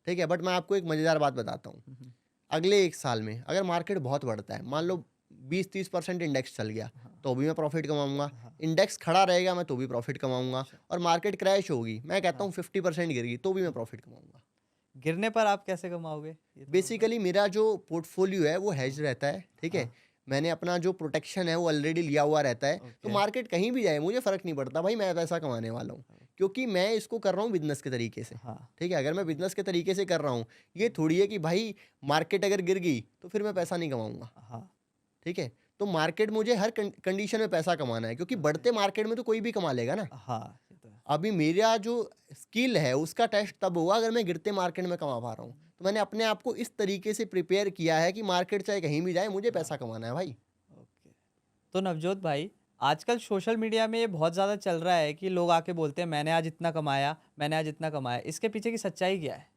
ठीक है, बट मैं आपको एक मज़ेदार बात बताता हूँ, हुँ, हुँ, अगले 1 साल में अगर मार्केट बहुत बढ़ता है, मान लो 20-30% इंडेक्स चल गया, हाँ, तो भी मैं प्रॉफिट कमाऊंगा। हाँ, इंडेक्स खड़ा रहेगा मैं तो भी प्रॉफिट कमाऊंगा। अच्छा, और मार्केट क्रैश होगी, मैं कहता हाँ, हूँ 50% गिर गई तो भी मैं प्रॉफिट कमाऊंगा। गिरने पर आप कैसे कमाओगे? ये थोड़ा बताओ? बेसिकली मेरा जो पोर्टफोलियो है वो हेज हाँ, रहता है। ठीक है, हाँ, मैंने अपना जो प्रोटेक्शन है वो ऑलरेडी लिया हुआ रहता है, तो ओके, मार्केट कहीं भी जाए मुझे फ़र्क नहीं पड़ता भाई, मैं पैसा कमाने वाला हूँ, क्योंकि मैं इसको कर रहा हूँ बिजनेस के तरीके से। हाँ, ठीक है, अगर मैं बिजनेस के तरीके से कर रहा हूँ, ये थोड़ी है कि भाई मार्केट अगर गिर गई तो फिर मैं पैसा नहीं कमाऊंगा। हाँ, ठीक है, तो मार्केट मुझे हर कंडीशन में पैसा कमाना है, क्योंकि ओके, बढ़ते मार्केट में तो कोई भी कमा लेगा ना। हाँ, ये तो है। अभी मेरा जो स्किल है उसका टेस्ट तब होगा अगर मैं गिरते मार्केट में कमा पा रहा हूँ। तो मैंने अपने आप को इस तरीके से प्रिपेयर किया है कि मार्केट चाहे कहीं भी जाए मुझे हाँ, पैसा कमाना है भाई। ओके। तो नवजोत भाई, आजकल सोशल मीडिया में ये बहुत ज़्यादा चल रहा है कि लोग आके बोलते हैं मैंने आज इतना कमाया, मैंने आज इतना कमाया। इसके पीछे की सच्चाई क्या है?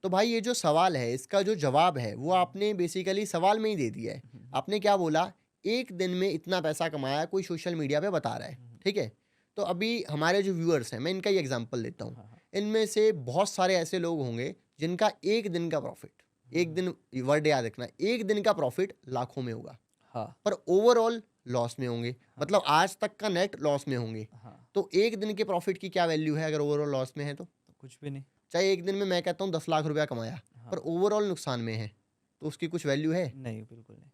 तो भाई ये जो सवाल है इसका जो जवाब है वो आपने बेसिकली सवाल में ही दे दिया है। हुँ, आपने क्या बोला, एक दिन में इतना पैसा कमाया कोई सोशल मीडिया पे बता रहा है। हुँ, ठीक है, तो अभी हमारे जो व्यूअर्स हैं, मैं इनका ही एग्जांपल देता हूँ। हाँ, हाँ। इनमें से बहुत सारे ऐसे लोग होंगे जिनका एक दिन का प्रॉफिट, एक दिन, वर्ड याद रखना, एक दिन का प्रॉफिट लाखों में होगा, हाँ, पर ओवरऑल लॉस में होंगे, हाँ, मतलब आज तक का नेट लॉस में होंगे। हाँ। तो एक दिन के प्रॉफिट की क्या वैल्यू है अगर ओवरऑल लॉस में है तो? तो कुछ भी नहीं। चाहे एक दिन में मैं कहता हूँ 10 लाख रुपया कमाया, पर हाँ, ओवरऑल नुकसान में है, तो उसकी कुछ वैल्यू है? नहीं, बिल्कुल नहीं।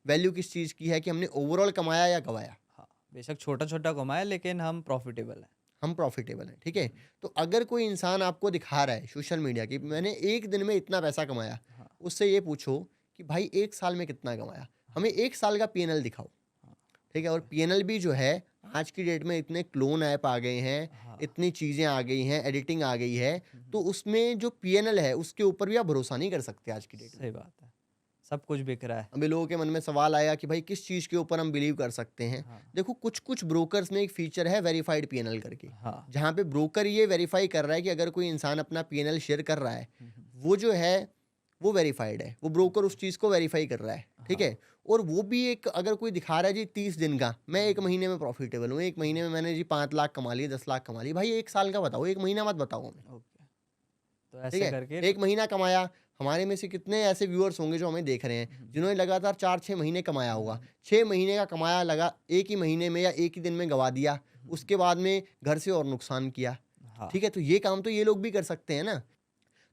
वैल्यू किस चीज़ की है कि हमने ओवरऑल कमाया या गवाया? हाँ, बेशक छोटा-छोटा कमाया लेकिन हम प्रॉफिटेबल हैं। हम प्रॉफिटेबल हैं, ठीक है? हुँ, तो अगर कोई इंसान आपको दिखा रहा है सोशल मीडिया की मैंने एक दिन में इतना पैसा कमाया, हाँ, उससे ये पूछो कि भाई 1 साल में कितना कमाया? हमें 1 साल का पीएनएल दिखाओ, हाँ, ठीक है? और ओके। पीएनएल भी जो है आज की डेट में इतने क्लोन ऐप आ गए हैं, हाँ, इतनी चीज़ें आ गई हैं, एडिटिंग आ गई है, हुँ, तो हुँ, उसमें जो पीएनएल है उसके ऊपर भी आप भरोसा नहीं कर सकते आज की डेट में। सही बात है। सब कुछ बिक रहा है। अभी लोगों के मन में सवाल आया कि भाई किस चीज़ के ऊपर हम बिलीव कर सकते हैं। हाँ, देखो कुछ-कुछ ब्रोकर्स में एक फीचर है वेरिफाइड पीएनएल करके, हाँ, जहाँ पे ब्रोकर ये वेरीफाई कर रहा है कि अगर कोई इंसान अपना पीएनएल शेयर कर रहा है, हुँ, हुँ, वो जो है वो वेरीफाइड है। वो ब्रोकर उस चीज़ को वेरीफाई कर रहा है, ठीक हाँ, है? और वो भी एक अगर कोई दिखा रहा है जी 30 दिन का, मैं 1 महीने में प्रॉफिटेबल हूँ, 1 महीने में मैंने जी 5 लाख कमा लिए, 10 लाख कमा लिए। भाई 1 साल का बताओ, 1 महीना मत बताओ हमें। ओके। तो ठीक ऐसे है? करके 1 महीना कमाया, हमारे में से कितने ऐसे व्यूअर्स होंगे जो हमें देख रहे हैं, हुँ, जिन्होंने लगातार 4-6 महीने कमाया हुँ, होगा। हुँ, 6 महीने का कमाया लगा एक ही महीने में या एक ही दिन में गँवा दिया, हुँ, उसके बाद में घर से और नुकसान किया। हाँ, ठीक है? तो ये काम तो ये लोग भी कर सकते हैं ना।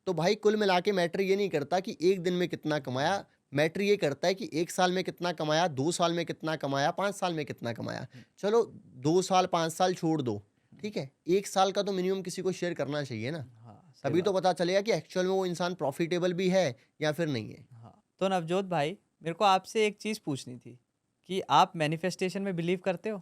तो भाई कुल मिला के मैटर ये नहीं करता कि 1 दिन में कितना कमाया, मैटर ये करता है कि 1 साल में कितना कमाया, 2 साल में कितना कमाया, 5 साल में कितना कमाया। हुँ, चलो 2 साल, 5 साल छोड़ दो, हुँ, ठीक है? 1 साल का तो मिनिमम किसी को शेयर करना चाहिए ना। हाँ, सही तभी तो बात। पता चलेगा कि एक्चुअल में वो इंसान प्रॉफिटेबल भी है या फिर नहीं है। हाँ, तो नवजोत भाई मेरे को आपसे एक चीज़ पूछनी थी कि आप मैनिफेस्टेशन में बिलीव करते हो?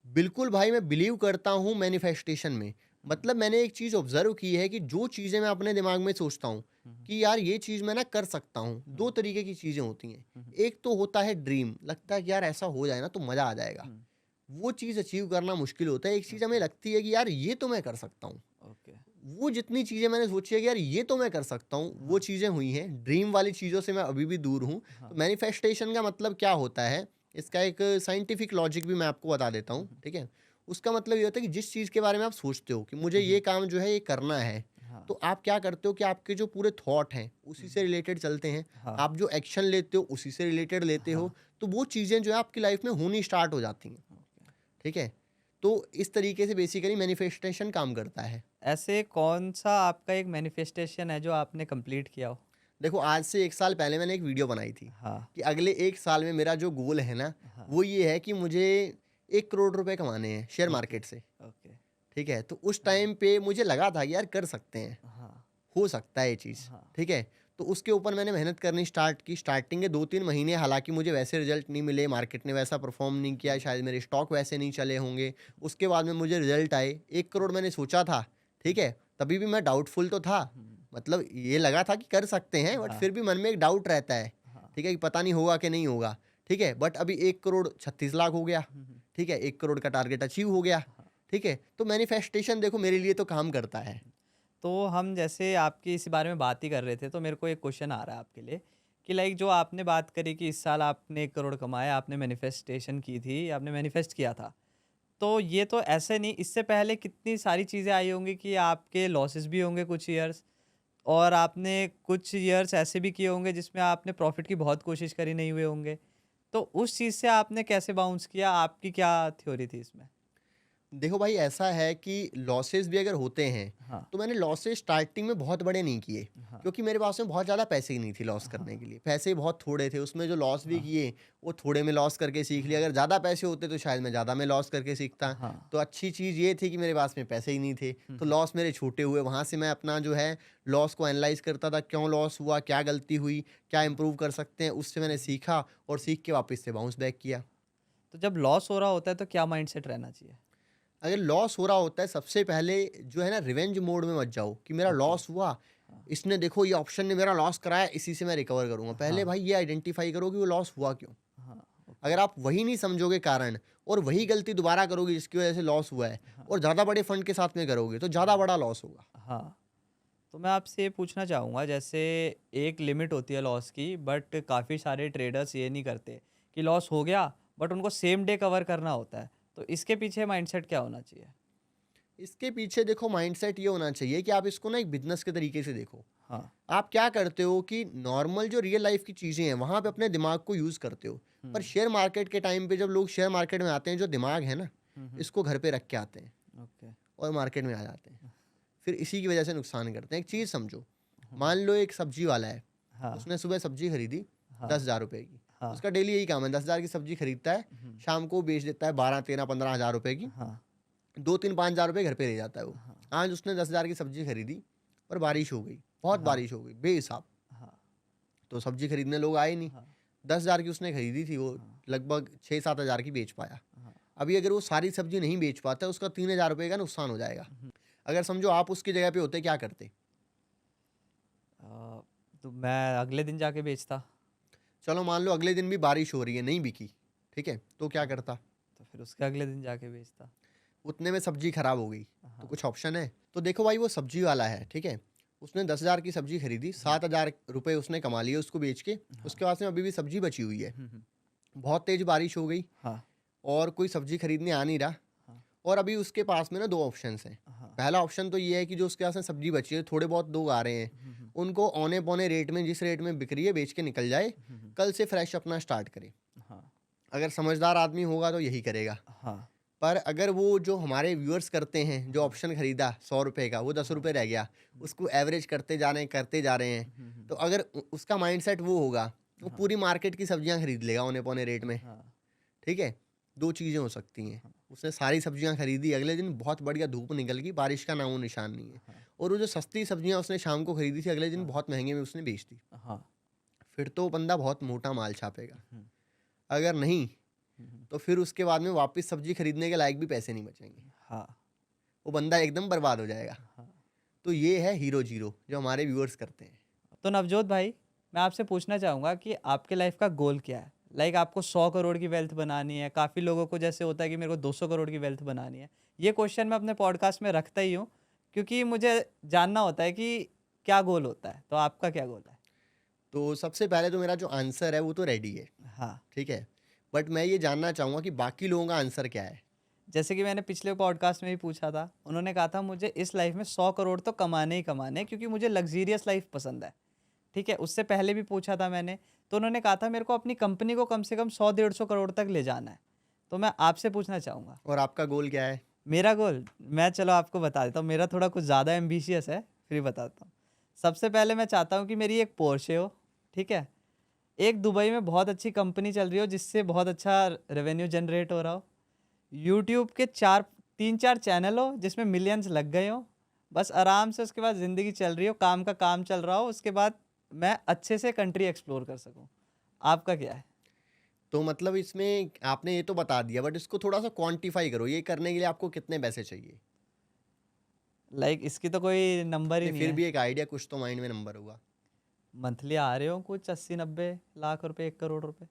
बिल्कुल भाई, मैं बिलीव करता हूँ मैनिफेस्टेशन में। हुँ, मतलब मैंने एक चीज़ ऑब्ज़र्व की है कि जो चीज़ें मैं अपने दिमाग में सोचता हूँ हुँ, हुँ, कि यार ये चीज़ मैं ना कर सकता हूँ, हुँ, 2 तरीके की चीज़ें होती हैं। हुँ, हुँ, एक तो होता है ड्रीम, लगता है कि यार ऐसा हो जाए ना तो मज़ा आ जाएगा। हुँ, वो चीज़ अचीव करना मुश्किल होता है। एक चीज़ हमें ओके, लगती है कि यार ये तो मैं कर सकता हूँ। ओके, वो जितनी चीज़ें मैंने सोची है कि यार ये तो मैं कर सकता हूँ, वो हाँ, चीज़ें हुई हैं। ड्रीम वाली चीज़ों से मैं अभी भी दूर हूँ। हाँ, तो मैनिफेस्टेशन का मतलब क्या होता है, इसका एक साइंटिफिक लॉजिक भी मैं आपको बता देता हुँ, हूँ, हुँ, ठीक है? उसका मतलब ये होता है कि जिस चीज़ के बारे में आप सोचते हो कि मुझे हुँ, ये हुँ, काम जो है ये करना है, हाँ, तो आप क्या करते हो कि आपके जो पूरे थॉट हैं, उसी हुँ, से रिलेटेड चलते हैं। हाँ, आप जो एक्शन लेते हो, उसी से रिलेटेड लेते हाँ, हो। तो वो चीज़ें जो है आपकी लाइफ़ में होनी स्टार्ट हो जाती हैं, ओके। ठीक है? तो इस तरीके से बेसिकली मैनिफेस्टेशन काम करता है। ऐसे कौन-सा आपका एक मैनिफेस्टेशन है जो आपने कंप्लीट किया हो? देखो आज से 1 साल पहले मैंने एक वीडियो बनाई थी हाँ, कि अगले 1 साल में मेरा जो गोल है ना, हाँ, वो ये है कि मुझे 1 करोड़ रुपए कमाने हैं शेयर ओके, मार्केट से, ओके, ठीक है? तो उस हाँ, टाइम पे मुझे लगा था कि यार कर सकते हैं, हाँ, हो सकता है ये चीज़, हाँ, ठीक है? तो उसके ऊपर मैंने मेहनत करनी स्टार्ट की। स्टार्टिंग के 2-3 महीने हालाँकि मुझे वैसे रिज़ल्ट नहीं मिले, मार्केट ने वैसा परफ़ॉर्म नहीं किया, हुँ, शायद मेरे स्टॉक वैसे नहीं चले होंगे। उसके बाद में मुझे रिज़ल्ट आए, 1 करोड़ मैंने सोचा था, ठीक हुँ, है? तभी भी मैं डाउटफुल तो था, हुँ, मतलब ये लगा था कि कर सकते हैं, बट हाँ, फिर भी मन में एक डाउट रहता है, हाँ, ठीक है? कि पता नहीं होगा कि नहीं होगा, ठीक है? बट अभी 1 करोड़ 36 लाख हो गया, हुँ, हुँ, ठीक है? 1 करोड़ का टारगेट अचीव हो गया, हाँ। ठीक है? तो मैनिफेस्टेशन देखो मेरे लिए तो काम करता है। तो हम जैसे आपकी इस बारे में बात ही कर रहे थे, तो मेरे को एक क्वेश्चन आ रहा है आपके लिए कि लाइक जो आपने बात करी कि इस साल आपने 1 करोड़ कमाया, आपने मैनिफेस्टेशन की थी, आपने मैनिफेस्ट किया था। तो ये तो ऐसे नहीं, इससे पहले कितनी सारी चीज़ें आई होंगी कि आपके लॉसेस भी होंगे कुछ ईयर्स और आपने कुछ ईयर्स ऐसे भी किए होंगे जिसमें आपने प्रॉफ़िट की बहुत कोशिश करी, नहीं हुए होंगे। तो उस चीज़ से आपने कैसे बाउंस किया? आपकी क्या थ्योरी थी इसमें? देखो भाई ऐसा है कि लॉसेस भी अगर होते हैं, हाँ, तो मैंने लॉसेस स्टार्टिंग में बहुत बड़े नहीं किए, हाँ, क्योंकि मेरे पास में बहुत ज़्यादा पैसे ही नहीं थे लॉस करने हाँ, के लिए। पैसे बहुत थोड़े थे, उसमें जो लॉस भी हाँ, किए, वो थोड़े में लॉस करके सीख लिया। हाँ, अगर ज़्यादा पैसे होते तो शायद मैं ज़्यादा में लॉस करके सीखता। हाँ। तो अच्छी चीज़ ये थी कि मेरे पास में पैसे ही नहीं थे, हुँ, तो हुँ। लॉस मेरे छोटे हुए। वहाँ से मैं अपना जो है लॉस को एनालाइज़ करता था, क्यों लॉस हुआ, क्या गलती हुई, क्या हाँ, इम्प्रूव कर सकते हैं। उससे मैंने हुँ, हुँ। सीखा और सीख के वापस से बाउंस बैक किया। तो जब लॉस हो रहा होता है तो क्या माइंडसेट रहना चाहिए? अगर लॉस हो रहा होता है सबसे पहले जो है ना रिवेंज मोड में मत जाओ कि मेरा ओके। लॉस हुआ, हाँ, इसने देखो ये ऑप्शन ने मेरा लॉस कराया, इसी से मैं रिकवर करूंगा। पहले हाँ, भाई ये आइडेंटिफाई करो कि वो लॉस हुआ क्यों। हाँ, ओके। अगर आप वही नहीं समझोगे कारण और वही गलती दोबारा करोगे जिसकी वजह से लॉस हुआ है हाँ, और ज़्यादा बड़े फंड के साथ में करोगे तो ज़्यादा हाँ, बड़ा लॉस होगा। हाँ। तो मैं आपसे ये पूछना चाहूँगा जैसे एक लिमिट होती है लॉस की बट काफ़ी सारे ट्रेडर्स ये नहीं करते कि लॉस हो गया बट उनको सेम डे कवर करना होता है। तो इसके पीछे माइंडसेट क्या होना चाहिए? इसके पीछे देखो माइंडसेट ये होना चाहिए कि आप इसको ना एक बिजनेस के तरीके से देखो। हाँ। आप क्या करते हो कि नॉर्मल जो रियल लाइफ की चीज़ें हैं वहाँ पे अपने दिमाग को यूज़ करते हो, पर शेयर मार्केट के टाइम पे जब लोग शेयर मार्केट में आते हैं, जो दिमाग है ना, इसको घर पे रख के आते हैं ओके। और मार्केट में आ जाते हैं, फिर इसी की वजह से नुकसान करते हैं। एक चीज़ समझो, मान लो एक सब्जी वाला है, हाँ। उसने सुबह सब्जी खरीदी हाँ। 10,000 रुपये की। हाँ। उसका डेली यही काम है, 10,000 की सब्जी खरीदता है, शाम को बेच देता है 12, 13, 15,000 रुपये की। हाँ। 2, 3, 5,000 रुपये घर पे ले जाता है वो। हाँ। आज उसने 10,000 की सब्जी खरीदी और बारिश हो गई, बहुत हाँ। बारिश हो गई बेहिसाब, हाँ। तो सब्जी खरीदने लोग आए नहीं। हाँ। 10,000 की उसने खरीदी थी, वो हाँ। लगभग 6-7 हज़ार की बेच पाया। हाँ। अभी अगर वो सारी सब्जी नहीं बेच पाता, उसका 3,000 रुपये का नुकसान हो जाएगा। अगर समझो आप उसकी जगह पे होते, क्या करते? तो मैं अगले दिन जाके बेचता। चलो मान लो अगले दिन भी बारिश हो रही है, नहीं बिकी, ठीक है, तो क्या करता? तो फिर उसके अगले दिन जाके बेचता। उतने में सब्जी खराब हो गई, तो हाँ। कुछ ऑप्शन है? तो देखो भाई, वो सब्जी वाला है, ठीक है, उसने 10,000 की सब्जी खरीदी, 7,000 रुपये उसने कमा लिए उसको बेच के। उसके पास में अभी भी सब्जी बची हुई है, बहुत तेज बारिश हो गई हाँ। और कोई सब्जी खरीदने आ नहीं रहा, हाँ। और अभी उसके पास में ना 2 ऑप्शंस हैं। हाँ। पहला ऑप्शन तो ये है कि जो उसके पास में सब्जी बची है, थोड़े बहुत लोग आ रहे हैं, उनको औने पौने रेट में, जिस रेट में बिक रही है, बेच के निकल जाए, कल से फ्रेश अपना स्टार्ट करे। हाँ। अगर समझदार आदमी होगा तो यही करेगा। हाँ। पर अगर वो जो हमारे व्यूअर्स करते हैं, जो ऑप्शन खरीदा 100 रुपये का, वो 10 रुपये रह गया, उसको एवरेज करते जा रहे हैं, तो अगर उसका माइंडसेट वो होगा, वो पूरी मार्केट की सब्जियां खरीद लेगा औने पौने रेट में, हाँ। ठीक है। 2 चीज़ें हो सकती हैं, उसने सारी सब्जियां खरीदी, अगले दिन बहुत बढ़िया धूप निकल गई, बारिश का नामो निशान नहीं है, और वो जो सस्ती सब्जियां उसने शाम को खरीदी थी, अगले दिन बहुत महंगे में उसने बेच दी। हाँ। फिर तो वो बंदा बहुत मोटा माल छापेगा। अगर नहीं, तो फिर उसके बाद में वापस सब्जी खरीदने के लायक भी पैसे नहीं बचेंगे, हाँ। वो बंदा एकदम बर्बाद हो जाएगा। हाँ। तो ये है हीरो जीरो जो हमारे व्यूअर्स करते हैं। तो नवजोत भाई, मैं आपसे पूछना चाहूँगा कि आपके लाइफ का गोल क्या है? लाइक आपको 100 करोड़ की वेल्थ बनानी है, काफ़ी लोगों को जैसे होता है कि मेरे को 200 करोड़ की वेल्थ बनानी है। ये क्वेश्चन मैं अपने पॉडकास्ट में रखता ही हूँ, क्योंकि मुझे जानना होता है कि क्या गोल होता है। तो आपका क्या गोल है? तो सबसे पहले तो मेरा जो आंसर है वो तो रेडी है, हाँ। ठीक है, बट मैं ये जानना चाहूँगा कि बाकी लोगों का आंसर क्या है। जैसे कि मैंने पिछले पॉडकास्ट में भी पूछा था, उन्होंने कहा था मुझे इस लाइफ में 100 करोड़ तो कमाने ही कमाने हैं, क्योंकि मुझे लग्ज़रियस लाइफ पसंद है। ठीक है, उससे पहले भी पूछा था मैंने, तो उन्होंने कहा था मेरे को अपनी कंपनी को कम से कम 100-150 करोड़ तक ले जाना है। तो मैं आपसे पूछना चाहूँगा, और आपका गोल क्या है? मेरा गोल, मैं चलो आपको बता देता हूँ, मेरा थोड़ा कुछ ज़्यादा एम्बिशियस है, फिर बताता हूँ। सबसे पहले मैं चाहता हूँ कि मेरी एक पोर्शे हो, ठीक है? एक दुबई में बहुत अच्छी कंपनी चल रही हो, जिससे बहुत अच्छा रेवेन्यू जनरेट हो रहा हो। यूट्यूब के 3-4 चैनल हो, जिसमें मिलियंस लग गए हो। बस आराम से उसके बाद ज़िंदगी चल रही हो, काम का काम चल रहा हो, उसके बाद मैं अच्छे से कंट्री एक्सप्लोर कर सकूँ। आपका क्या है? तो मतलब इसमें आपने ये तो बता दिया, बट इसको थोड़ा सा क्वांटिफाई करो, ये करने के लिए आपको कितने पैसे चाहिए? लाइक इसकी तो कोई नंबर ही नहीं, नहीं फिर है। भी एक आइडिया, कुछ तो माइंड में नंबर होगा। मंथली आ रहे हो कुछ 80-90 लाख रुपए, 1 करोड़ रुपए।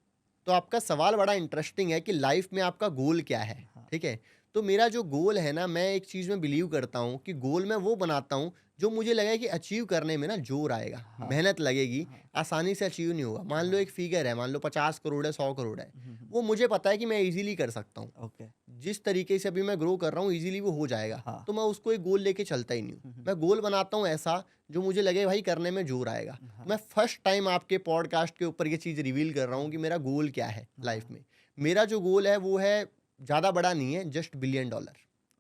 तो आपका सवाल बड़ा इंटरेस्टिंग है कि लाइफ में आपका गोल क्या है, हाँ। ठीक है। तो मेरा जो गोल है ना, मैं एक चीज़ में बिलीव करता हूँ कि गोल मैं वो बनाता हूँ जो मुझे लगे कि अचीव करने में ना जोर आएगा, हाँ। मेहनत लगेगी, हाँ। आसानी से अचीव नहीं होगा। मान लो एक फिगर है, मान लो 50 करोड़ है, 100 करोड़ है, हम्म। वो मुझे पता है कि मैं इजीली कर सकता हूँ। ओके। जिस तरीके से अभी मैं ग्रो कर रहा हूँ, इजीली वो हो जाएगा। हाँ। तो मैं उसको एक गोल लेके चलता ही नहीं हूँ। मैं गोल बनाता हूँ ऐसा जो मुझे लगे भाई करने में जोर आएगा। हाँ। मैं फर्स्ट टाइम आपके पॉडकास्ट के ऊपर ये चीज़ रिवील कर रहा हूँ कि मेरा गोल क्या है लाइफ में। मेरा जो गोल है वो है ज़्यादा बड़ा नहीं है, जस्ट $1 बिलियन।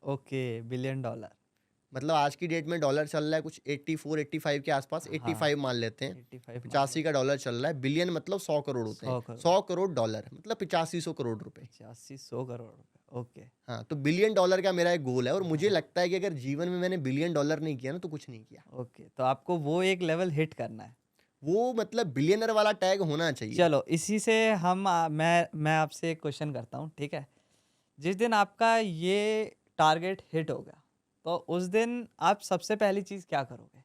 Okay, $1 billion. मतलब आज की डेट में डॉलर चल रहा है कुछ 84-85 के आसपास, 85 मान लेते हैं, 85 85 का डॉलर चल रहा है। बिलियन मतलब 100 करोड़ होते 100 हैं, करोड़। 100 करोड़ डॉलर मतलब 8500 करोड़ रुपए। 85-100 करोड़ रुपए। ओके। हाँ, तो $1 बिलियन का मेरा एक गोल है, और मुझे लगता है कि अगर जीवन में मैंने $1 बिलियन नहीं किया ना, तो कुछ नहीं किया। ओके, तो आपको वो एक लेवल हिट करना है। वो मतलब बिलियनर वाला टैग होना चाहिए। चलो इसी से मैं आपसे एक क्वेश्चन करता हूँ, ठीक है? जिस दिन आपका ये टारगेट हिट हो गया, तो उस दिन आप सबसे पहली चीज़ क्या करोगे?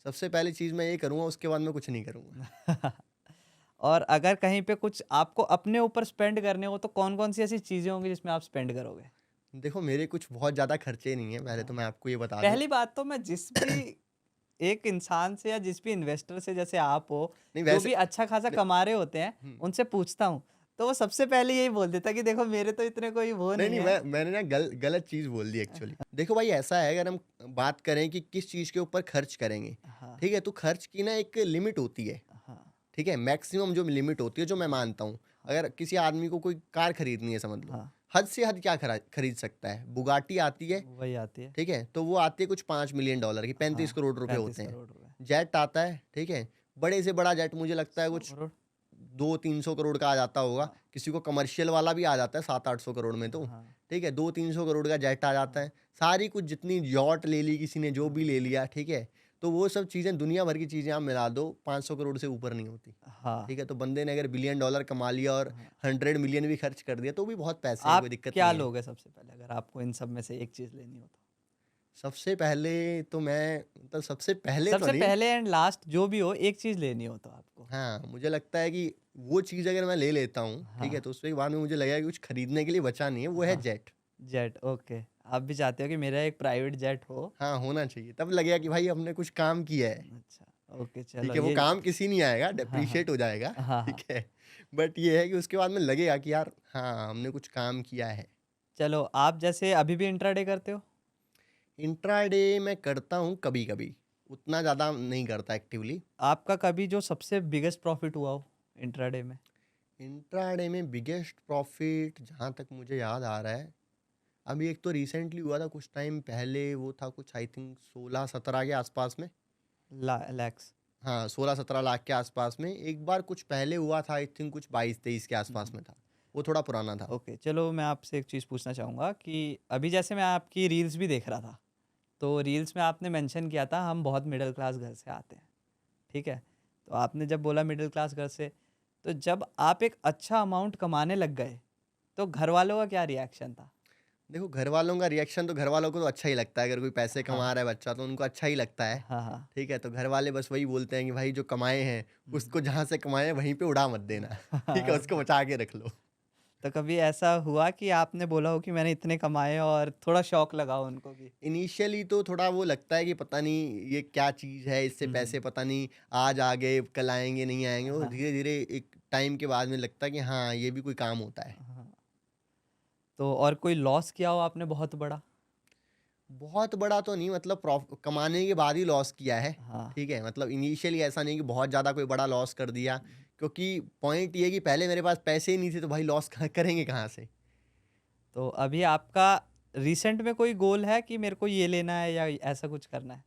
सबसे पहली चीज़ मैं ये करूँगा, उसके बाद मैं कुछ नहीं करूँगा। और अगर कहीं पे कुछ आपको अपने ऊपर स्पेंड करने हो, तो कौन-कौन सी ऐसी चीज़ें होंगी जिसमें आप स्पेंड करोगे? देखो, मेरे कुछ बहुत ज़्यादा खर्चे नहीं हैं, पहले तो मैं आपको ये बता दूँ। पहली बात तो मैं जिस भी एक इंसान से या जिस भी इन्वेस्टर से, जैसे आप हो, नहीं जो वैसे भी अच्छा खासा कमा रहे होते हैं, हुँ। उनसे पूछता हूँ, तो वो सबसे पहले यही बोल देता कि देखो मेरे तो इतने कोई वो नहीं, नहीं नहीं, है। मैंने ना गलत चीज़ बोल दी एक्चुअली। देखो भाई ऐसा है, अगर हम बात करें कि किस चीज़ के ऊपर खर्च करेंगे, हाँ, ठीक है? तो खर्च की ना एक लिमिट होती है, हाँ, ठीक है? मैक्सिमम जो लिमिट होती है, जो मैं मानता हूँ। हाँ, अगर किसी आदमी को कोई कार खरीदनी है समझ लो, हाँ, हद से हद क्या खरीद सकता है? बुगाटी आती है, वही आती है। ठीक है? तो वो आती है कुछ $5 मिलियन की, 35 हाँ, करोड़ रुपए 35 होते हैं। करोड़ रुपए। जेट आता है, ठीक है? बड़े से बड़ा जेट मुझे लगता है 100 कुछ करोड़? 200-300 करोड़ का आ जाता होगा। हाँ, किसी को कमर्शियल वाला भी आ जाता है 700-800 करोड़ में तो, हाँ, ठीक है? 200-300 करोड़ का जेट आ जाता हाँ, है। सारी कुछ जितनी यॉट ले ली किसी ने, जो भी ले हाँ, लिया, ठीक है? तो वो सब चीज़ें, दुनिया भर की चीज़ें आप मिला दो, 500 करोड़ से ऊपर नहीं होती, हाँ, ठीक है? तो बंदे ने अगर $1 बिलियन कमा लिया और हाँ। 100 मिलियन भी खर्च कर दिया, तो भी बहुत पैसे हैं, कोई आप दिक्कत क्या नहीं है। लोगे सबसे पहले अगर आपको इन सब में से एक चीज़ लेनी हो तो? सबसे पहले तो मैं, मतलब सबसे पहले तो सबसे नहीं, पहले एंड लास्ट जो भी हो, एक चीज़ लेनी हो तो आपको? हाँ, मुझे लगता है कि वो चीज़ अगर मैं ले लेता हूँ, ठीक है? हाँ, तो उसके बाद में मुझे लगेगा कि कुछ खरीदने के लिए बचा नहीं है, वो है हाँ, जेट। Jet okay. आप भी चाहते हो कि मेरा एक प्राइवेट जेट हो? हाँ, होना चाहिए। तब लगेगा कि भाई हमने कुछ काम किया है, अच्छा, ओके ठीक चलो है? वो ये काम किसी नहीं आएगा, हाँ, हाँ, डेप्रिशिएट हो जाएगा, हाँ, ठीक हाँ। है? बट ये है कि उसके बाद में लगेगा कि यार हाँ, हमने कुछ काम किया है। चलो आप जैसे अभी भी इंट्राडे करते हो? इंट्राडे मैं करता हूँ कभी-कभी, उतना ज़्यादा नहीं करता एक्टिवली। आपका कभी जो सबसे बिगेस्ट प्रॉफ़िट हुआ हो इंट्राडे में? इंट्राडे में बिगेस्ट प्रॉफ़िट जहाँ तक मुझे याद आ रहा है, अभी एक तो रिसेंटली हुआ था कुछ टाइम पहले, वो था कुछ आई थिंक 16-17 के आसपास में। ला लैक्स। हाँ, 16-17 लाख के आसपास में। एक बार कुछ पहले हुआ था, आई थिंक कुछ 22-23 के हुँ, आसपास हुँ। में था। वो थोड़ा पुराना था। ओके, चलो मैं आपसे एक चीज़ पूछना चाहूँगा कि अभी जैसे मैं आपकी रील्स भी देख रहा था, तो रील्स में आपने मेंशन किया था हम बहुत मिडिल क्लास घर से आते हैं, ठीक है? तो आपने जब बोला मिडिल क्लास घर से, तो जब आप एक अच्छा अमाउंट कमाने लग गए, तो घरवालों का क्या रिएक्शन था? देखो, घरवालों का रिएक्शन तो घरवालों को तो अच्छा ही लगता है, अगर कोई पैसे हाँ, कमा रहा है बच्चा तो उनको अच्छा ही लगता है, हाँ, हाँ। ठीक है? तो घरवाले बस वही बोलते हैं कि भाई जो कमाए हैं, हुँ। उसको जहाँ से कमाए हैं वहीं पे उड़ा मत देना, ठीक है? उसको बचा के रख लो। तो कभी ऐसा हुआ कि आपने बोला हो कि मैंने इतने कमाए और थोड़ा शौक लगा हो उनको कि इनिशियली तो थोड़ा वो लगता है कि पता नहीं ये क्या चीज़ है, इससे हुँ, हुँ। पैसे पता नहीं आज आ गए, कल आएँगे, नहीं आएँगे। वो हाँ, धीरे-धीरे एक टाइम के बाद में लगता है कि हाँ, ये भी कोई काम होता है। हाँ। तो और कोई लॉस किया हो आपने बहुत बड़ा? बहुत बड़ा तो नहीं, मतलब कमाने के बाद ही लॉस किया है, हाँ। ठीक है? मतलब इनिशियली ऐसा नहीं कि बहुत ज़्यादा कोई बड़ा लॉस कर दिया, क्योंकि पॉइंट ये है कि पहले मेरे पास पैसे ही नहीं थे, तो भाई लॉस कहाँ करेंगे कहाँ से? तो अभी आपका रिसेंट में कोई गोल है कि मेरे को ये लेना है या ऐसा कुछ करना है?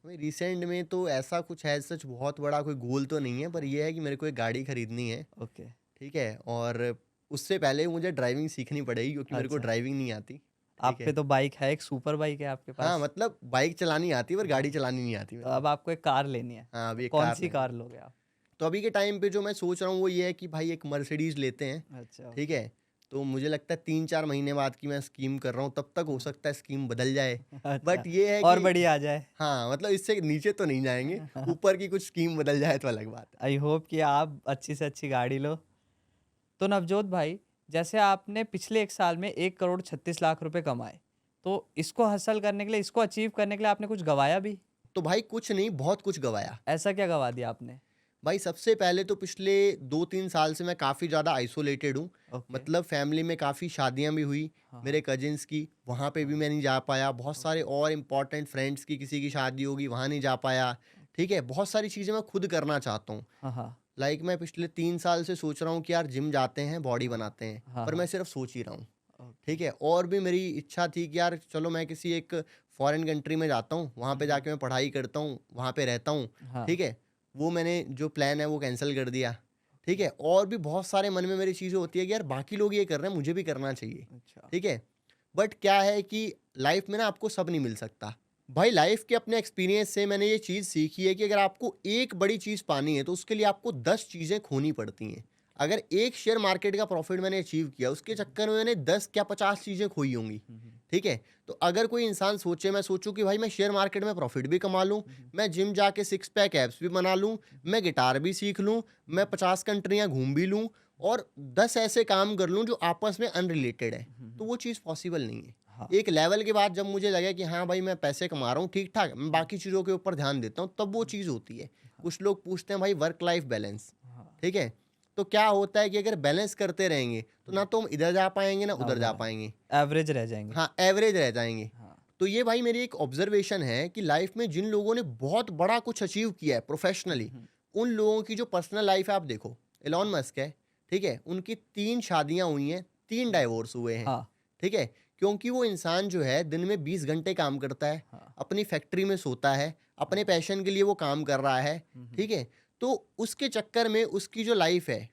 वही रिसेंट में तो ऐसा कुछ है, सच बहुत बड़ा कोई गोल तो नहीं है, पर हाँ, ये है कि मेरे को एक गाड़ी खरीदनी है, ओके। ठीक है? और उससे पहले मुझे ड्राइविंग सीखनी पड़ेगी, क्योंकि मेरे को अच्छा, ड्राइविंग नहीं आती, ठीक आप पे है? तो बाइक है, एक सुपर बाइक है आपके हाँ, पास। मतलब बाइक चलानी आती है, पर गाड़ी हाँ, चलानी नहीं आती तो मेरे को। अब आपको एक कार लेनी है। हाँ, तो अभी एक कार कौन-सी लेनी कार है। लोगे आप? तो अभी के टाइम पे जो मैं सोच रहा हूँ वो ये है कि भाई एक मर्सिडीज़ लेते हैं, अच्छा, ठीक ओके। है? तो मुझे लगता है 3-4 महीने बाद की मैं स्कीम कर रहा हूँ, तब तक हो हाँ, सकता है स्कीम बदल जाए। अच्छा बट ये है और कि बड़ी आ जाए। हाँ, मतलब इससे नीचे तो नहीं जाएँगे, ऊपर की कुछ स्कीम बदल जाए तो अलग बात है। आई होप कि आप अच्छी से अच्छी गाड़ी लो। तो नवजोत भाई, जैसे आपने पिछले 1 साल में 1 करोड़ 36 लाख रुपए कमाए, तो इसको हासिल करने के लिए, इसको अचीव करने के लिए आपने कुछ गँवाया भी? तो भाई कुछ नहीं, बहुत कुछ गँवाया। ऐसा क्या गँवा दिया आपने? भाई सबसे पहले तो पिछले 2-3 साल से मैं काफ़ी ज़्यादा आइसोलेटेड हूँ। ओके। मतलब फैमिली में काफ़ी शादियाँ भी हुई, हाँ, मेरे हाँ। कज़िन्स की, वहाँ पे भी हाँ, मैं नहीं जा पाया। बहुत सारे ओके, और इम्पोर्टेंट फ्रेंड्स की किसी की शादी होगी, वहाँ नहीं जा पाया, ठीक है? बहुत सारी चीज़ें मैं खुद करना चाहता हूँ। हाँ, हाँ। लाइक मैं पिछले 3 साल से सोच रहा हूँ कि यार जिम जाते हैं, बॉडी हाँ, बनाते हैं, हाँ, पर मैं हाँ। सिर्फ़ सोच ही रहा हूँ, ओके। ठीक है? और भी मेरी इच्छा थी कि यार चलो मैं किसी एक फ़ॉरेन कंट्री में जाता हूँ, वहाँ हुँ, पे हुँ। जाके मैं पढ़ाई करता हूँ, वहाँ पे रहता हूँ, हाँ, ठीक है? वो मैंने जो प्लान है वो कैंसल कर दिया, ठीक है? और भी बहुत सारे मन में मेरी चीज़ें होती है कि यार बाकी लोग ये कर रहे हैं, मुझे भी करना चाहिए, अच्छा। ठीक है? बट क्या है कि लाइफ़ में ना आपको सब नहीं मिल सकता। भाई लाइफ़ के अपने एक्सपीरियंस से मैंने ये चीज़ सीखी है कि अगर आपको एक बड़ी चीज़ पानी है, तो उसके लिए आपको 10 चीज़ें खोनी पड़ती हैं। अगर एक शेयर मार्केट का प्रॉफ़िट मैंने अचीव किया, उसके हुँ, चक्कर में मैंने 10 क्या 50 चीज़ें खोई होंगी, हुँ, हुँ, ठीक है? तो अगर कोई इंसान सोचे, मैं सोचूँ कि भाई मैं शेयर मार्केट में प्रॉफ़िट भी कमा लूँ, हुँ, हुँ, मैं जिम जाके सिक्स पैक एब्स भी बना लूँ, हुँ, मैं गिटार भी सीख लूँ, मैं 50 कंट्रियाँ घूम भी लूँ और 10 ऐसे काम कर लूँ जो आपस में अनरिलेटेड है, हुँ, तो हुँ। वो चीज़ पॉसिबल नहीं है। हाँ। एक लेवल के बाद जब मुझे लगे कि हाँ भाई मैं पैसे कमा रहा हूँ ठीक-ठाक, मैं हुँ, बाकी चीज़ों के ऊपर ध्यान देता हूँ, तब वो हुँ। चीज़ होती है। हाँ, कुछ लोग पूछते हैं भाई वर्क लाइफ बैलेंस, हाँ। ठीक है? तो क्या होता है कि अगर बैलेंस करते रहेंगे तो ना तो हम इधर जा पाएंगे ना उधर जा पाएंगे, एवरेज रह जाएंगे। हाँ एवरेज रह जाएंगे। हाँ। तो ये भाई मेरी एक ऑब्जर्वेशन है कि लाइफ में जिन लोगों ने बहुत बड़ा कुछ अचीव किया है प्रोफेशनली, उन लोगों की जो पर्सनल लाइफ है आप देखो, एलॉन मस्क है, ठीक है, उनकी 3 शादियां हुई हैं, 3 डाइवोर्स हुए हैं, हाँ। ठीक है, क्योंकि वो इंसान जो है दिन में 20 घंटे काम करता है, हाँ। अपनी फैक्ट्री में सोता है, अपने पैशन के लिए वो काम कर रहा है, ठीक है, तो उसके चक्कर में उसकी जो लाइफ है,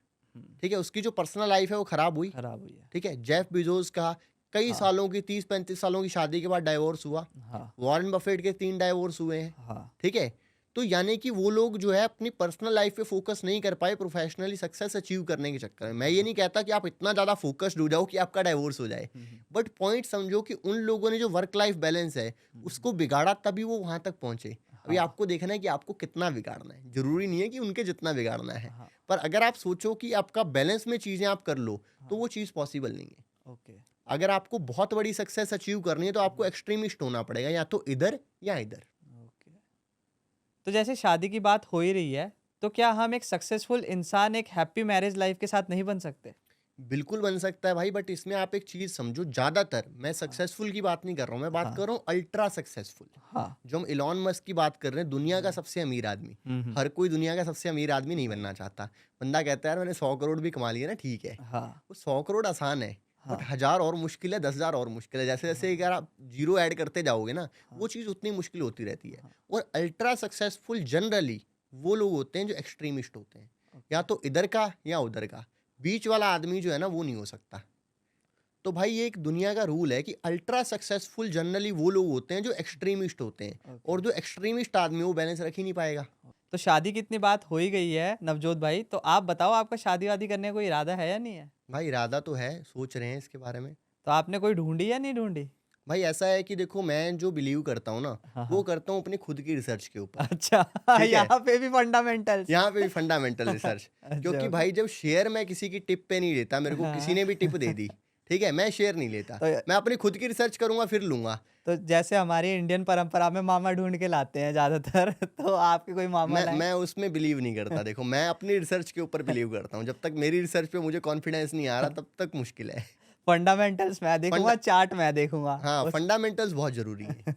ठीक है, उसकी जो पर्सनल लाइफ है वो खराब हुई, है। ठीक है। जेफ बेजोस का कई हाँ। सालों की 30-35 सालों की शादी के बाद डाइवोर्स हुआ, हाँ। वॉरेन बफेट के 3 डाइवोर्स हुए हैं, हाँ। ठीक है। तो यानी कि वो लोग जो है अपनी पर्सनल लाइफ पे फोकस नहीं कर पाए प्रोफेशनली सक्सेस अचीव करने के चक्कर में। मैं ये नहीं कहता कि आप इतना ज़्यादा फोकस्ड हो जाओ कि आपका डाइवोर्स हो जाए, बट पॉइंट समझो कि उन लोगों ने जो वर्क लाइफ बैलेंस है उसको बिगाड़ा तभी वो वहाँ तक पहुँचे। अभी आपको देखना है कि आपको कितना बिगाड़ना है, जरूरी नहीं है कि उनके जितना बिगाड़ना है, पर अगर आप सोचो कि आपका बैलेंस में चीज़ें आप कर लो तो वो चीज़ पॉसिबल नहीं है। ओके। अगर आपको बहुत बड़ी सक्सेस अचीव करनी है तो आपको एक्सट्रीमिस्ट होना पड़ेगा, या तो इधर या इधर। ओके। तो जैसे शादी की बात हो ही रही है, तो क्या हम एक सक्सेसफुल इंसान एक हैप्पी मैरिज लाइफ के साथ नहीं बन सकते? बिल्कुल बन सकता है भाई, बट इसमें आप एक चीज़ समझो, ज़्यादातर मैं सक्सेसफुल की बात नहीं कर रहा हूँ, मैं बात हाँ। कर रहा हूँ अल्ट्रा सक्सेसफुल। हाँ। जो हम इलॉन मस्क की बात कर रहे हैं, दुनिया का सबसे अमीर आदमी, हर कोई दुनिया का सबसे अमीर आदमी नहीं बनना चाहता। बंदा कहता है यार मैंने 100 करोड़ भी कमा लिया ना, ठीक है, हाँ। वो 100 करोड़ आसान है, हाँ। बट 1000 और मुश्किल है, 10,000 और मुश्किल है। जैसे जैसे अगर आप जीरो ऐड करते जाओगे ना, वो चीज़ उतनी मुश्किल होती रहती है। और अल्ट्रा सक्सेसफुल जनरली वो लोग होते हैं जो एक्सट्रीमिस्ट होते हैं, या तो इधर का या उधर का, बीच वाला आदमी जो है ना वो नहीं हो सकता। तो भाई ये एक दुनिया का रूल है कि अल्ट्रा सक्सेसफुल जनरली वो लोग होते हैं जो एक्सट्रीमिस्ट होते हैं, और जो एक्सट्रीमिस्ट आदमी वो बैलेंस रख ही नहीं पाएगा। तो शादी की इतनी बात हो ही गई है नवजोत भाई, तो आप बताओ आपका शादी वादी करने का कोई इरादा है या नहीं है? भाई इरादा तो है, सोच रहे हैं इसके बारे में। तो आपने कोई ढूंढी या नहीं ढूंढी? भाई ऐसा है कि देखो, मैं जो बिलीव करता हूँ ना, हाँ। वो करता हूँ अपनी खुद की रिसर्च के ऊपर। अच्छा। ठीक है। यहाँ पे भी फंडामेंटल्स। यहाँ पे भी फंडामेंटल रिसर्च, क्योंकि भाई जब शेयर मैं किसी की टिप पे नहीं लेता, मेरे को किसी ने भी टिप दे दी, ठीक है, मैं शेयर नहीं लेता, मैं अपनी खुद की रिसर्च करूंगा फिर लूंगा। तो जैसे हमारी इंडियन परंपरा में मामा ढूंढ के लाते हैं ज्यादातर, तो आपके कोई मामा मैं उसमें बिलीव नहीं करता। देखो मैं अपनी रिसर्च के ऊपर बिलीव करता हूँ, जब तक मेरी रिसर्च पे मुझे कॉन्फिडेंस नहीं आ रहा तब तक मुश्किल है। फंडामेंटल्स मैं देखूंगा, चार्ट मैं देखूंगा। हाँ, फंडामेंटल्स बहुत जरूरी है।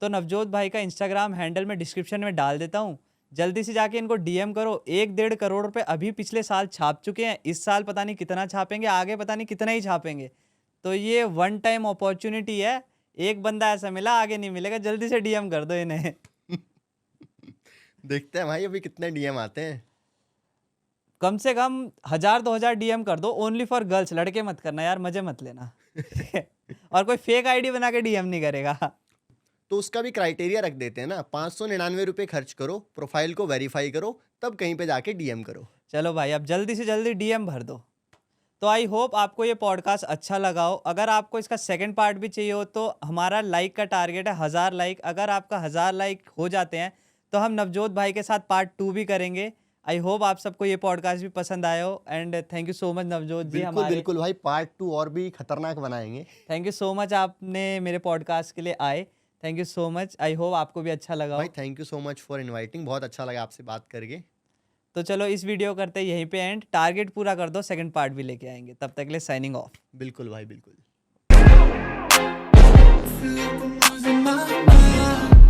तो नवजोत भाई का इंस्टाग्राम हैंडल में डिस्क्रिप्शन में डाल देता हूँ, जल्दी से जाके इनको डीएम करो। 1-1.5 करोड़ रुपए अभी पिछले साल छाप चुके हैं, इस साल पता नहीं कितना छापेंगे, आगे पता नहीं कितना ही छापेंगे। तो ये वन टाइम अपॉर्चुनिटी है, एक बंदा ऐसा मिला, आगे नहीं मिलेगा, जल्दी से डीएम कर दो इन्हें। देखते हैं भाई अभी कितने डीएम आते हैं। कम से कम 1000-2000 डीएम कर दो, ओनली फॉर गर्ल्स। लड़के मत करना यार, मजे मत लेना। और कोई फेक आईडी बना के डीएम नहीं करेगा। तो उसका भी क्राइटेरिया रख देते हैं ना, 599 रुपये खर्च करो, प्रोफाइल को वेरीफाई करो, तब कहीं पे जाके डीएम करो। चलो भाई अब जल्दी से जल्दी डीएम भर दो। तो आई होप आपको ये पॉडकास्ट अच्छा लगा हो। अगर आपको इसका सेकंड पार्ट भी चाहिए हो तो हमारा लाइक का टारगेट है 1000 लाइक। अगर आपका 1000 लाइक हो जाते हैं तो हम नवजोत भाई के साथ पार्ट 2 भी करेंगे। आई होप आप सबको ये पॉडकास्ट भी पसंद आया हो, and thank you so much Navjot ji. हमारे बिल्कुल भाई, पार्ट 2 और भी खतरनाक बनाएंगे। थैंक यू सो मच, आपने मेरे पॉडकास्ट के लिए आए। Thank you so much, I hope आपको भी अच्छा लगा भाई हो। Thank you so much for inviting, बहुत अच्छा लगा आपसे बात करके। तो चलो इस वीडियो करते हैं यहीं पे एंड, टारगेट पूरा कर दो, सेकंड पार्ट भी लेके आएंगे। तब तक के लिए साइनिंग ऑफ। बिल्कुल भाई बिल्कुल। Feel like I'm losing my mind.